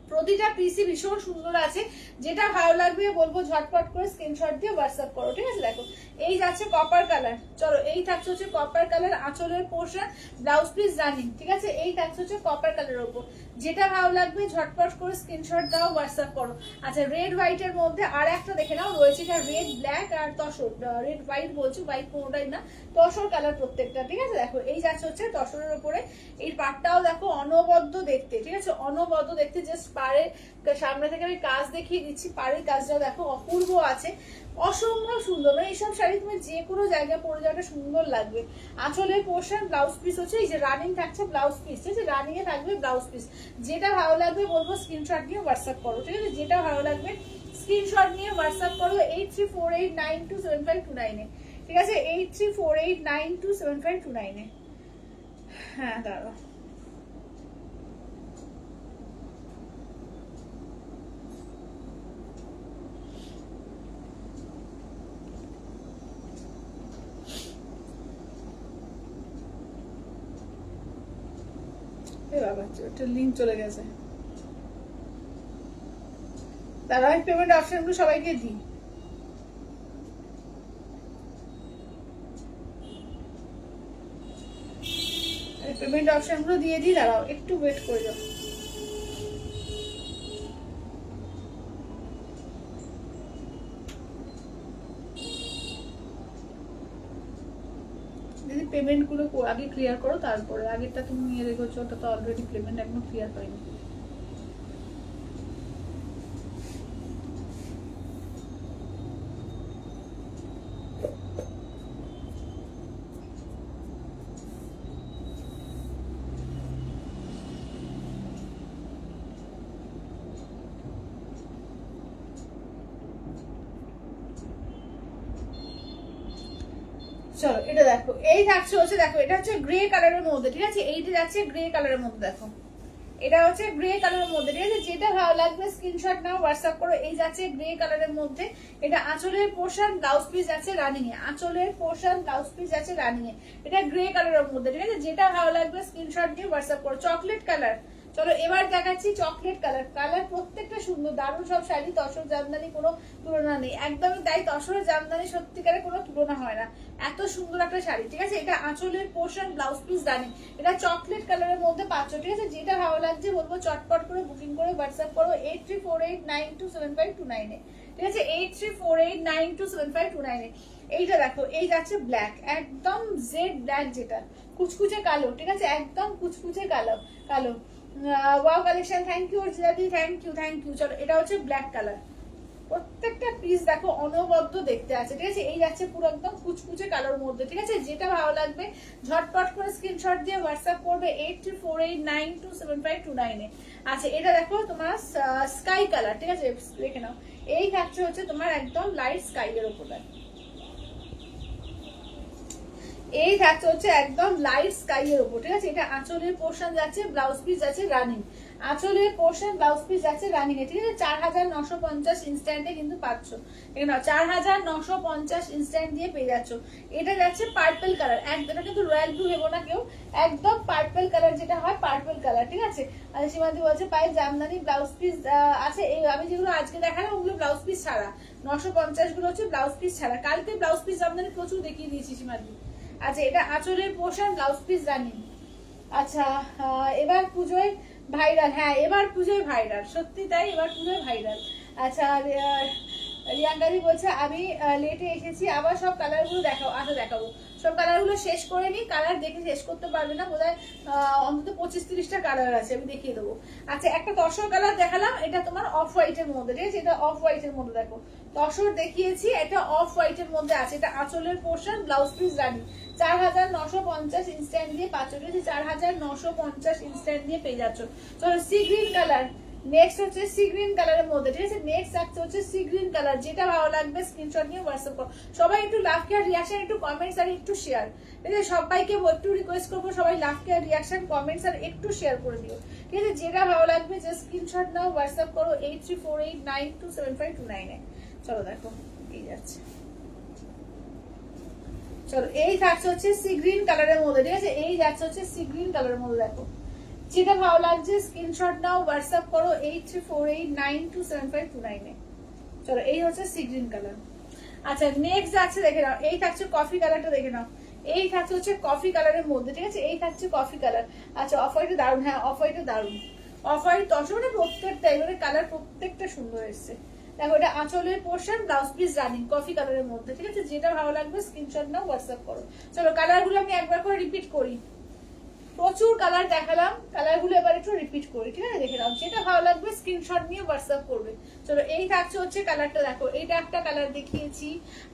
প্রতিটা পিসি ভীষণ সুন্দর আছে। যেটা ভালো লাগবে বলবো ঝটপট করে স্ক্রিনশট দিয়ে হোয়াটসঅ্যাপ করো, ঠিক আছে? দেখো এই যাচ্ছে কপার কালার, চলো এই থাকছে হচ্ছে কপার কালার, আঁচলের পোর্শন, ব্লাউজ পিস রানিং, ঠিক আছে? এই থাকছে হচ্ছে কপার কালারের উপর। যেটা ভালো লাগবে ঝটপট করে স্ক্রিনশট দাও, হোয়াটসঅ্যাপ করো। আচ্ছা রেড হোয়াইটের মধ্যে আর একটা দেখে নাও রয়েছে, এটা রেড ব্ল্যাক আর তসর, রেড হোয়াইট বলছি, হোয়াইট কোনোটাই না, তসর কালার প্রত্যেকটা, ঠিক আছে? দেখো এই যাচ্ছে হচ্ছে তসরের উপরে, এই পাটটাও দেখো অনবদ্য দেখতে, ঠিক আছে? অনবদ্য দেখতে, জাস্ট পাড়ের সামনে থেকে আমি কাজ দেখিয়ে দিচ্ছি, পাড়ের কাজটা দেখো অপূর্ব আছে, অসম্ভব সুন্দর। মানে এইসব শাড়ি তুমি যে কোনো জায়গায় পরে যাওয়াটা সুন্দর লাগবে। আঁচলের পোর্শন, ব্লাউজ পিস হচ্ছে এই যে রানিং থাকছে ব্লাউজ পিস, ঠিক আছে? রানিং এ থাকবে ব্লাউজ পিস। যেটা ভালো লাগবে বলবো স্ক্রিনশট নিয়ে হোয়াটসঅ্যাপ করো, ঠিক আছে? যেটা ভালো লাগবে স্ক্রিনশট নিয়ে হোয়াটসঅ্যাপ করো 8348927529 এ, ঠিক আছে? 8348927529 এ। হ্যাঁ দাঁড়াও, লিংক চলে গেছে, তারা পেমেন্ট অপশনগুলো সবাইকে দিই। পেমেন্ট অপশনগুলো দিয়ে দিই, দাঁড়াও একটু ওয়েট করে যাও। দিদি পেমেন্টগুলো আগে ক্লিয়ার করো, তারপরে আগেরটা তুমি নিয়ে রেখেছো, ওটা তো অলরেডি পেমেন্ট একদম ক্লিয়ার হয়নি। চলো এটা দেখো, এই থাকছে হচ্ছে, দেখো এটা হচ্ছে গ্রে কালারের মধ্যে, ঠিক আছে? এইটা যাচ্ছে গ্রে কালারের মধ্যে, দেখো এটা হচ্ছে গ্রে কালারের মধ্যে, ঠিক আছে? যেটা ভালো লাগবে স্ক্রিনশট নাও, হোয়াটসঅ্যাপ করো। এই যাচ্ছে গ্রে কালারের মধ্যে, এটা আঁচলের পোর্শন, ব্লাউজ পিস আছে রানিং এ, আঁচলের পোর্শন, ব্লাউজ পিস আছে রানিং এ, এটা গ্রে কালারের মধ্যে, ঠিক আছে? যেটা ভালো লাগবে স্ক্রিনশট দিয়ে হোয়াটসঅ্যাপ করো। চকলেট কালার, চলো এবার দেখাচ্ছি চকলেট কালার। কালার প্রত্যেকটা সুন্দর, দারুণ সব শাড়ি, তসর জামদানি কোনো তুলনা নেই, একদমই তাই। তসরের জামদানি সত্যিকারের কোনো তুলনা হয় না, এত সুন্দর একটা শাড়ি, ঠিক আছে? এটা আঁচলের পোর্শন, ব্লাউজ পিস রানিং, এটা চকলেট কালারের মধ্যে পাচ্ছ, ঠিক আছে? যেটা ভালো লাগছে বলবো চটপট করে বুকিং করে হোয়াটসঅ্যাপ করো 8348927529 এ, ঠিক আছে? 8348927529 এ। এইটা দেখো, এই যাচ্ছে ব্ল্যাক, একদম জেড ব্ল্যাক, যেটা কুচকুচে কালো, ঠিক আছে? একদম কুচকুচে কালো, কালো। ওয়াও কালেকশন, থ্যাংক ইউ অর্জিতাদি, থ্যাংক ইউ, থ্যাংক ইউ। চলো এটা হচ্ছে ব্ল্যাক কালার, প্রত্যেকটা পিস দেখো অনবদ্য দেখতে আছে, ঠিক আছে? এই যাচ্ছে পুরো একদম কুচকুচে কালোর মধ্যে, ঠিক আছে? যেটা ভালো লাগবে ঝটপট করে স্ক্রিনশট দিয়ে হোয়াটসঅ্যাপ করবে 8348927529 এ। আচ্ছা এটা দেখো তোমার স্কাই কালার, ঠিক আছে? দেখে নাও, এই থাকছে হচ্ছে তোমার একদম লাইট স্কাই এর উপর, এই থাকছে হচ্ছে একদম লাইট স্কাই এর উপর, ঠিক আছে? এটা আঁচলের পোর্শন যাচ্ছে, ব্লাউজ পিস যাচ্ছে রানিং। আঁচলের পোর্শন ব্লাউজ পিস যাচ্ছে রানিং এ, ঠিক আছে? 4950 ইনস্ট্যান্টে কিন্তু পাচ্ছ। এখানে 4950 ইনস্ট্যান্ট দিয়ে পেয়ে যাচ্ছ। এটা যাচ্ছে পার্পল কালার, একদম কিন্তু রয়্যাল ব্লু ভেবো না কেউ, একদম পার্পল কালার যেটা হয় পার্পল কালার, ঠিক আছে? আর সীমান্তি বলছে পায়ে জামদানি ব্লাউজ পিস আছে। এই আমি যেগুলো আজকে দেখালাম ওগুলো ব্লাউজ পিস ছাড়া, 950 গুলো হচ্ছে ব্লাউজ পিস ছাড়া। কালকে ব্লাউজ পিস জামদানি প্রচুর দেখিয়ে দিয়েছি সীমান্তি। আচ্ছা এটা আঁচলের পোর্শন ব্লাউজ পিস রানিং। আচ্ছা এবার পুজোয় ভাইরাল, হ্যাঁ এবার পুজোয় ভাইরাল, সত্যি তাই, এবার পুজোয় ভাইরাল। আচ্ছা রিয়াঙ্কাদি বলছে আমি লেটে এসেছি, আবার সব কালারগুলো দেখাও। আচ্ছা দেখাবো, সব কালারগুলো শেষ করে নিই, কালার দেখে শেষ করতে পারবে না বোধহয়, অন্তত 25-30টা কালার আছে, আমি দেখিয়ে দেবো। আচ্ছা একটা তসর কালার দেখালাম, এটা তোমার অফ হোয়াইটের মধ্যে, ঠিক আছে? এটা অফ হোয়াইটের মধ্যে দেখো, তসর দেখিয়েছি, এটা অফ হোয়াইটের মধ্যে আছে। এটা আঁচলের পোর্শন ব্লাউজ পিস রানি, 4950 ইনস্ট্যান্ট দিয়ে পাচ্ছ, ঠিক আছে? 4950 ইনস্ট্যান্ট দিয়ে পেয়ে যাচ্ছ। চলো সি গ্রিন কালার, নেক্সট হচ্ছে সি গ্রিন কালারের মধ্যে, ঠিক আছে? নেক্সট আসছে হচ্ছে সি গ্রিন কালার, যেটা ভালো লাগবে স্ক্রিনশট নিয়ে হোয়াটসঅ্যাপ করো। সবাই একটু লাভ কেয়ার রিয়াকশন, একটু কমেন্টস আর একটু শেয়ার, ঠিক আছে? সবাইকে একটু রিকোয়েস্ট করবো, সবাই লাভ কেয়ার রিয়াকশন কমেন্টস আর একটু শেয়ার করে দিও, ঠিক আছে? যেটা ভালো লাগবে জাস্ট স্ক্রিনশট নাও, হোয়াটসঅ্যাপ করো 8348927529। চলো দেখো এই যাচ্ছে, চলো এই থাকছে হচ্ছে সি গ্রিন কালারের মধ্যে, ঠিক আছে? এই যাচ্ছে হচ্ছে সি গ্রিন কালারের মধ্যে, দেখো যেটা ভালো লাগছে স্ক্রিনশট নাও, হোয়াটসঅ্যাপ করো 8348927529। চলো এই হচ্ছে সি গ্রিন কালার। আচ্ছা নেক্সট যাচ্ছে, দেখে নাও, এই থাকছে কফি কালারটা, দেখে নাও, এই থাকছে হচ্ছে কফি কালারের মধ্যে, ঠিক আছে? এই থাকছে কফি কালার। আচ্ছা অফ হোয়াইটে দারুন, হ্যাঁ অফ হোয়াইটে দারুন, অফ হোয়াইট তসর মানে প্রত্যেকটা এবারে কালার প্রত্যেকটা সুন্দর এসছে। দেখো এটা আঁচলের portion blouse piece running coffee কালারের মধ্যে, ঠিক আছে? যেটা ভালো লাগবে স্ক্রিনশট নাও, হোয়াটসঅ্যাপ করো। চলো কালারগুলো আমি একবার করে রিপিট করি, প্রচুর কালার দেখালাম, কালারগুলো এবার একটু রিপিট করি, ঠিক আছে? দেখে নাও, যেটা ভালো লাগবে স্ক্রিনশট নিয়ে হোয়াটসঅ্যাপ করবে। চলো এই থাকছে হচ্ছে কালারটা, দেখো এইটা একটা কালার দেখিয়েছি।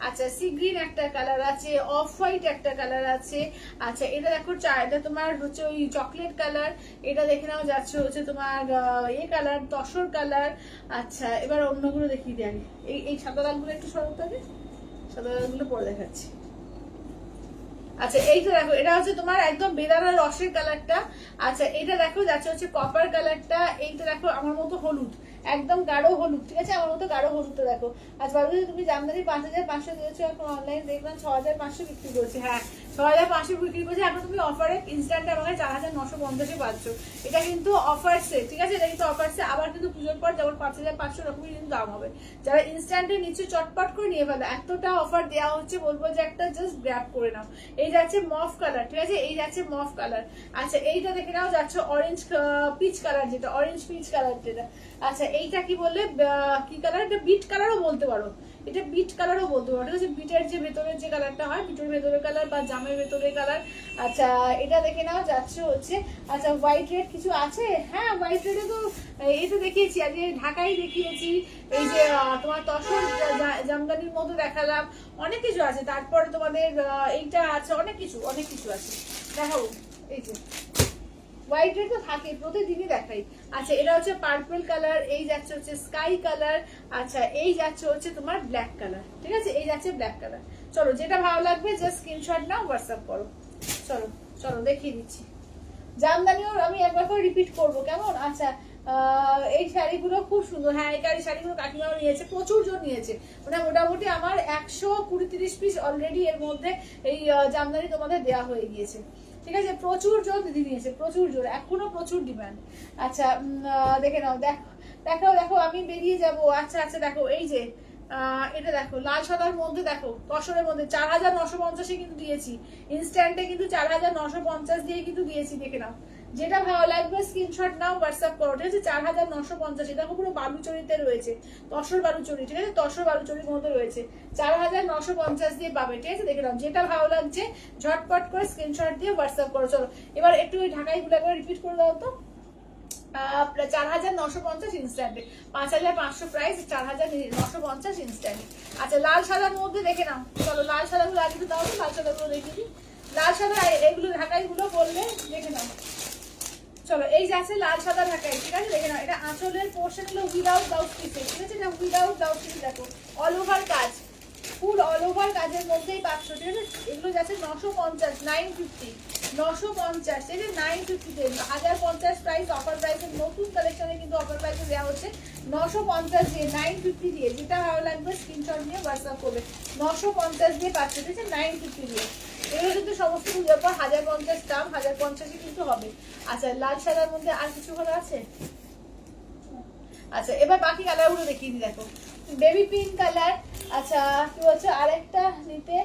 আচ্ছা সি গ্রিন একটা কালার আছে, অফ হোয়াইট একটা কালার আছে। আচ্ছা এটা দেখো এটা তোমার হচ্ছে ওই চকলেট কালার, এটা দেখে নাও যাচ্ছে হচ্ছে তোমার এ কালার তসর কালার। আচ্ছা এবার অন্যগুলো দেখিয়ে দিই আগে, এই সাদা দাগগুলো একটু সরব থাকে, সাদা দাগগুলো পরে দেখাচ্ছি। আচ্ছা এইটা দেখো, এটা হচ্ছে তোমার একদম বেদানার রসের কালারটা। আচ্ছা এটা দেখো যাচ্ছে হচ্ছে কপার কালারটা। এইটা দেখো আমার মতো হলুদ, একদম গাঢ় হলুদ, ঠিক আছে? আমার মতো গাঢ় হলুদটা দেখো। আচ্ছা বাবু তুমি জামদানি 5500 দিয়েছো, এখন অনলাইন দেখলাম 6500 বিক্রি করছে। হ্যাঁ 6500 বিক্রি করছে, এখন তুমি অফারে ইনস্ট্যান্ট আমাকে 4950 পাচ্ছ। এটা কিন্তু অফারসে, ঠিক আছে? এটা কিন্তু অফারসে, আবার কিন্তু পুজোর পর যেমন 5500 রকমই কিন্তু দাম হবে। যারা ইনস্ট্যান্টে নিচ্ছে চটপট করে নিয়ে ফেলো, এতটা অফার দেওয়া হচ্ছে, বলবো যে একটা জাস্ট গ্র্যাব করে নাও। এই যাচ্ছে মফ কালার, ঠিক আছে? এই যাচ্ছে মফ কালার। আচ্ছা এইটা দেখে নাও যাচ্ছে অরেঞ্জ পিচ কালার, যেটা অরেঞ্জ পিচ কালার যেটা। আচ্ছা এইটা কি বললে কি কালার? এটা বিট কালারও বলতে পারো, এটা বিট কালারও বলতে পারো, ঠিক আছে? বিটের যে ভেতরের যে কালারটা হয়, বিটের ভেতরের কালার বা জামের ভেতরের কালার। আচ্ছা এটা দেখে নাও যাচ্ছে হচ্ছে, আচ্ছা হোয়াইট রেড কিছু আছে, হ্যাঁ হোয়াইট রেডে তো এই তো দেখিয়েছি, আজকে ঢাকাই দেখিয়েছি, এই যে তোমার তসর জামদানির মতো দেখালাম, অনেক কিছু আছে। তারপরে তোমাদের এইটা আছে, অনেক কিছু আছে দেখাবো। এই যে হোয়াইট রেড তো থাকে, প্রতিদিনই দেখাই। আচ্ছা এটা হচ্ছে পার্পল কালার, এই যাচ্ছে হচ্ছে স্কাই কালার। আচ্ছা এই যাচ্ছে হচ্ছে তোমার ব্ল্যাক কালার, ঠিক আছে? এই যাচ্ছে ব্ল্যাক কালার। চলো যেটা ভালো লাগবে জাস্ট স্ক্রিনশট নাও, হোয়াটসঅ্যাপ করো। চলো চলো দেখিয়ে দিচ্ছি, জামদানিও আমি একবার করে রিপিট করবো, কেমন? আচ্ছা এই শাড়িগুলো খুব সুন্দর, হ্যাঁ এই শাড়িগুলো কাকিমাও নিয়েছে, প্রচুর জন নিয়েছে, মানে মোটামুটি আমার 120-30 পিস অলরেডি এর মধ্যে এই জামদানি তোমাদের দেওয়া হয়ে গিয়েছে, ঠিক আছে? প্রচুর জন দিদি নিয়েছে, প্রচুর জোর, এখনো প্রচুর ডিমান্ড। আচ্ছা দেখে নাও, দেখো দেখো আমি বেরিয়ে যাব। আচ্ছা আচ্ছা দেখো এই যে এটা দেখো লাল সাদার মধ্যে, দেখো তসরের মধ্যে 4950 কিন্তু দিয়েছি, ইনস্ট্যান্টে কিন্তু 4950 দিয়ে কিন্তু দিয়েছি, দেখে নাও। যেটা ভালো লাগবে স্ক্রিনশট নাও, হোয়াটসঅ্যাপ করো, ঠিক আছে? 4950, এটা পুরো বালুচরিতে রয়েছে, তসর বালুচরি, ঠিক আছে? তসর বালুচরির মধ্যে রয়েছে, 4950 দিয়ে পাবে, ঠিক আছে? দেখে নাও, যেটা ভালো লাগছে ঝটপট করে স্ক্রিনশট দিয়ে হোয়াটসঅ্যাপ করো। চলো এবার একটু ওই ঢাকাইগুলো একবার রিপিট করে দাও তো। 4950 ইনস্ট্যান্টে, 5500 প্রাইস, 4950 ইনস্ট্যান্ট। আচ্ছা লাল সাদার মধ্যে দেখে নাও, চলো লাল সাদাগুলো আগে দাও তো, লাল সাদাগুলো দেখিয়ে দিই। লাল সাদা এগুলো ঢাকাইগুলো বললে দেখে নাও। চলো এই যাচ্ছে লাল সাদা ঢাকাই, ঠিক আছে? দেখে নাও, এটা আঁচলের পোর্শন হলো উইদাউট ব্লাউজ পিসে, ঠিক আছে? এটা উইদাউট ব্লাউজ পিস, দেখো অল ওভার কাজ, ফুল অল ওভার কাজের মধ্যেই পাচ্ছ, ঠিক আছে? এগুলো যাচ্ছে 950, 950। 950, এই যে 950 1050 প্রাইস অফার প্রাইসে নতুন কালেকশনে কিন্তু অফার প্রাইসে দেওয়া হচ্ছে 950 দিয়ে 950 দিয়ে, যেটা ভালো লাগবে স্ক্রিনশট নিয়ে হোয়াটসঅ্যাপ করবে। 950 দিয়ে পাচ্ছে, ঠিক আছে 950 দিয়ে। এগুলো কিন্তু সমস্ত পুজোর পর 1050 দাম, 1050 কিন্তু হবে। আচ্ছা লাল সাদার মধ্যে আর কিছু ভালো আছে? আচ্ছা এবার বাকি কালারগুলো দেখিয়ে দিই। দেখো বেবি পিঙ্ক কালার, আচ্ছা কি বলছে আরেকটা নিতে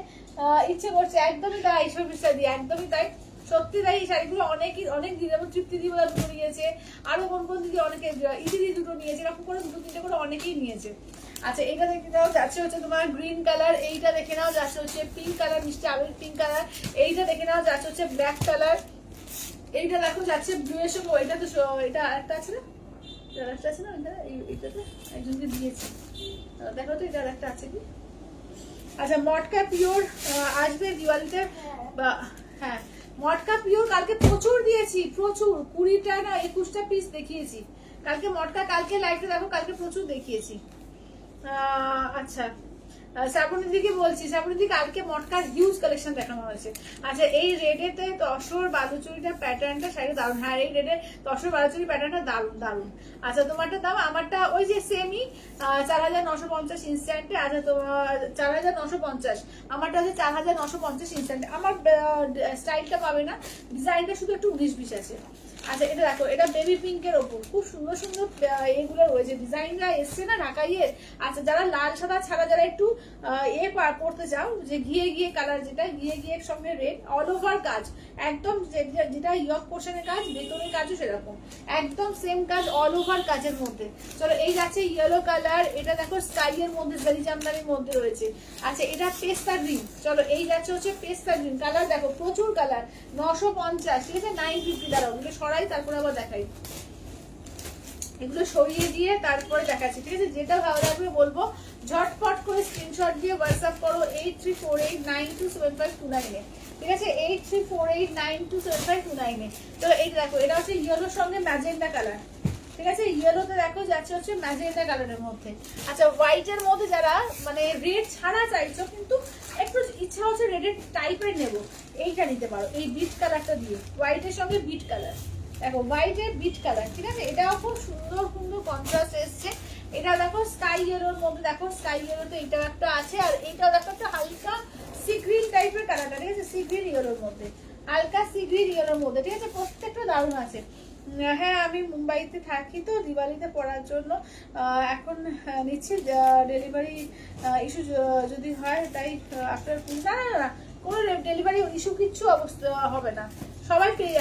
ইচ্ছে করছে, একদমই তাই সবিতা দিয়ে, একদমই তাই, সত্যি তাই। এই শাড়িগুলো অনেক দিন, যেমন তৃপ্তি দিবলা দুটো নিয়েছে, আরো কোন দিদি অনেকে ইজিলি দুটো নিয়েছে, এরকম করে দুটো তিনটে করে অনেকেই নিয়েছে। আচ্ছা এটা দেখে নাও যাচ্ছে হচ্ছে তোমার গ্রিন কালার, এইটা দেখে নাও যাচ্ছে হচ্ছে পিঙ্ক কালার, মিষ্টি আবির পিঙ্ক কালার, এইটা দেখে নাও যাচ্ছে হচ্ছে ব্ল্যাক কালার, এইটা দেখো যাচ্ছে ব্লু এর সঙ্গে, এটা তো এটা আরেকটা আছে না, একটা আছে না, এটা তো একজনকে দিয়েছি, দেখো তো এটা আরেকটা আছে কি। আচ্ছা মটকা পিওর আসবে দিওয়ালিতে, হ্যাঁ মটকা পিওর কালকে প্রচুর দিয়েছি, প্রচুর 20টা না 21টা পিস দেখিয়েছি কালকে মটকা, কালকে লাইভে দেখো কালকে প্রচুর দেখিয়েছি। আচ্ছা শ্রাবণীদিকে বলছি, শ্রাবণীদি কালকে মটকার হিউজ কালেকশন দেখানো হয়েছে। আচ্ছা এই রেডেতে তসর বালুচুরিটা প্যাটার্নটা শাড়ি দারুণ, হ্যাঁ এই রেডে তসর বালুচুরি প্যাটার্নটা দারুণ দারুণ। আচ্ছা তোমারটা দাম, আমারটা ওই যে সেমই 4950 ইনস্ট্যান্টে। আচ্ছা তোমার 4950, আমারটা হচ্ছে 4950 ইনস্ট্যান্টে। আমার স্টাইলটা পাবে না, ডিজাইনটা শুধু একটু 19-20 আছে। আচ্ছা এটা দেখো, এটা বেবি পিঙ্কের ওপর খুব সুন্দর সুন্দর এগুলো রয়েছে, ডিজাইনটা এসছে না ঢাকাইয়ের। আচ্ছা যারা লাল সাদা ছাড়া যারা একটু পড়তে চাও, যে ঘিয়ে কালার, যেটা ঘিয়ে সঙ্গে রেড, অল ওভার কাজ একদম, যেটা ইয়ক পোর্শনের কাজ, ভেতরের কাজও সেরকম একদম সেম কাজ, অল ওভার কাজের মধ্যে। চলো এই যাচ্ছে ইয়েলো কালার, এটা দেখো স্কাই এর মধ্যে জালি জামদানির মধ্যে রয়েছে। আচ্ছা এটা পেস্তা গ্রিন, চলো এই যাচ্ছে হচ্ছে পেস্তা গ্রিন কালার, দেখো প্রচুর কালার, 950, ঠিক আছে 950 দ্বারা। ওগুলো সরাই তারপরে আবার দেখাই, এগুলো সরিয়ে দিয়ে তারপরে দেখাচ্ছি, ঠিক আছে। যেটা ভালো লাগবে বলবো ঝটপট করে স্ক্রিনশট দিয়ে হোয়াটসঅ্যাপ করো 8348927529 এ, ঠিক আছে 8348927529 এ। তো এই দেখো এটা হচ্ছে ইয়েলোর সঙ্গে ম্যাজেন্টা কালার, ঠিক আছে ইয়েলোতে দেখো যাচ্ছে হচ্ছে ম্যাজেন্টা কালারের মধ্যে। আচ্ছা হোয়াইটের মধ্যে যারা মানে রেড ছাড়া চাইছো কিন্তু একটু ইচ্ছা হচ্ছে রেডের টাইপের নেবো, এইটা নিতে পারো, এই বিট কালারটা দিয়ে, হোয়াইটের সঙ্গে বিট কালার, দেখো হোয়াইটের বিট কালার, ঠিক আছে এটাও খুব সুন্দর সুন্দর কন্ট্রাস্ট এসছে। এটা দেখো স্কাই ইয়েলোর মধ্যে, দেখো স্কাই ইয়েলোতে এইটাও একটা আছে, আর এইটাও দেখো একটা হালকা সি গ্রিন টাইপের কালারটা, ঠিক আছে সি গ্রিন ইয়েলোর মধ্যে, হালকা সি গ্রিন ইয়েলোর মধ্যে, ঠিক আছে প্রত্যেকটা দারুণ আছে। হ্যাঁ আমি মুম্বাইতে থাকি তো দিওয়ালিতে পড়ার জন্য এখন নিচ্ছি, ডেলিভারি ইস্যু যদি হয় তাই আফটার, না না না কোনো ডেলিভারি ইস্যু কিচ্ছু অবস্থা হবে না, সবাই পেয়ে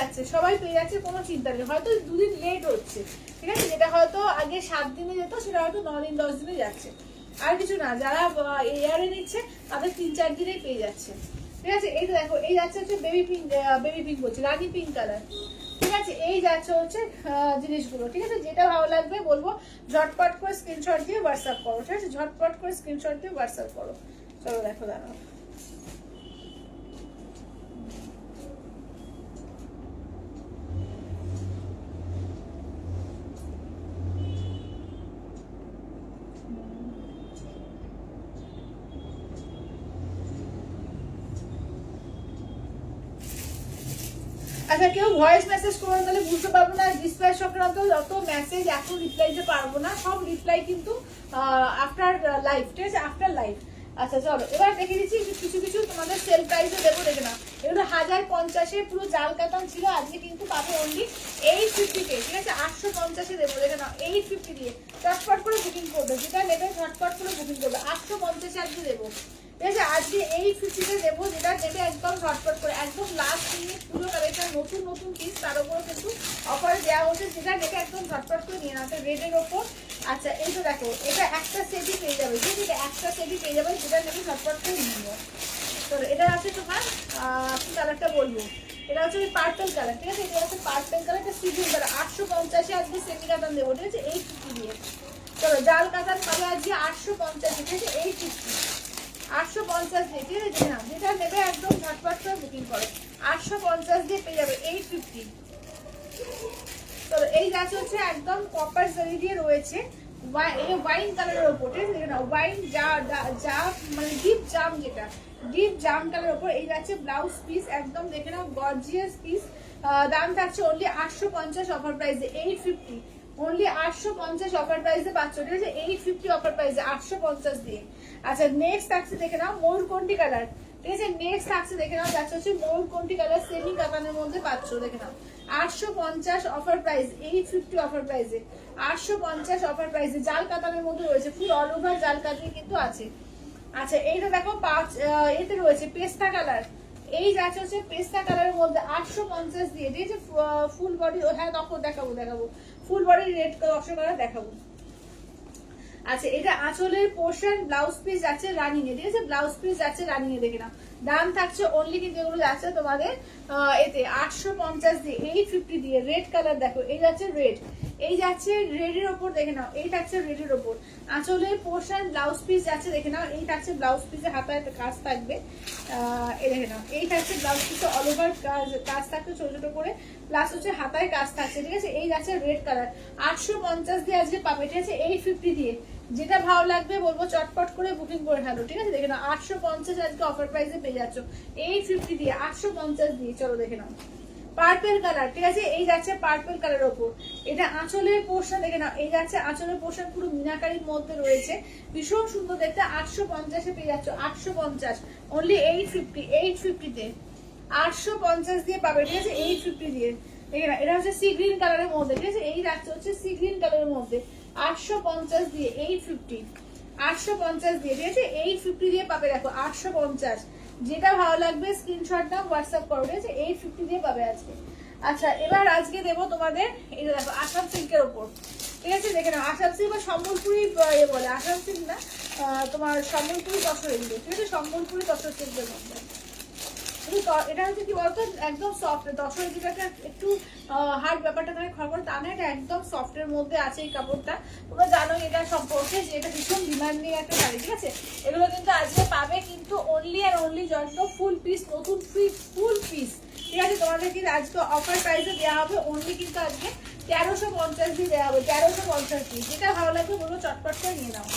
যাচ্ছে কোনো চিন্তা নেই, হয়তো 2 দিন লেট হচ্ছে, ঠিক আছে যেটা হয়তো আগে 7 দিনে যেত সেটা হয়তো 9 দিন 10 দিনে যাচ্ছে, আর কিছু না। যারা এয়ারে নিচ্ছে তাদের 3-4 দিনেই পেয়ে যাচ্ছে, ঠিক আছে। এই তো দেখো এই যাচ্ছে হচ্ছে বেবি পিঙ্ক বলছি, রানী পিঙ্ক কালার, ঠিক আছে এই যাচ্ছে হচ্ছে জিনিসগুলো, ঠিক আছে যেটা ভালো লাগবে বলবো ঝটপট করে স্ক্রিনশট দিয়ে হোয়াটসঅ্যাপ করো, ঠিক আছে ঝটপট করে স্ক্রিনশট দিয়ে হোয়াটসঅ্যাপ করো। চলো দেখো দাঁড়াও, আচ্ছা কেউ ভয়েস মেসেজ করো তাহলে বুঝতে পারবো না, ডিসপ্লে সংক্রান্ত যত মেসেজ এখন রিপ্লাই দিতে পারবো না, সব রিপ্লাই কিন্তু আফটার লাইভ, ঠিক আছে আফটার লাইভ। আচ্ছা চলো এবার দেখে দিচ্ছি কিছু তোমাদের সেল প্রাইসে দেবো, দেখে না এগুলো 1050-এ পুরো জাল কাতান ছিল, আজকে কিন্তু পাবে অনলি 850-তে, ঠিক আছে 850-এ দেবো, দেখে না 850 দিয়ে ঝটপট করে বুকিং করবে, যেটা নেবে ঝটপট করে বুকিং করবে, 850-এ আজকে দেবো, ঠিক আছে আজকে 850-তে দেবো, যেটা নেবে একদম ঝটপট করে, একদম লাস্ট মিনিট পুরো কালেকশন নতুন পিস, তার উপরে কিন্তু অফার দেওয়া হচ্ছে, যেটা নেবে একদম ঝটপট করে নিয়ে নাও রেডের ওপর। আচ্ছা এই তো দেখো এটা একটা সেটই পেয়ে যাবে, ঠিক আছে একটা সেটই পেয়ে যাবে, যেটা নেবে ঝটপট করে নিয়ে নিও। তো এটা আছে তোমার কি কালারটা বলবো, এটা হচ্ছে পার্পল কালার, ঠিক আছে এটা হচ্ছে পার্পল কালার, এটা সিজন কালার, 850-এ আজকে সেমি কাতান দেবো, ঠিক আছে 850 দিয়ে। চলো জাল কাতান পাবে আজকে 850, ঠিক আছে 850, 850 দিয়ে, ঠিক আছে না যেটা নেবে একদম ঝটপট করে বুকিং করো, 850 দিয়ে পেয়ে যাবে 850। তো এই গাছ হচ্ছে একদম কপার জারি দিয়ে রয়েছে, ওয়াইন কালারের উপর, ঠিক আছে না ওয়াইন যা মানে ডিপ জাম, যেটা ডিপ জাম কালার উপর এই যাচ্ছে ব্লাউজ পিস, একদম দেখে নাও গর্জিয়াস পিস। দাম থাকছে অনলি 850 অফার প্রাইসে 850, অনলি 850 অফার প্রাইসে পাচ্ছ, ঠিক আছে 850 অফার প্রাইসে 850 দিয়ে। আচ্ছা নেক্সট থাকছে দেখে নাও ময়ূরকণ্ঠী কালার, ঠিক আছে নেক্সট থাকছে দেখে নাও যাচ্ছে হচ্ছে ময়ূরকণ্ঠী কালার সেমি কাতানের মধ্যে পাচ্ছ, দেখে নাও 850 অফার প্রাইস 850 অফার প্রাইসে 850 অফার প্রাইসে জাল কাতানের মধ্যে রয়েছে, ফুল অল ওভার জাল কাতান কিন্তু আছে। আচ্ছা এইটা দেখো এতে রয়েছে পেস্তা কালার, এই যাচ্ছে হচ্ছে পেস্তা কালারের মধ্যে 850 দিয়ে, ঠিক আছে ফুল বডি, হ্যাঁ তখন দেখাবো ফুল বডি রেড কালার দেখাবো। আচ্ছা এটা আঁচলের পোর্শন, ব্লাউজ পিস যাচ্ছে রানিং এ, ঠিক আছে ব্লাউজ পিস যাচ্ছে রানিং এ, দেখে নাও দাম থাকছে অনলি কিন্তু এগুলো যাচ্ছে তোমাদের এতে 850 দিয়ে 850 দিয়ে। রেড কালার দেখো, এই যাচ্ছে রেড, এই যাচ্ছে রেডের ওপর, দেখে নাও এই থাকছে রেডের ওপর আঁচলের পোর্শন, ব্লাউজ পিস যাচ্ছে দেখে নাও, এই থাকছে ব্লাউজ পিসে হাতায় কাজ থাকবে, এই দেখে নাও এই থাকছে ব্লাউজ পিসে অল ওভার কাজ থাকবে ছোট ছোট করে, প্লাস হচ্ছে হাতায় কাজ থাকছে, ঠিক আছে এই যাচ্ছে রেড কালার 850 দিয়ে আজকে পাবে, ঠিক আছে 850 দিয়ে। যেটা ভালো লাগবে বলবো চটপট করে বুকিং করে ফেলো, ঠিক আছে দেখে নাও 850 আজকে অফার প্রাইসে পেয়ে যাচ্ছ 850 দিয়ে 850 দিয়ে। চলো দেখে নাও পার্পল কালার, ঠিক আছে এই যাচ্ছে পার্পল কালারের ওপর, এটা আঁচলের পোর্শন দেখে নাও, এই যাচ্ছে আঁচলের পোর্শন পুরো মিনাকারির মধ্যে রয়েছে, ভীষণ সুন্দর দেখতে 850 এ পেয়ে যাচ্ছ 850, অনলি 850 তে 850 দিয়ে পাবে, ঠিক আছে 850 দিয়ে। দেখে না এটা হচ্ছে সি গ্রিন কালারের মধ্যে, ঠিক আছে এই যাচ্ছে হচ্ছে সি গ্রিন কালারের মধ্যে 850 দিয়ে 850 দিয়ে, ঠিক আছে 850 দিয়ে পাবে, দেখো 850। যেটা ভালো লাগবে স্ক্রিনশট দাও হোয়াটসঅ্যাপ করো, ঠিক আছে 850 দিয়ে পাবে আজকে। আচ্ছা এবার আজকে দেবো তোমাদের এই দেখো আসাম সিল্কের ওপর, ঠিক আছে দেখে নাও আসাম সিল্ক বা সম্বলপুরি বলে, আসাম সিল্ক না তোমার সম্বলপুরি তসর, এগুলো ঠিক আছে সম্বলপুরি তসর সিল্কের মধ্যে। এটা হচ্ছে কি বলতো একদম সফট, দশর যেটাকে একটু হার্ড ব্যাপারটা থাকে খবর তা না, এটা একদম সফটের মধ্যে আছে এই কাপড়টা। তোমরা জানো এটা সম্পর্কে যে এটা ভীষণ ডিমান্ড নিয়ে একটা শাড়ি, ঠিক আছে এগুলো কিন্তু আজকে পাবে কিন্তু অনলি আর অনলি জন্য ফুল পিস, নতুন ফুল পিস, ঠিক আছে তোমাদের কিন্তু আজকে অফার প্রাইসে দেওয়া হবে অনলি কিন্তু আজকে 1350 দিয়ে দেওয়া হবে, 1350 দিয়ে। যেটা ভালো লাগবে বলবো চটপট করে নিয়ে নাও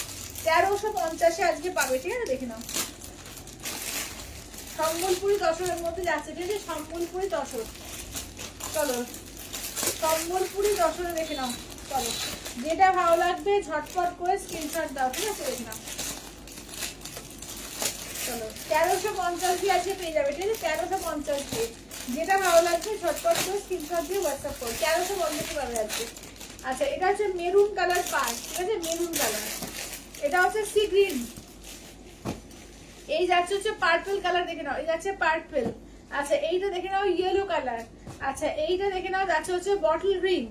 1350 আজকে পাবে, ঠিক আছে দেখে নাও সম্বলপুরি তসরের মধ্যে যাচ্ছে, ঠিক আছে সম্বলপুরি তসর। চলো সম্বলপুরি তসরে দেখে নাও, চলো যেটা ভালো লাগবে ঝটপট করে স্ক্রিনশট দাও, ঠিক আছে দেখে নাও চলো 1350 দিয়ে আজকে পেয়ে যাবে, ঠিক আছে 1350 দিয়ে। যেটা ভালো লাগবে ঝটপট করে স্ক্রিনশট দিয়ে হোয়াটসঅ্যাপ করো 1350 পাবে আজকে। আচ্ছা এটা হচ্ছে মেরুন কালার পার, ঠিক আছে মেরুন কালার, এটা হচ্ছে সি গ্রিন, এই যাচ্ছে হচ্ছে পার্পল কালার দেখে নাও, এই যাচ্ছে পার্পল। আচ্ছা এইটা দেখে নাও ইয়েলো কালার, আচ্ছা এইটা দেখে নাও যাচ্ছে হচ্ছে বটল গ্রিন।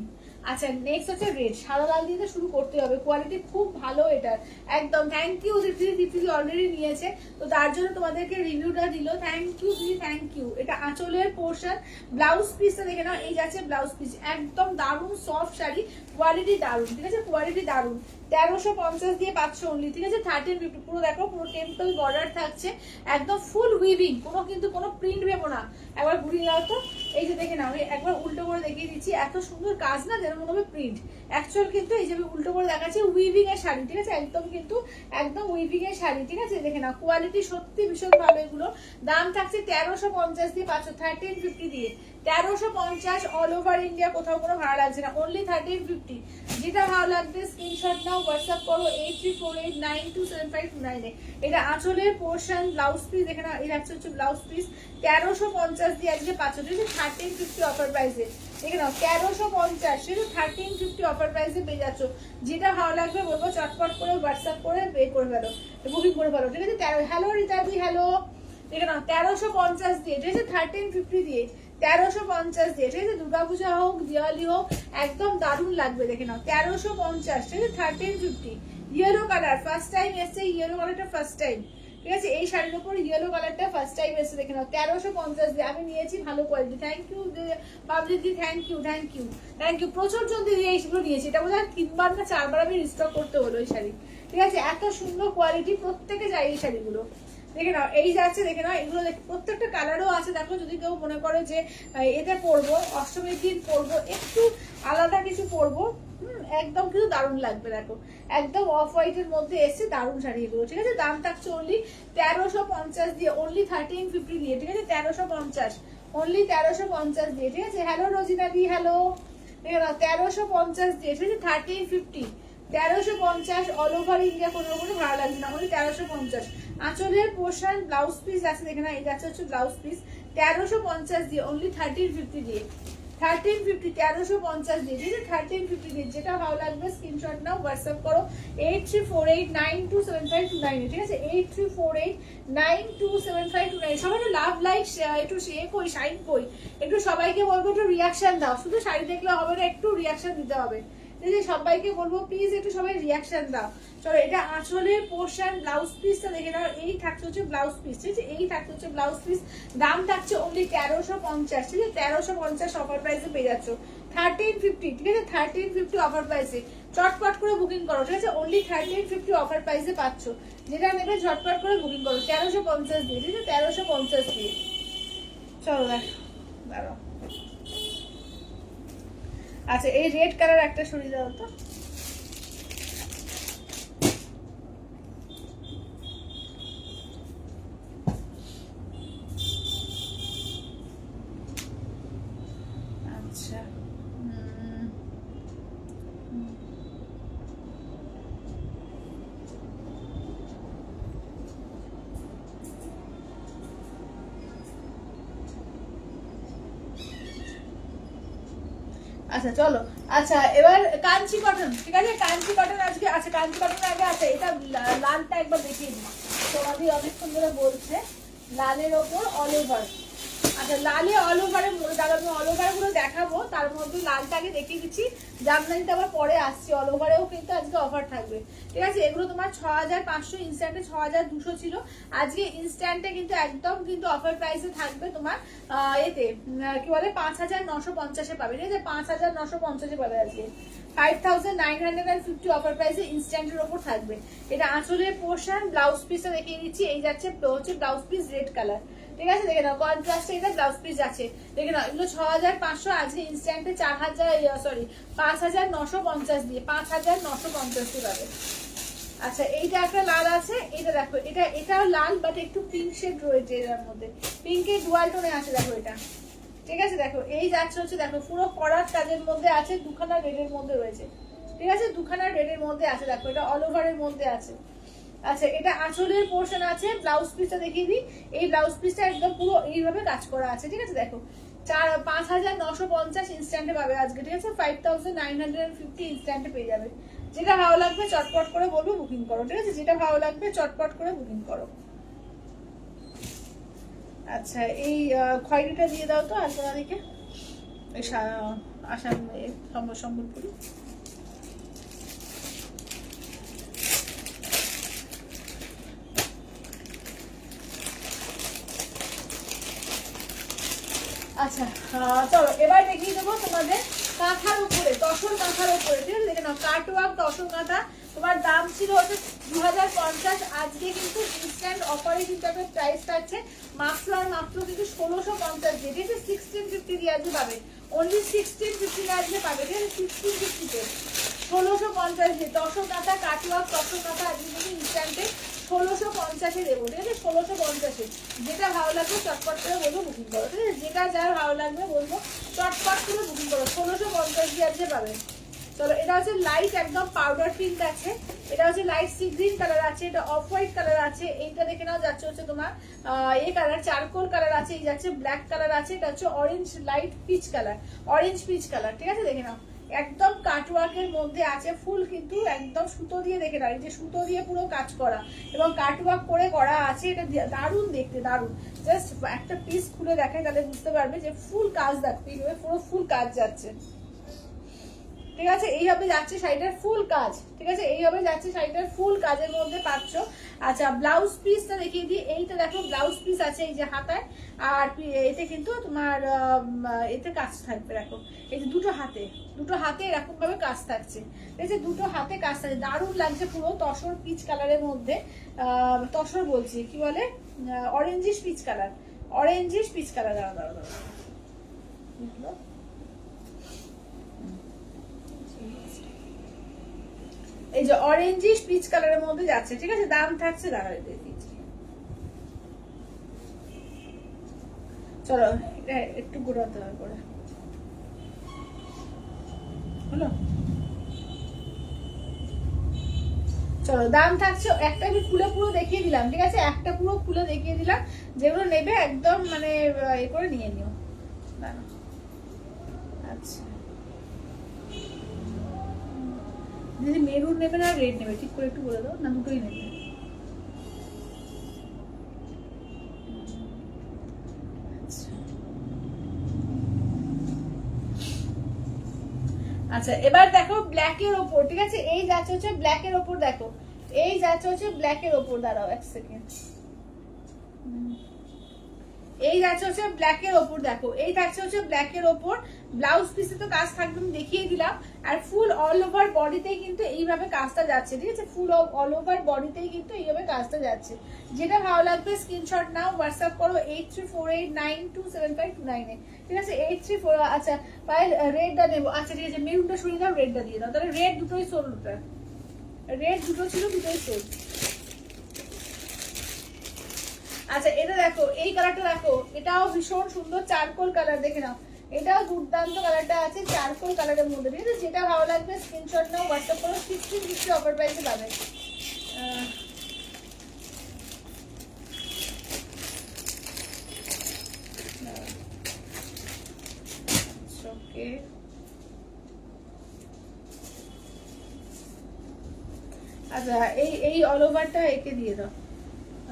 আচ্ছা নেক্সট হচ্ছে রেড, সাদা লাল দিয়ে তো শুরু করতে হবে, কোয়ালিটি খুব ভালো এটার একদম। থ্যাংক ইউ দিদি অলরেডি নিয়েছে তো তার জন্য তোমাদেরকে রিভিউটা দিল, থ্যাংক ইউ দিদি থ্যাংক ইউ। এটা আঁচলের পোর্শন, ব্লাউজ পিসটা দেখে নাও এই যাচ্ছে ব্লাউজ পিস, একদম দারুণ সফট শাড়ি, কোয়ালিটি দারুণ, ঠিক আছে কোয়ালিটি দারুণ। 1350 দিয়ে পাচ্ছ অনলি, ঠিক আছে 1350 পুরো দেখো পুরো টেম্পল বর্ডার থাকছে, একদম ফুল উইভিং, কোনো প্রিন্ট ভেবো না। একবার ঘুরিয়ে দাও তো, এই যে দেখে নাও একবার উল্টো করে দেখিয়ে দিচ্ছি, এত সুন্দর কাজ না যেন মনে হবে প্রিন্ট, অ্যাকচুয়াল কিন্তু এই যে আমি উল্টো করে দেখাচ্ছি উইভিং এর শাড়ি, ঠিক আছে একদম কিন্তু একদম উইভিং এর শাড়ি, ঠিক আছে দেখে নাও কোয়ালিটি সত্যি ভীষণ ভালো। এগুলো দাম থাকছে 1350 দিয়ে পাচ্ছ 1350 দিয়ে, 1350 অল ওভার ইন্ডিয়া, কোথাও কোনো ভাড়া লাগছে না, অনলি 1350। যেটা ভালো লাগবে স্ক্রিনশট নাও হোয়াটসঅ্যাপ করো 8348927529। এটা আঁচলের পোর্শন, ব্লাউজ পিস দেখে নাও এই হচ্ছে ব্লাউজ পিস, 1350 দিয়ে আজকে পাচ্ছ, ঠিক আছে 1350 অফার প্রাইসে দেখে নাও 1350, ঠিক আছে 1350 অফার প্রাইসে পেয়ে যাচ্ছ। যেটা ভালো লাগবে বলবো চটপট করে হোয়াটসঅ্যাপ করে পে করে ফেলো, বুকিং করে ফেলো, ঠিক আছে। হ্যালো রিতাদি হ্যালো, দেখে নাও 1350 দিয়ে, ঠিক আছে 1350 দিয়ে 1350 দিয়ে, ঠিক আছে দুর্গাপূজা হোক দিওয়ালি হোক একদম দারুণ লাগবে, দেখে নাও 1350, ঠিক আছে 1350। ইয়েলো কালার ফার্স্ট টাইম এসছে, ইয়েলো কালারটা ফার্স্ট টাইম, ঠিক আছে এই শাড়ির উপর ইয়েলো কালারটা ফার্স্ট টাইম এসছে, দেখে নাও 1350 দিয়ে। আমি নিয়েছি ভালো কোয়ালিটি, থ্যাংক ইউ পাবলিকদি, thank you thank you thank you. প্রচুর জন দিদি এইগুলো নিয়েছি, এটা বোধ হয় 3বার না 4বার আমি রিস্টক করতে হলো এই শাড়ি, ঠিক আছে এত সুন্দর কোয়ালিটি, প্রত্যেকে যায় এই শাড়িগুলো দেখে নাও এই যাচ্ছে, দেখে নাও এগুলো প্রত্যেকটা কালারও আছে। দেখো যদি কেউ মনে করে যে এতে পরবো, অষ্টমীর দিন পরবো, একটু আলাদা কিছু পরবো, একদম কিন্তু দারুণ লাগবে। দেখো একদম অফ হোয়াইটের মধ্যে এসছে, দারুণ শাড়ি এগুলো, ঠিক আছে। দাম থাকছে অনলি 1350 দিয়ে, অনলি 1350 দিয়ে, ঠিক আছে। 1350, অনলি 1350 দিয়ে, ঠিক আছে। হ্যালো রোজিনা দি, হ্যালো। দেখে নাও 1350 দিয়ে, ঠিক আছে। 1350, 1350 অল ওভার ইন্ডিয়া, কোনো কোনো ভালো লাগছে না, অনলি 1350। আঁচলের পোর্শন ব্লাউজ পিস আছে, দেখে না এই যাচ্ছে হচ্ছে ব্লাউজ পিস, 1350 দিয়ে, অনলি 1350 দিয়ে, 1350, 1350 দিয়ে, ঠিক আছে। 1350 দিয়ে, যেটা ভালো লাগবে স্ক্রিনশট নাও, হোয়াটসঅ্যাপ করো 8348927529, ঠিক আছে। 8348927529। সবাই একটু লাভ লাইক একটু কই শাইন কই, একটু সবাইকে বলবো একটু রিয়াকশন দাও, শুধু শাড়ি দেখলে হবে না, একটু রিয়াকশন দিতে হবে। সবাইকে বলবো প্লিজ একটু সবাই রিয়াকশন দাও। চলো এটা আঁচলের পোর্শন ব্লাউজ পিসটা দেখে নাও, এই থাকছে হচ্ছে ব্লাউজ পিস, ঠিক আছে। এই থাকছে হচ্ছে ব্লাউজ পিস, দাম থাকছে অনলি 1350, ঠিক আছে। 1350 অফার প্রাইসে পেয়ে যাচ্ছ, 1350, ঠিক আছে। 1350 অফার প্রাইসে চটপট করে বুকিং করো, ঠিক আছে। অনলি 1350 অফার প্রাইসে পাচ্ছ, যেটা নেবে ঝটপট করে বুকিং করো 1350 দিয়ে, ঠিক আছে। 1350 দিয়ে। চলো দাঁড়াও, আচ্ছা এই রেড কালার একটা সরিয়ে দাও তো। আচ্ছা আচ্ছা চলো, আচ্ছা এবার কাঞ্চি কটন, ঠিক আছে। কাঞ্চি কটন আজকে আছে, কাঞ্চি কটন আগে আছে। এটা লালটা একবার দেখিয়ে দিই, তোমাদের অনেকক্ষণ ধরে বলছে লালের ওপর অল ওভার। আচ্ছা লালে অল ওভারে, দাদা আমি অল ওভার গুলো দেখাবো, তার মধ্যে লালটা আগে দেখিয়ে দিচ্ছি, জামদানিতে আবার পরে আসছি। অল ওভারেও কিন্তু আজকে অফার থাকবে, ঠিক আছে। এগুলো তোমার 6500, ইনস্ট্যান্টে 6200 ছিল, আজকে ইনস্ট্যান্টে কিন্তু একদম কিন্তু অফার প্রাইসে থাকবে তোমার এতে কি বলে 5950-এ পাবে, ঠিক আছে। 5950-এ পাবে আজকে, 5950 অফার প্রাইসে ইনস্ট্যান্টের ওপর থাকবে। এটা আঁচলের পোর্শন, ব্লাউজ পিসটা দেখিয়ে দিচ্ছি, এই যাচ্ছে হচ্ছে ব্লাউজ পিস রেড কালার, ঠিক আছে। দেখে নাও কন্ট্রাস্টে এটা ব্লাউজ পিস আছে, দেখে নাও এগুলো 6500, আজকে ইনস্ট্যান্টে 5950 দিয়ে, 5950 দিয়ে পাবে। আচ্ছা এইটা একটা লাল আছে, এটা দেখো এটাও লাল বাট একটু পিঙ্ক শেড রয়েছে এর মধ্যে, পিঙ্কের ডুয়াল টোনে আছে, দেখো এটা, ঠিক আছে। দেখো এই যাচ্ছে হচ্ছে, দেখো পুরো করার কাজের মধ্যে আছে, দুখানা রেডের মধ্যে রয়েছে, ঠিক আছে। দুখানা রেডের মধ্যে আছে, দেখো এটা অল ওভারের মধ্যে আছে। আচ্ছা এটা আঁচলের পোর্শন আছে, ব্লাউজ পিসটা দেখিয়ে দিই, এই ব্লাউজ পিসটা একদম পুরো এইভাবে কাজ করা আছে, ঠিক আছে। দেখো 5950 ইনস্ট্যান্টে পাবে আজকে, ঠিক আছে। 5950 ইনস্ট্যান্টে পেয়ে যাবে। যেটা ভালো লাগবে চটপট করে বলবো বুকিং করো, ঠিক আছে। যেটা ভালো লাগবে চটপট করে বুকিং করো। আচ্ছা এই খয়েরিটা দিয়ে দাও তো আলপনা দিকে, আসাম সম্বলপুরি। আচ্ছা চলো এবার দেখিয়ে দেবো তোমাদের কাঁথার উপরে, তসর কাঁথার উপরে, ঠিক আছে। দেখে নাও কাটওয়ার্ক তসর কাঁথা, তোমার দাম ছিল হচ্ছে 2050, আজকে কিন্তু ইনস্ট্যান্ট অফারে কিন্তু একটা প্রাইস পাচ্ছে মাত্র আর মাত্র কিন্তু 1650 দিয়ে, ঠিক আছে। 1650 দিয়ে আজকে পাবে, অনলি 1650 আজকে পাবে, ঠিক আছে। 1650-তে 1650 দিয়ে তসর কাঁথা, কাটওয়ার্ক তসর কাঁথা আজকে কিন্তু ইনস্ট্যান্টে 1650-এ দেবো, ঠিক আছে। 1650-এ, যেটা ভালো লাগবে চটপট করে বলবো বুকিং করো, ঠিক আছে। যেটা যার ভালো লাগবে বলবো চটপট করে বুকিং করো, 1650 দিয়ে আজকে পাবেন। চলো এটা হচ্ছে লাইট একদম পাউডার পিঙ্ক আছে, এটা হচ্ছে লাইট সি গ্রিন কালার আছে, এটা অফ হোয়াইট কালার আছে, এইটা দেখে নাও যাচ্ছে হচ্ছে তোমার এই কালার চারকোল কালার আছে, এই যাচ্ছে ব্ল্যাক কালার আছে, এটা হচ্ছে orange light peach colour, orange peach colour, ঠিক আছে। দেখে নাও একদম কাটওয়ার্কের মধ্যে আছে, ফুল কিন্তু একদম সুতো দিয়ে, দেখে নাও এই যে সুতো দিয়ে পুরো কাজ করা এবং কাটওয়ার্ক করে করা আছে, এটা দারুণ দেখতে, দারুণ। জাস্ট একটা পিস খুলে দেখাই তাহলে বুঝতে পারবে যে ফুল কাজ, দেখতে পুরো ফুল কাজ যাচ্ছে, ঠিক আছে। এইভাবে যাচ্ছে শাড়িটার ফুল কাজ, ঠিক আছে। এইভাবে যাচ্ছে শাড়িটার ফুল কাজের মধ্যে পাচ্ছ। আচ্ছা ব্লাউজ পিসটা দেখিয়ে দিই, এইটা দেখো ব্লাউজ পিস আছে এই যে হাতায়, আর এতে কিন্তু তোমার এতে কাজ থাকবে, দেখো এই যে দুটো হাতে এরকম ভাবে কাজ থাকছে, ঠিক আছে। দুটো হাতে কাজ থাকছে, দারুণ লাগছে পুরো তসর পিচ কালারের মধ্যে, তসর বলছি কি বলে orangish peach colour, orangish peach colour. দাঁড়া এই যে অরেঞ্জিশ পিচ কালারের মধ্যে যাচ্ছে, ঠিক আছে। দাম থাকছে, দাঁড়ায় দিচ্ছি, চলো একটু ঘোরাতে হবে করে হলো। চলো দাম থাকছে, একটা আমি খুলে পুরো দেখিয়ে দিলাম, ঠিক আছে। একটা পুরো খুলে দেখিয়ে দিলাম, যেগুলো নেবে একদম মানে এ করে নিয়ে নিও। আচ্ছা দিদি মেরুন নেবে না রেড নেবে, ঠিক করে একটু বলে দাও না, দুটোই নেবে? আচ্ছা এবার দেখো ব্ল্যাকের ওপর, ঠিক আছে। এই যাচ্ছে হচ্ছে ব্ল্যাকের ওপর, দেখো এই যাচ্ছে হচ্ছে ব্ল্যাকের ওপর। দাঁড়াও এক সেকেন্ড, এই যাচ্ছে হচ্ছে ব্ল্যাকের ওপর, দেখো এই থাকছে হচ্ছে ব্ল্যাকের ওপর। ব্লাউজ পিসে তো কাজ থাকবে, আমি দেখিয়ে দিলাম। আর ফুল অল ওভার বডিতেই কিন্তু এইভাবে কাজটা যাচ্ছে, ঠিক আছে। ফুল অল ওভার বডিতেই কিন্তু এইভাবে কাজটা যাচ্ছে। যেটা ভালো লাগবে স্ক্রিনশট নাও, হোয়াটসঅ্যাপ করো 8348927529 ঠিক আছে। 834। আচ্ছা পায়েল রেডটা নেবো, আচ্ছা ঠিক আছে। মেরুনটা সরিয়ে দাও, রেডটা দিয়ে দাও, তাহলে রেড দুটোই সোল, রেড দুটো ছিল, দুটোই সোল। আচ্ছা এটা দেখো, এই কালারটা দেখো, এটাও ভীষণ সুন্দর চারকোল কালার, দেখে নাও। এটাও দুর্দান্ত কালারটা আছে চারকোল কালারের মধ্যে, ঠিক আছে। যেটা ভালো লাগবে স্ক্রিনশট নাও, হোয়াটসঅ্যাপ করো। 1650 অফার প্রাইসে পাবে। ওকে আচ্ছা এই অল ওভারটা একে দিয়ে দাও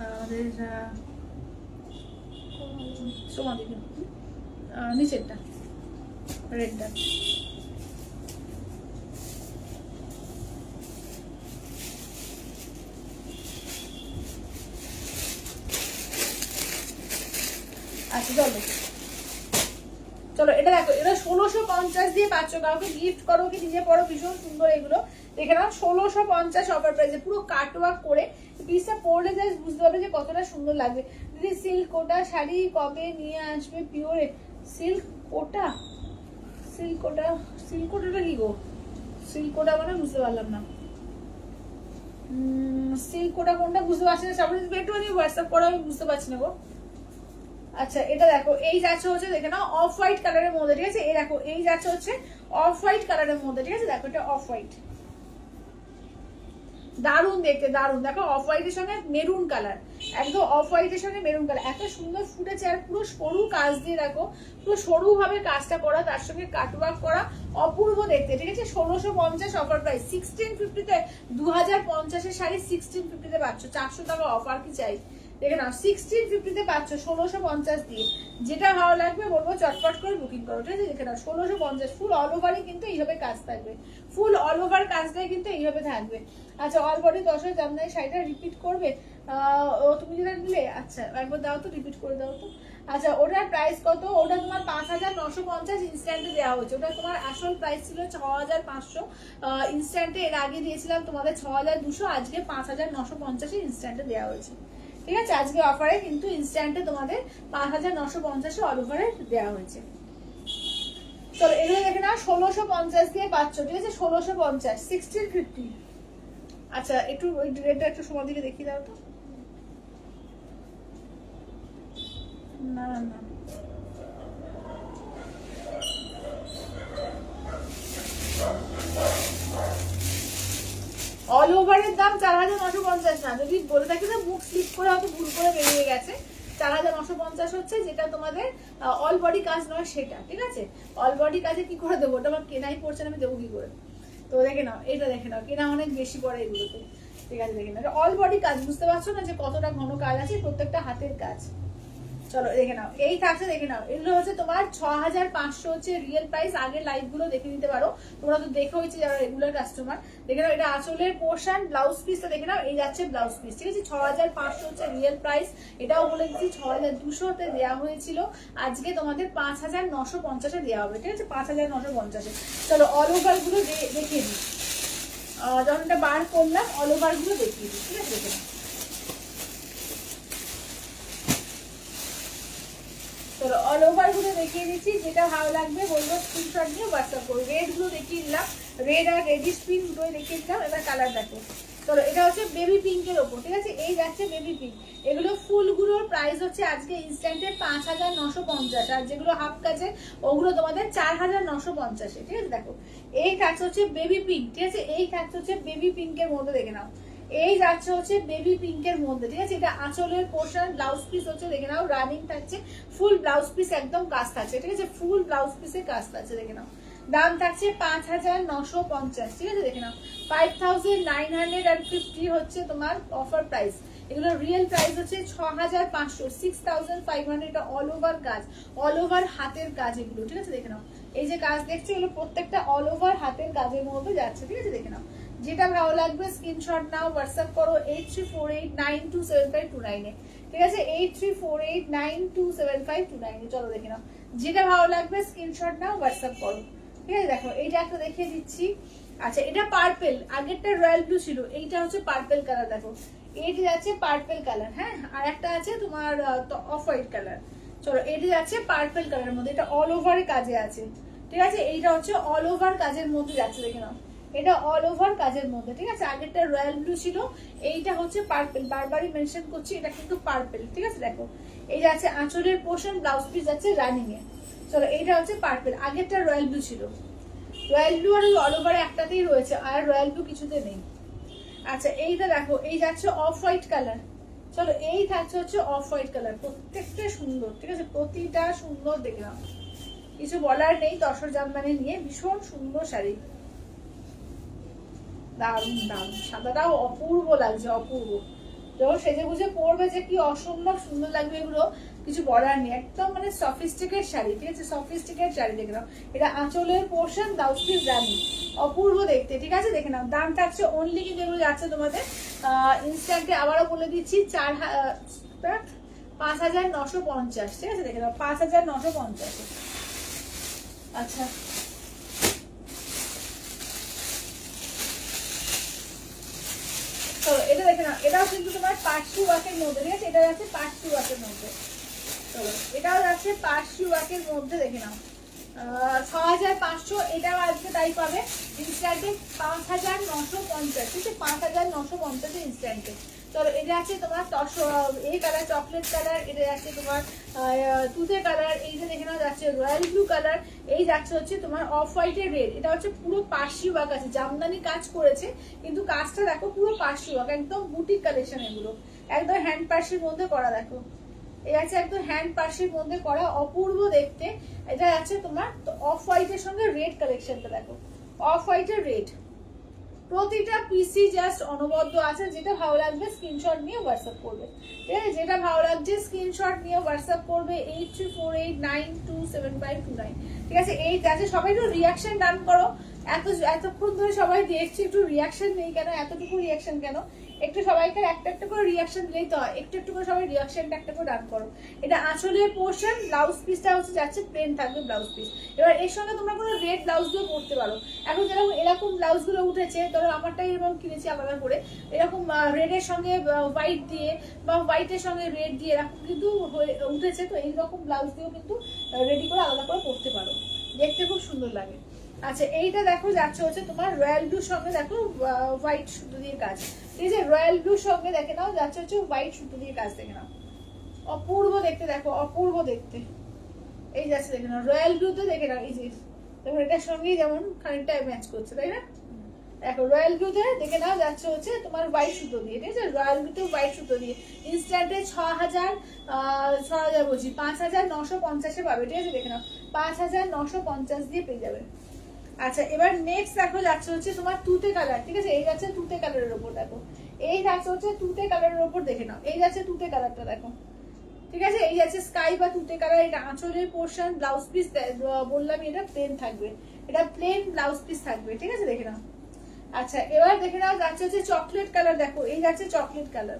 আমাদের সোমাদিকে, নিচেরটা রেডটা। আচ্ছা চলো চলো এটা দেখো, এটা 1650 দিয়ে পাচ্ছ। কাউকে গিফট করো কি নিজে পড়ো, ভীষণ সুন্দর এগুলো, দেখে নাও। 1650 অফার প্রাইসে পুরো কাটওয়ার্ক করে। পিসটা পরলে জাস্ট বুঝতে পারবে যে কতটা সুন্দর লাগবে। দিদি সিল্ক কোটা শাড়ি কবে নিয়ে আসবে? পিওর সিল্ক কোটা, সিল্ক কোটা, সিল্ক কোটাটা কি গো? সিল্ক কোটা মানে বুঝতে পারলাম না। সিল্ক কোটা কোনটা বুঝতে পারছি না, সবাই একটু হোয়াটসঅ্যাপ করো, আমি বুঝতে পারছি না গো। আচ্ছা এটা দেখো, এই যাচ্ছে হচ্ছে দেখে নাও অফ হোয়াইট কালারের মধ্যে, ঠিক আছে। এই দেখো এই যাচ্ছে হচ্ছে অফ হোয়াইট কালারের মধ্যে, ঠিক আছে। দেখো এটা অফ হোয়াইট, দারুন দেখতে, দারুন। দেখো অফ হোয়াইটের সঙ্গে মেরুন কালার, একদম অফ হোয়াইটের সঙ্গে মেরুন কালার, এত সুন্দর ফুটেছে। আর পুরো সরু কাজ দিয়ে দেখো, পুরো সরু ভাবে কাজটা করা, তার সঙ্গে কাটওয়ার্ক করা, অপূর্ব দেখতে, ঠিক আছে। 1650 অফার প্রাইস। 1650-তে 2050-এর শাড়ি 1650-তে পাচ্ছ, 400 টাকা অফার, কি চাই। দেখে নাও 1650-তে পাচ্ছ 1650 দিয়ে। যেটা ভালো লাগবে বলবো চটপট করে বুকিং করো, ঠিক আছে। দেখে নাও 1650, ফুল অল ওভারই কিন্তু এইভাবে কাজ থাকবে, ফুল অল ওভার কাজটাই কিন্তু এইভাবে থাকবে। আচ্ছা অল বডি 10 জামদানি শাড়িটা রিপিট করবে? তুমি যেটা নিলে, আচ্ছা একবার দাও তো, রিপিট করে দাও তো। আচ্ছা ওটার প্রাইস কত? ওটা তোমার 5950 ইনস্ট্যান্টে দেওয়া হয়েছে। ওটা তোমার আসল প্রাইস ছিল 6500 ইনস্ট্যান্টে, এর আগে দিয়েছিলাম তোমাদের 6200, আজকে 5950 ইনস্ট্যান্টে দেওয়া হয়েছে, ঠিক আছে। আজকে অফারে কিন্তু ইনস্ট্যান্টে তোমাদের 5950 অল ওভারে দেওয়া হয়েছে। চলো এগুলো দেখে না, 1650 দিয়ে পাচ্ছ, ঠিক আছে। 1650, 1650। আচ্ছা একটু ওই রেটটা একটু সময় দিকে দেখিয়ে দাও তো। না না অল ওভারের দাম 4950 না, যদি বলে থাকি না মুখ স্লিপ করে হয়তো ভুল করে বেরিয়ে গেছে। 4950 হচ্ছে যেটা তোমাদের অল বডি কাজ নয় সেটা, ঠিক আছে। অল বডি কাজে কি করে দেবো, ওটা আমার কেনাই পড়ছে না, আমি দেবো কি করে। তো দেখে নাও, এটা দেখে নাও, কেনা অনেক বেশি পড়ে এগুলোতে, ঠিক আছে। দেখে নাও অল বডি কাজ, বুঝতে পারছো না যে কতটা ঘন কাজ আছে, প্রত্যেকটা হাতের কাজ। চলো দেখে নাও, এই থাকছে দেখে নাও। এগুলো হচ্ছে তোমার 6500 হচ্ছে রিয়েল প্রাইস। আগের লাইভ গুলো দেখে নিতে পারো, তোমরা তো দেখে হয়েছে যারা রেগুলার কাস্টমার। দেখে নাও এটা আঁচলের পোর্শন, ব্লাউজ পিসটা দেখে নাও, এই যাচ্ছে ব্লাউজ পিস, ঠিক আছে। 6500 হচ্ছে রিয়েল প্রাইস। এটাও বলে দিচ্ছি 6200-তে দেওয়া হয়েছিল, আজকে তোমাদের 5950-এ দেওয়া হবে, ঠিক আছে। 5950-এ। চলো অল ওভার গুলো দেখিয়ে দিই, যখন এটা বার করলাম অল ওভার গুলো দেখিয়ে দিই, ঠিক আছে। দেখে নাও চলো অল ওভার গুলো দেখিয়ে দিচ্ছি, যেটা ভালো লাগবে বলবো স্ক্রিনশট নিয়ে হোয়াটসঅ্যাপ করো। রেড গুলো দেখিয়ে দিলাম, রেড আর রেডিশ পিঙ্ক দুটোই দেখিয়ে দিলাম। এবার কালার দেখো, চলো এটা হচ্ছে বেবি পিঙ্কের ওপর, ঠিক আছে? এই যাচ্ছে বেবি পিঙ্ক। এগুলো ফুলগুলোর প্রাইস হচ্ছে আজকে ইনস্ট্যান্টে 5,950, আর যেগুলো হাফ কাজে ওগুলো তোমাদের 4,950, ঠিক আছে? দেখো এই থাকছে হচ্ছে বেবি পিঙ্ক, ঠিক আছে? এই থাকছে হচ্ছে বেবি পিঙ্কের মধ্যে, দেখে নাও। এই যাচ্ছে হচ্ছে বেবি পিঙ্কের মধ্যে, ঠিক আছে? এটা আঁচলের পোর্শন, ব্লাউজ পিস হচ্ছে দেখে নাও রানিং থাকছে, ফুল ব্লাউজ পিস একদম কাজ থাকছে, ঠিক আছে? ফুল ব্লাউজ পিসে কাজ থাকছে, দেখে নাও। দাম থাকছে 5,950, ঠিক আছে? দেখে নাও 5,950 হচ্ছে তোমার অফার প্রাইস। এগুলো রিয়েল প্রাইস হচ্ছে 6,500, 6,500। এটা অল ওভার কাজ, অল ওভার হাতের কাজ এগুলো, ঠিক আছে? দেখে নাও এই যে কাজ দেখছো এগুলো প্রত্যেকটা অল ওভার হাতের কাজের মধ্যে যাচ্ছে, ঠিক আছে? দেখে নাও যেটা ভালো লাগবে স্ক্রিনশট নাও, হোয়াটসঅ্যাপ করো 8348927529 এ, ঠিক আছে? 8348927529 এ। চলো দেখে নাও যেটা ভালো লাগবে স্ক্রিনশট নাও, হোয়াটসঅ্যাপ করো, ঠিক আছে? দেখো এইটা একটা দেখিয়ে দিচ্ছি। আচ্ছা এটা পার্পেল, আগেরটা রয়্যাল ব্লু ছিল, এইটা হচ্ছে পার্পেল কালার। দেখো এইটা যাচ্ছে পার্পেল কালার, হ্যাঁ? আর একটা আছে তোমার অফ হোয়াইট কালার। চলো এটা যাচ্ছে পার্পেল কালারের মধ্যে, এটা অল ওভার কাজে আছে, ঠিক আছে? এইটা হচ্ছে অল ওভার কাজের মধ্যে যাচ্ছে, দেখে নাও এটা অল ওভার কাজের মধ্যে, ঠিক আছে? আগেরটা রয়্যাল ব্লু ছিল, এইটা হচ্ছে পার্পেল, বারবারই মেনশন করছি এটা কিন্তু পার্পেল, ঠিক আছে? দেখো এই যাচ্ছে আঁচলের পোর্শন, ব্লাউজ পিস যাচ্ছে রানিং এ। চলো এইটা হচ্ছে পার্পেল, আগেরটা রয়্যাল ব্লু ছিল। রয়্যাল ব্লু আর অল ওভার একটাতেই রয়েছে, আর রয়্যাল ব্লু কিছুতে নেই। আচ্ছা এইটা দেখো এই যাচ্ছে অফ হোয়াইট কালার। চলো এই থাকছে হচ্ছে অফ হোয়াইট কালার, প্রত্যেকটা সুন্দর, ঠিক আছে? প্রতিটা সুন্দর, দেখলাম কিছু বলার নেই। তসর জামদানি নিয়ে ভীষণ সুন্দর শাড়ি, দারুণ দারুণ। সাদাটাও অপূর্ব লাগছে, অপূর্ব। যখন সেজে বুঝে পরবে যে কি অসম্ভব সুন্দর লাগবে, এগুলো কিছু বলার নেই। একদম মানে সফিস্টিকেট শাড়ি, ঠিক আছে? সফিস্টিকেট শাড়ি, দেখে নাও এটা আঁচলের পোর্শন, ব্লাউজ পিস রানি, অপূর্ব দেখতে, ঠিক আছে? দেখে নাও দাম থাকছে অনলি কিন্তু এগুলো যাচ্ছে তোমাদের ইনস্ট্যান্টে, আবারও বলে দিচ্ছি 5,950, ঠিক আছে? দেখে নাও 5,950। আচ্ছা চলো এটা দেখে নাও, এটাও কিন্তু তোমার পার্সি ওয়ার্কের মধ্যে, ঠিক আছে? এটা যাচ্ছে পার্সি ওয়ার্কের মধ্যে। চলো এটাও যাচ্ছে পার্সি ওয়ার্কের মধ্যে, দেখে নাও 6,500। এটাও আজকে তাই পাবে ইনস্ট্যান্টে 5,950, ঠিক আছে? 5,950 ইনস্ট্যান্টে। চলো এটা আছে তোমার এই কালার চকলেট কালার, এটা যাচ্ছে তোমার তুতে কালার, এই যে দেখে নাও যাচ্ছে রয়্যাল ব্লু কালার, এই যাচ্ছে হচ্ছে তোমার অফ হোয়াইটের রেড। এটা হচ্ছে পুরো পার্সি ওয়ার্ক আছে, জামদানি কাজ করেছে কিন্তু কাজটা দেখো পুরো পার্সি ওয়ার্ক, একদম বুটিক কালেকশন এগুলো, একদম হ্যান্ড পার্সির মধ্যে করা। দেখো এই আছে একদম হ্যান্ড পার্সির মধ্যে করা, অপূর্ব দেখতে। এটা আছে তোমার অফ হোয়াইটের সঙ্গে রেড কালেকশনটা, দেখো অফ হোয়াইটের রেড, প্রতিটা পিসি জাস্ট অনবদ্য আছে। যেটা ভালো লাগবে স্ক্রিনশট নিয়ে হোয়াটসঅ্যাপ করবে, ঠিক আছে? যেটা ভালো লাগছে স্ক্রিনশট নিয়ে হোয়াটসঅ্যাপ করবে 8348927529, ঠিক আছে? এই আছে। সবাই একটু রিয়াকশন ডান করো, এতক্ষণ ধরে সবাই দেখছি, একটু রিয়াকশন নেই কেন, এতটুকু রিয়াকশন কেন? একটু সবাইকে একটা একটা করে রিয়াকশন দিলেই তো হয়, একটু একটু করে সবাই রিয়াকশনটা একটা করে ডান করো। এটা আঁচলের পোর্শন, ব্লাউজ পিসটা হচ্ছে যাচ্ছে প্লেন থাকবে ব্লাউজ পিস। এবার এর সঙ্গে তোমরা কোনো রেড ব্লাউজ দিয়ে পরতে পারো। এখন যেরকম এরকম ব্লাউজ গুলো উঠেছে, ধরো আমারটাই এরকম কিনেছি আলাদা করে, এরকম রেডের সঙ্গে হোয়াইট দিয়ে বা হোয়াইটের সঙ্গে রেড দিয়ে এরকম কিন্তু উঠেছে, তো এইরকম ব্লাউজ দিয়েও কিন্তু রেডি করে আলাদা করে পরতে পারো, দেখতে খুব সুন্দর লাগে। আচ্ছা এইটা দেখো যাচ্ছে হচ্ছে তোমার রয়্যাল ব্লুর সঙ্গে, দেখো হোয়াইট সুতো দিয়ে কাজ, ঠিক আছে? রয়্যাল ব্লুর সঙ্গে দেখে নাও যাচ্ছে হচ্ছে হোয়াইট সুতো দিয়ে কাজ, দেখে নাও অপূর্ব দেখতে, দেখো অপূর্ব দেখতে। এই যাচ্ছে দেখে নাও রয়্যাল ব্লুতে, দেখে নাও এই যে দেখো এটার সঙ্গেই যেমন খানিকটা ম্যাচ করছে, তাই না? দেখো রয়্যাল ব্লুতে দেখে নাও যাচ্ছে হচ্ছে তোমার হোয়াইট সুতো দিয়ে, ঠিক আছে? রয়্যাল ব্লুতে হোয়াইট সুতো দিয়ে ইনস্ট্যান্টে 6,000 বলছি 5,950 পাবে, ঠিক আছে? দেখে নাও 5,950 দিয়ে পেয়ে যাবে। আচ্ছা এবার নেক্সট দেখো যাচ্ছে হচ্ছে তোমার তুতে কালার, ঠিক আছে? এই যাচ্ছে তুতে কালারের উপর, দেখো এই যাচ্ছে হচ্ছে তুতে কালারের উপর, দেখে নাও এই যাচ্ছে তুতে কালারটা, দেখো ঠিক আছে? এই যাচ্ছে স্কাই বা তুতে কালার। এটা আঁচলের পোর্শন, ব্লাউজ পিস বললাম এটা প্লেন থাকবে, এটা প্লেন ব্লাউজ পিস থাকবে, ঠিক আছে? দেখে নাও। আচ্ছা এবার দেখে নাও যাচ্ছে হচ্ছে চকলেট কালার, দেখো এই যাচ্ছে চকলেট কালার।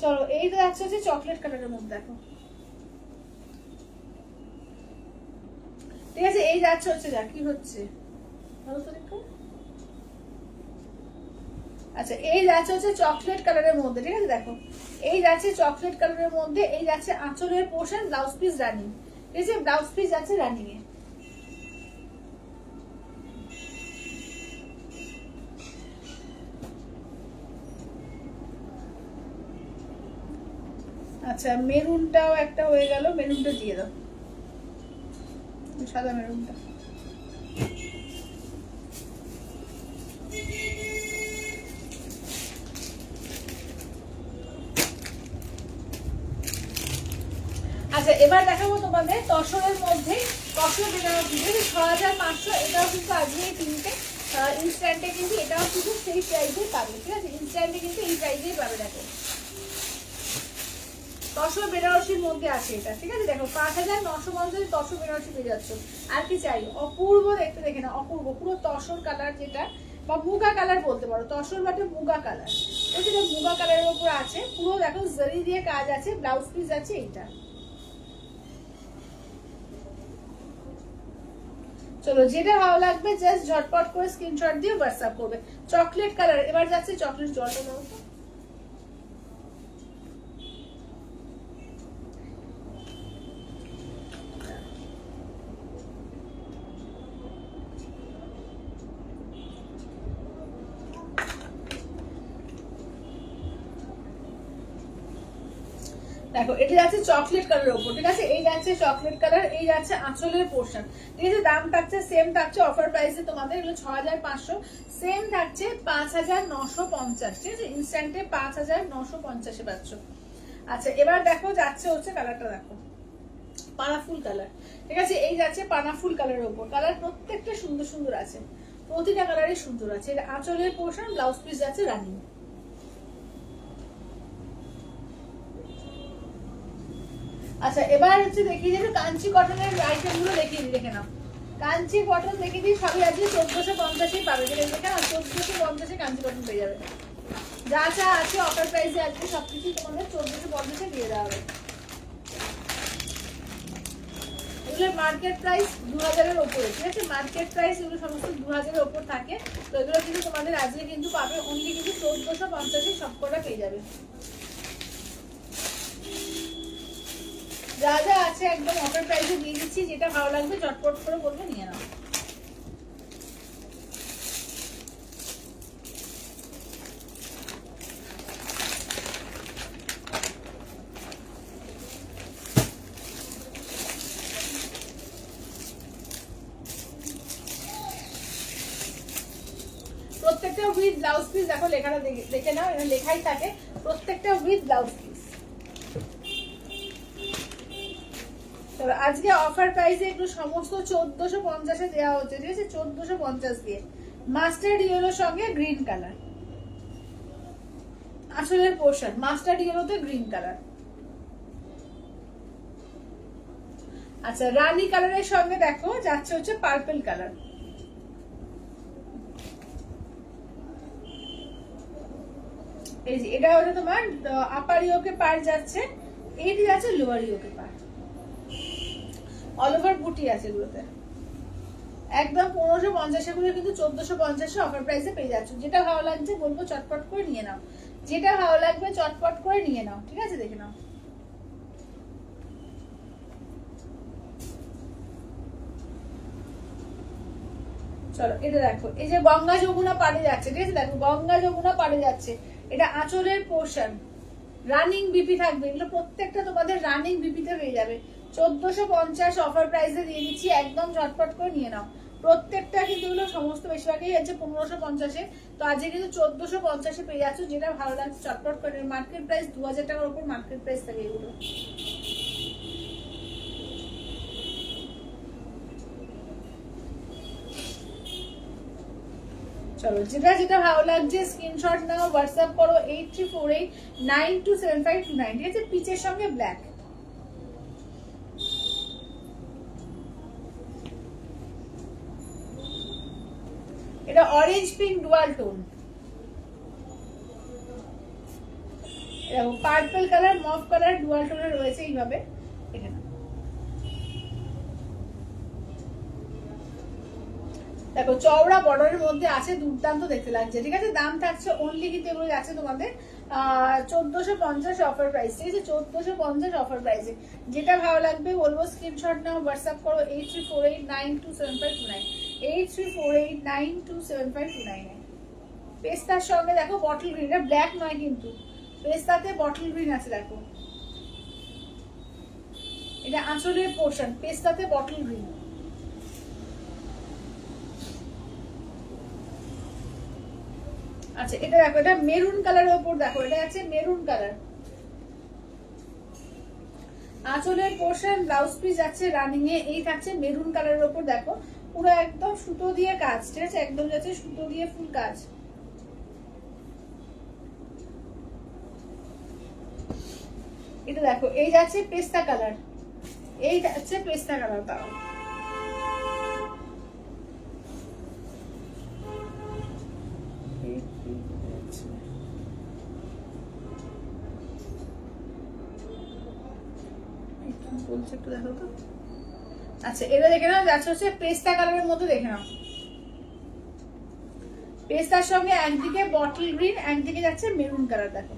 চলো এই যাচ্ছে হচ্ছে চকলেট কালারের মধ্যে, দেখো ঠিক আছে? এই যাচ্ছে হচ্ছে যা কি হচ্ছে ভালো তো দেখো। আচ্ছা এই যাচ্ছে হচ্ছে চকলেট কালারের মধ্যে, ঠিক আছে দেখো এই যাচ্ছে চকলেট কালারের মধ্যে, এই যাচ্ছে আঁচলের পোর্শন, ব্লাউজ পিস রানিং, ঠিক আছে ব্লাউজ পিস যাচ্ছে রানিং এ। আচ্ছা মেরুনটাও একটা হয়ে গেল, মেরুনটা দিয়ে দাও, সাদা মেরুনটা। আচ্ছা এবার দেখাবো তোমাদের তসরের মধ্যে, তসর বেনারসি 6500, এটাও কিন্তু আজকে এই তিনটে ইনস্ট্যান্টে কিন্তু এটাও কিন্তু সেই প্রাইসে পাবে, ঠিক আছে ইনস্ট্যান্টে কিন্তু এই প্রাইসেই পাবে। দেখো তসর বেনারসির মধ্যে আছে এটা, ঠিক আছে দেখো 5950 তসর বেনারসি পেয়ে যাচ্ছ। আর কি চাই, অপূর্ব দেখতে, দেখে না অপূর্ব, পুরো তসর কালার যেটা বা মুগা কালার বলতে পারো, তসর বাটে মুগা কালার, এটা মুগা কালারের উপর আছে, পুরো দেখো জরি দিয়ে কাজ আছে, ব্লাউজ পিস আছে এইটা। চলো যেটা ভালো লাগবে জাস্ট ঝটপট করে স্ক্রিনশট দিয়ে হোয়াটসঅ্যাপ করবে। চকলেট কালার এবার যাচ্ছে, চকলেট জলটা দাও তো। দেখো এটা যাচ্ছে চকলেট কালারের উপর, ঠিক আছে এই যাচ্ছে চকলেট কালার, এই যাচ্ছে আঁচলের পোর্শন, ঠিক আছে দাম থাকছে সেম থাকছে অফার প্রাইসে তোমাদের, এগুলো 6500, সেম থাকছে 5950, ঠিক আছে ইনস্ট্যান্টে 5950 পাচ্ছ। আচ্ছা এবার দেখো যাচ্ছে হচ্ছে কালারটা দেখো পানাফুল কালার, ঠিক আছে এই যাচ্ছে পানাফুল কালারের উপর, কালার প্রত্যেকটা সুন্দর সুন্দর আছে, প্রতিটা কালারই সুন্দর আছে। এটা আঁচলের পোর্শন, ব্লাউজ পিস যাচ্ছে রানিং। আচ্ছা এবার হচ্ছে দেখিয়ে দিই কাঞ্চি কটনের আইটেম গুলো দেখিয়ে দিই, দেখে নাও কাঞ্চি কটন দেখিয়ে দিই, সবই আজকে 1450 পাবে, দেখে না 1450 কাঞ্চি কটন পেয়ে যাবে, যা যা আছে অফার প্রাইসে আজকে সবকিছু তোমাদের 1450 দিয়ে দেওয়া হবে। এগুলোর মার্কেট প্রাইস 2000-এর উপরে, ঠিক আছে মার্কেট প্রাইস এগুলো সমস্ত 2000-এর উপর থাকে, তো এগুলো কিন্তু তোমাদের আজকে কিন্তু পাবে অনলি কিন্তু 1450 সবকটা পেয়ে যাবে। যা যা আছে একদম অফার প্রাইসে দিয়ে দিচ্ছি, যেটা ভালো লাগবে চটপট করে বলবে নিয়ে নাও। প্রত্যেকটা উইথ ব্লাউজ পিস, দেখো লেখাটা দেখে নাও, এটা লেখাই থাকে প্রত্যেকটা উইথ ব্লাউজ পিস। আজকে অফার প্রাইসে একটু সমস্ত 1450-এ দেওয়া হচ্ছে, ঠিক আছে 1450 দিয়ে, মাস্টার্ড ইয়েলোর সঙ্গে গ্রিন কালার, আসলের পোর্শন মাস্টার্ড ইয়েলোতে গ্রিন কালার। আচ্ছা রানী কালারের সঙ্গে দেখো যাচ্ছে হচ্ছে পার্পল কালার, এই যে এটা হচ্ছে তোমার আপার ইয়োকে পার যাচ্ছে, এইটি যাচ্ছে লোয়ার ইয়োকে পার, অল ওভার বুটি আছে এগুলোতে, একদম 1550 গুলো কিন্তু 1450 অফার প্রাইসে পেয়ে যাচ্ছ। যেটা ভালো লাগছে বলবো চটপট করে নিয়ে নাও, যেটা ভালো লাগবে চটপট করে নিয়ে নাও, ঠিক আছে দেখে নাও। চলো এটা দেখো, এই যে গঙ্গা যমুনা পাড়ে যাচ্ছে, ঠিক আছে দেখো গঙ্গা যমুনা পাড়ে যাচ্ছে, এটা আঁচলের পোর্শন, রানিং বিপি থাকবে, এগুলো প্রত্যেকটা তোমাদের রানিং বিপিতে পেয়ে যাবে। 1450 অফার প্রাইসে দিয়ে দিচ্ছি, একদম ঝটপট করে নিয়ে নাও। প্রত্যেকটা কিন্তু এগুলো সমস্ত বেশিরভাগই আছে 1550-এ, তো আজকে কিন্তু 1450-এ পেয়ে যাচ্ছ, যেটা ভালো লাগছে চটপট করে। মার্কেট প্রাইস 2000 টাকার উপর মার্কেট প্রাইস থাকে এগুলো। চলো যেটা যেটা ভালো লাগছে স্ক্রিনশট নাও, হোয়াটসঅ্যাপ করো 8348927529, ঠিক আছে পিচের সঙ্গে ব্ল্যাক। এটা অরেঞ্জ পিঙ্ক ডুয়াল টোন, এরকম পার্পল কালার মফ কালার ডুয়াল টোনে রয়েছে এইভাবে এখানে। দেখো চওড়া বর্ডারের মধ্যে আছে, দুর্দান্ত দেখতে লাগছে, ঠিক আছে। দাম থাকছে অনলি কিন্তু এগুলো যাচ্ছে তোমাদের 1450 অফার প্রাইস, ঠিক আছে। 1450 অফার প্রাইসে যেটা ভালো লাগবে বলবো স্ক্রিনশট নাও, হোয়াটসঅ্যাপ করো 8348927529, 8348927529। পেস্তার সঙ্গে দেখো বটল গ্রিন, এটা ব্ল্যাক নয় কিন্তু, পেস্তাতে বটল গ্রিন আছে দেখো, এটা আঁচলের পোর্শন, পেস্তাতে বটল গ্রিন। আচ্ছা এটা দেখো, এটা মেরুন কালারের উপর দেখো, এটা আছে মেরুন কালার, আঁচলের পোর্শন, ব্লাউজ পিস যাচ্ছে রানিং এ, এই থাকছে মেরুন কালারের উপর দেখো, পুরো একদম সুতো দিয়ে কাজ, ঠিক আছে, একদম যাচ্ছে সুতো দিয়ে ফুল কাজ। এটা দেখো এই যাচ্ছে পেস্তা কালার, এই যাচ্ছে পেস্তা কালার, তাও বলছে একটু দেখো তো। আচ্ছা এটা দেখে নাও, যাচ্ছে হচ্ছে পেস্তা কালারের মধ্যে, দেখে নাও পেস্তার সঙ্গে একদিকে বটল গ্রিন, একদিকে যাচ্ছে মেরুন কালার দেখো।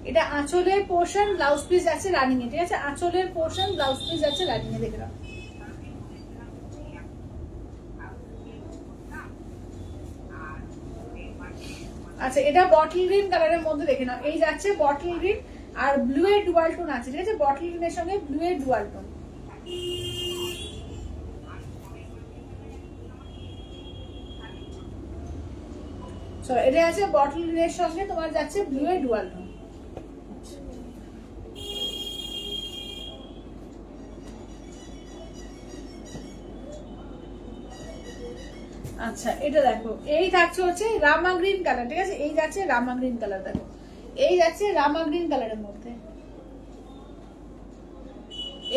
এটা আঁচলের পোর্শন, ব্লাউজ পিস যাচ্ছে রানিং এ, ঠিক আছে, আঁচলের পোর্শন, ব্লাউজ পিস যাচ্ছে রানিং এ, দেখে নাও। আচ্ছা এটা বটল গ্রিন কালারের মধ্যে দেখে নাও, এই যাচ্ছে বটল গ্রিন আর ব্লু এর ডুয়াল টোন আছে, ঠিক আছে, বটল গ্রিনের সঙ্গে ব্লু এর ডুয়াল টোন। চলো এটা আছে বটল গ্রিনের সঙ্গে তোমার যাচ্ছে ব্লু এর ডুয়াল টোন। আচ্ছা এটা দেখো, এই থাকছে হচ্ছে রামা গ্রিন কালার, ঠিক আছে, এই যাচ্ছে রামা গ্রিন কালার দেখো, এই যাচ্ছে রামা গ্রিন কালারের মধ্যে,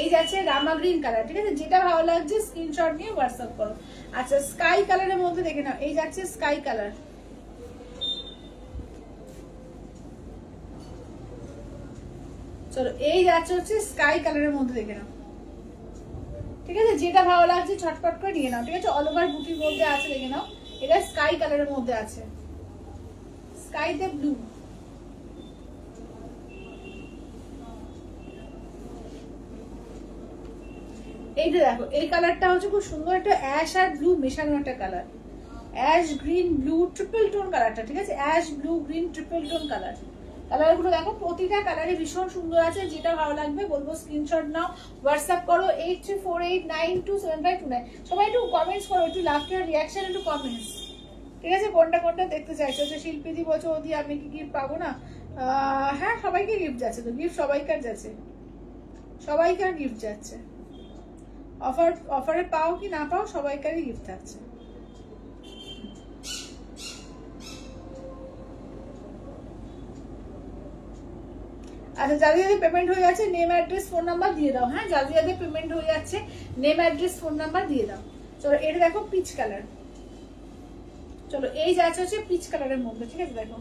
এই যাচ্ছে রামা গ্রিন কালার, ঠিক আছে, যেটা ভালো লাগছে স্ক্রিনশট নিয়ে হোয়াটসঅ্যাপ করো। আচ্ছা স্কাই কালারের মধ্যে দেখে নাও, এই যাচ্ছে স্কাই কালার, চলো এই যাচ্ছে হচ্ছে স্কাই কালারের মধ্যে দেখে নাও, ঠিক আছে, যেটা ভালো লাগছে ছটপট করে নিয়ে নাও, ঠিক আছে। অল ওভার বুটির মধ্যে আছে, দেখে নাও, এটা স্কাই কালারের মধ্যে আছে, স্কাইতে ব্লু। এইটা দেখো, এই কালারটা হচ্ছে খুব সুন্দর, একটা অ্যাশ আর ব্লু মেশানো একটা colour, ash green blue triple tone কালারটা, ঠিক আছে, ash blue green triple tone colour. কালারগুলো দেখো প্রতিটা কালারে ভীষণ সুন্দর আছে, যেটা ভালো লাগবে বলবো স্ক্রিনশট নাও, হোয়াটসঅ্যাপ করো 8348927529। সবাই একটু কমেন্টস করো, একটু লাফটার রিয়াকশন, একটু কমেন্টস, ঠিক আছে, কোনটা কোনটা দেখতে চাইছো। শিল্পীদি বলছো ওদি আমি কি গিফট পাবো না, হ্যাঁ সবাইকে গিফট যাচ্ছে তো, গিফট সবাইকার যাচ্ছে, সবাইকার গিফট যাচ্ছে, অফারে পাও কি না পাও সবাইকারই গিফট থাকছে। আচ্ছা যাদের যাদের পেমেন্ট হয়ে যাচ্ছে নেম অ্যাড্রেস ফোন নাম্বার দিয়ে দাও, হ্যাঁ যাদের যাদের পেমেন্ট হয়ে যাচ্ছে নেম অ্যাড্রেস ফোন নাম্বার দিয়ে দাও। চলো এটা দেখো পিচ কালার, চলো এই যাচ্ছে হচ্ছে পিচ কালারের মধ্যে, ঠিক আছে, দেখো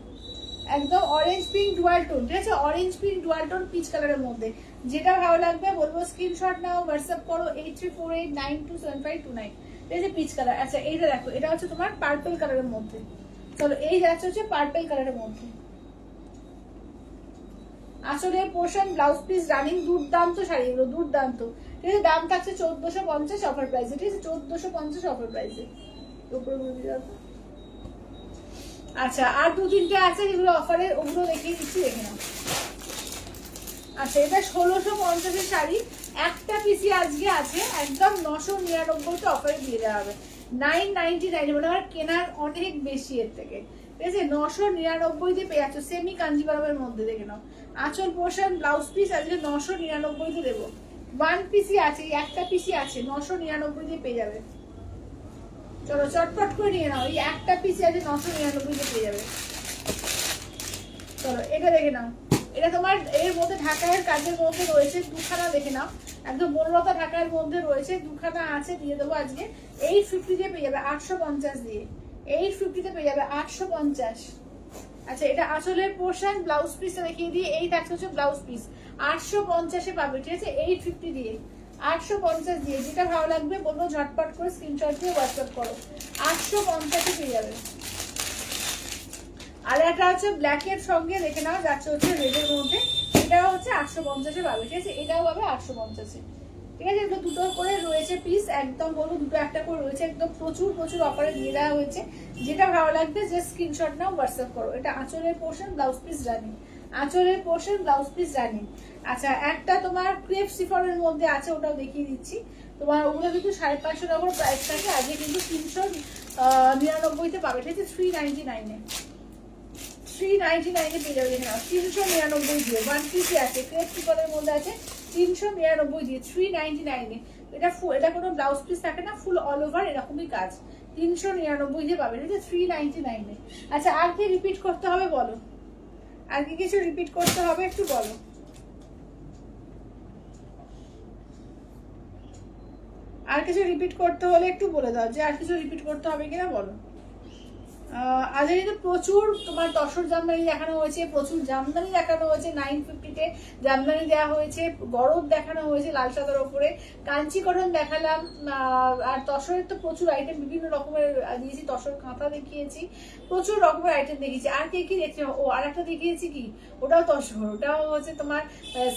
একদম অরেঞ্জ পিঙ্ক ডুয়াল টোন, ঠিক আছে, orange pink dual tone peach কালারের মধ্যে, যেটা ভালো লাগবে বলবো স্ক্রিনশট নাও, হোয়াটসঅ্যাপ করো 8348927529, ঠিক আছে, পিচ কালার। আচ্ছা এইটা দেখো, এটা হচ্ছে তোমার পার্পল কালারের মধ্যে, চলো এই যাচ্ছে হচ্ছে পার্পল কালারের মধ্যে, আসলে পোর্শন, ব্লাউজ পিস রানিং, দুর্দান্ত শাড়ি এগুলো, দুর্দান্ত, ঠিক আছে, দাম থাকছে 1450 অফার প্রাইসে, ঠিক আছে, 1450 অফার প্রাইসে। আচ্ছা আর দু তিনটে আছে যেগুলো অফারে, ওগুলো দেখিয়ে দিচ্ছি, দেখে নাও। আচ্ছা এটা 1650 শাড়ি, একটা পিসি আজকে আছে একদম 999 অফারে দিয়ে দেওয়া হবে, 999, মানে আমার কেনার অনেক বেশি এর থেকে, ঠিক আছে, 999 পেয়ে যাচ্ছ, সেমি কাঞ্জিভারমের মধ্যে, দেখে নাও, আঁচল পোর্শন, ব্লাউজ পিস আজকে 999 দেবো, ওয়ান পিসি আছে, একটা পিসি আছে, 999 পেয়ে যাবে। চলো চটপট করে নিয়ে নাও, এই একটা পিসি আছে 999 পেয়ে যাবে। চলো এটা দেখে নাও, এটা তোমার এর মধ্যে ঢাকায়ের কাজের মধ্যে রয়েছে দুখানা, দেখে নাও একদম বনলতা ঢাকার মধ্যে রয়েছে, দুখানা আছে, দিয়ে দেবো আজকে 850 পেয়ে যাবে, 850 দিয়ে 850 পেয়ে যাবে, 850। আচ্ছা এটা আঁচলের পোর্শন, ব্লাউজ পিসটা দেখিয়ে দিয়ে, এই থাকছে হচ্ছে ব্লাউজ পিস, 850 পাবে, ঠিক আছে, 850 দিয়ে 850 দিয়ে, যেটা ভালো লাগবে বলবো ঝটপট করে স্ক্রিনশট দিয়ে হোয়াটসঅ্যাপ করো। 850 পেয়ে যাবে। আর একটা হচ্ছে ব্ল্যাকের সঙ্গে দেখে নাও, যাচ্ছে হচ্ছে রেডের মধ্যে, এটাও হচ্ছে 850 পাবে, ঠিক আছে? এটাও পাবে 850, ঠিক আছে? এগুলো দুটো করে রয়েছে পিস, একদম বলবো দুটো একটা করে রয়েছে, একদম প্রচুর প্রচুর অফারে দিয়ে দেওয়া হয়েছে। যেটা ভালো লাগবে যে স্ক্রিনশট নাও, হোয়াটসঅ্যাপ করো। এটা আঁচলের পোর্শন, ব্লাউজ পিস রানিং, আঁচলের পোর্শন, ব্লাউজ পিস রানিং। আচ্ছা, একটা তোমার ক্রেপ শিফনের মধ্যে আছে, ওটাও দেখিয়ে দিচ্ছি। তোমার ওগুলো কিন্তু 550 টাকার প্রাইস থাকে, আজকে কিন্তু 399-তে পাবে, ঠিক আছে? 399-এ, 399-এ পেয়ে যাবে। দেখে নাও, 399 দিয়ে ওয়ান পিসে আছে, ক্রেপ শিফনের মধ্যে আছে, 399 দিয়ে 399-এ। এটা কোনো ব্লাউজ পিস থাকে না, ফুল অল ওভার এরকমই কাজ। 399 দিয়ে পাবে, ঠিক আছে? 399-এ। আচ্ছা, আর কি রিপিট করতে হবে বলো? আর কি কিছু রিপিট করতে হবে একটু বলো? আর কিছু রিপিট করতে হলে একটু বলে দাও, যে আর কিছু রিপিট করতে হবে কিনা বলো। আজ কিন্তু প্রচুর তোমার তসর জামদানি দেখানো হয়েছে, প্রচুর জামদানি দেখানো হয়েছে। 950-তে জামদানি দেওয়া হয়েছে, গরদ দেখানো হয়েছে লাল সাদার ওপরে, কাঞ্চি কটন দেখালাম। আর তসরের তো প্রচুর আইটেম বিভিন্ন রকমের দিয়েছি, তসর কাঁথা দেখিয়েছি, প্রচুর রকমের আইটেম দেখিয়েছি। আর কে কি দেখছি, ও আর একটা দেখিয়েছি কি, ওটাও তসর, ওটাও হচ্ছে তোমার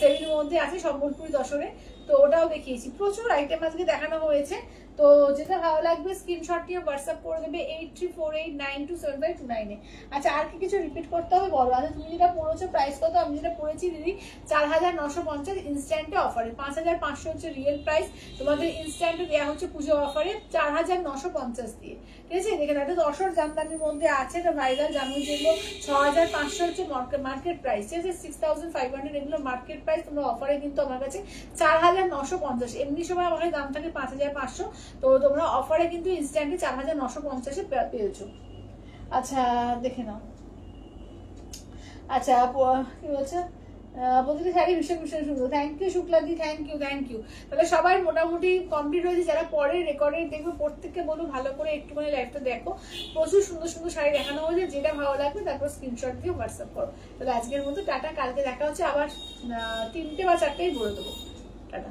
সেমির মধ্যে আছে, সম্বলপুরি তসরে, তো ওটাও দেখিয়েছি। প্রচুর আইটেম আজকে দেখানো হয়েছে। তো যেটা ভালো লাগবে স্ক্রিনশট নিয়ে হোয়াটসঅ্যাপ করে দেবে 8348927529-এ। আচ্ছা, আর কি কিছু রিপিট করতে হবে বলো? আচ্ছা, তুমি যেটা পড়েছো প্রাইস কত? আমি যেটা পড়েছি দিদি 4950 ইনস্ট্যান্টে অফারে, 5500 হচ্ছে রিয়েল প্রাইস, তোমাদের ইনস্ট্যান্টে দেওয়া হচ্ছে পুজো অফারে 4950 দিয়ে, ঠিক আছে? দেখেন, একটা দশর জামদানির মধ্যে আছে, এটা ভাইরাল জামুন, যেগুলো 6500 হচ্ছে মার্কেট প্রাইস, ঠিক আছে? 6500 এগুলো মার্কেট প্রাইস, তোমরা অফারে কিন্তু আমার কাছে 4950। এমনি সময় আমার দাম থাকে 5500, তো তোমরা অফারে কিন্তু ইনস্ট্যান্টলি 4950-এ পেয়েছো। আচ্ছা, দেখে নাও। আচ্ছা, কি বলছে, প্রতিটি শাড়ি ভীষণ ভীষণ সুন্দর। থ্যাংক ইউ শুক্লাদি, থ্যাংক ইউ। তাহলে সবাই মোটামুটি কমপ্লিট হয়েছে। যারা পরে রেকর্ডে দেখবে, প্রত্যেককে বলবো ভালো করে একটুখানি লাইভটা দেখো, প্রচুর সুন্দর সুন্দর শাড়ি দেখানো হয়েছে। যেটা ভালো লাগবে তারপর স্ক্রিনশট দিয়ে হোয়াটসঅ্যাপ করো। তাহলে আজকের মতো টাটা, কালকে দেখা হচ্ছে আবার 3টে বা 4টেই বলে দেবো। টাটা।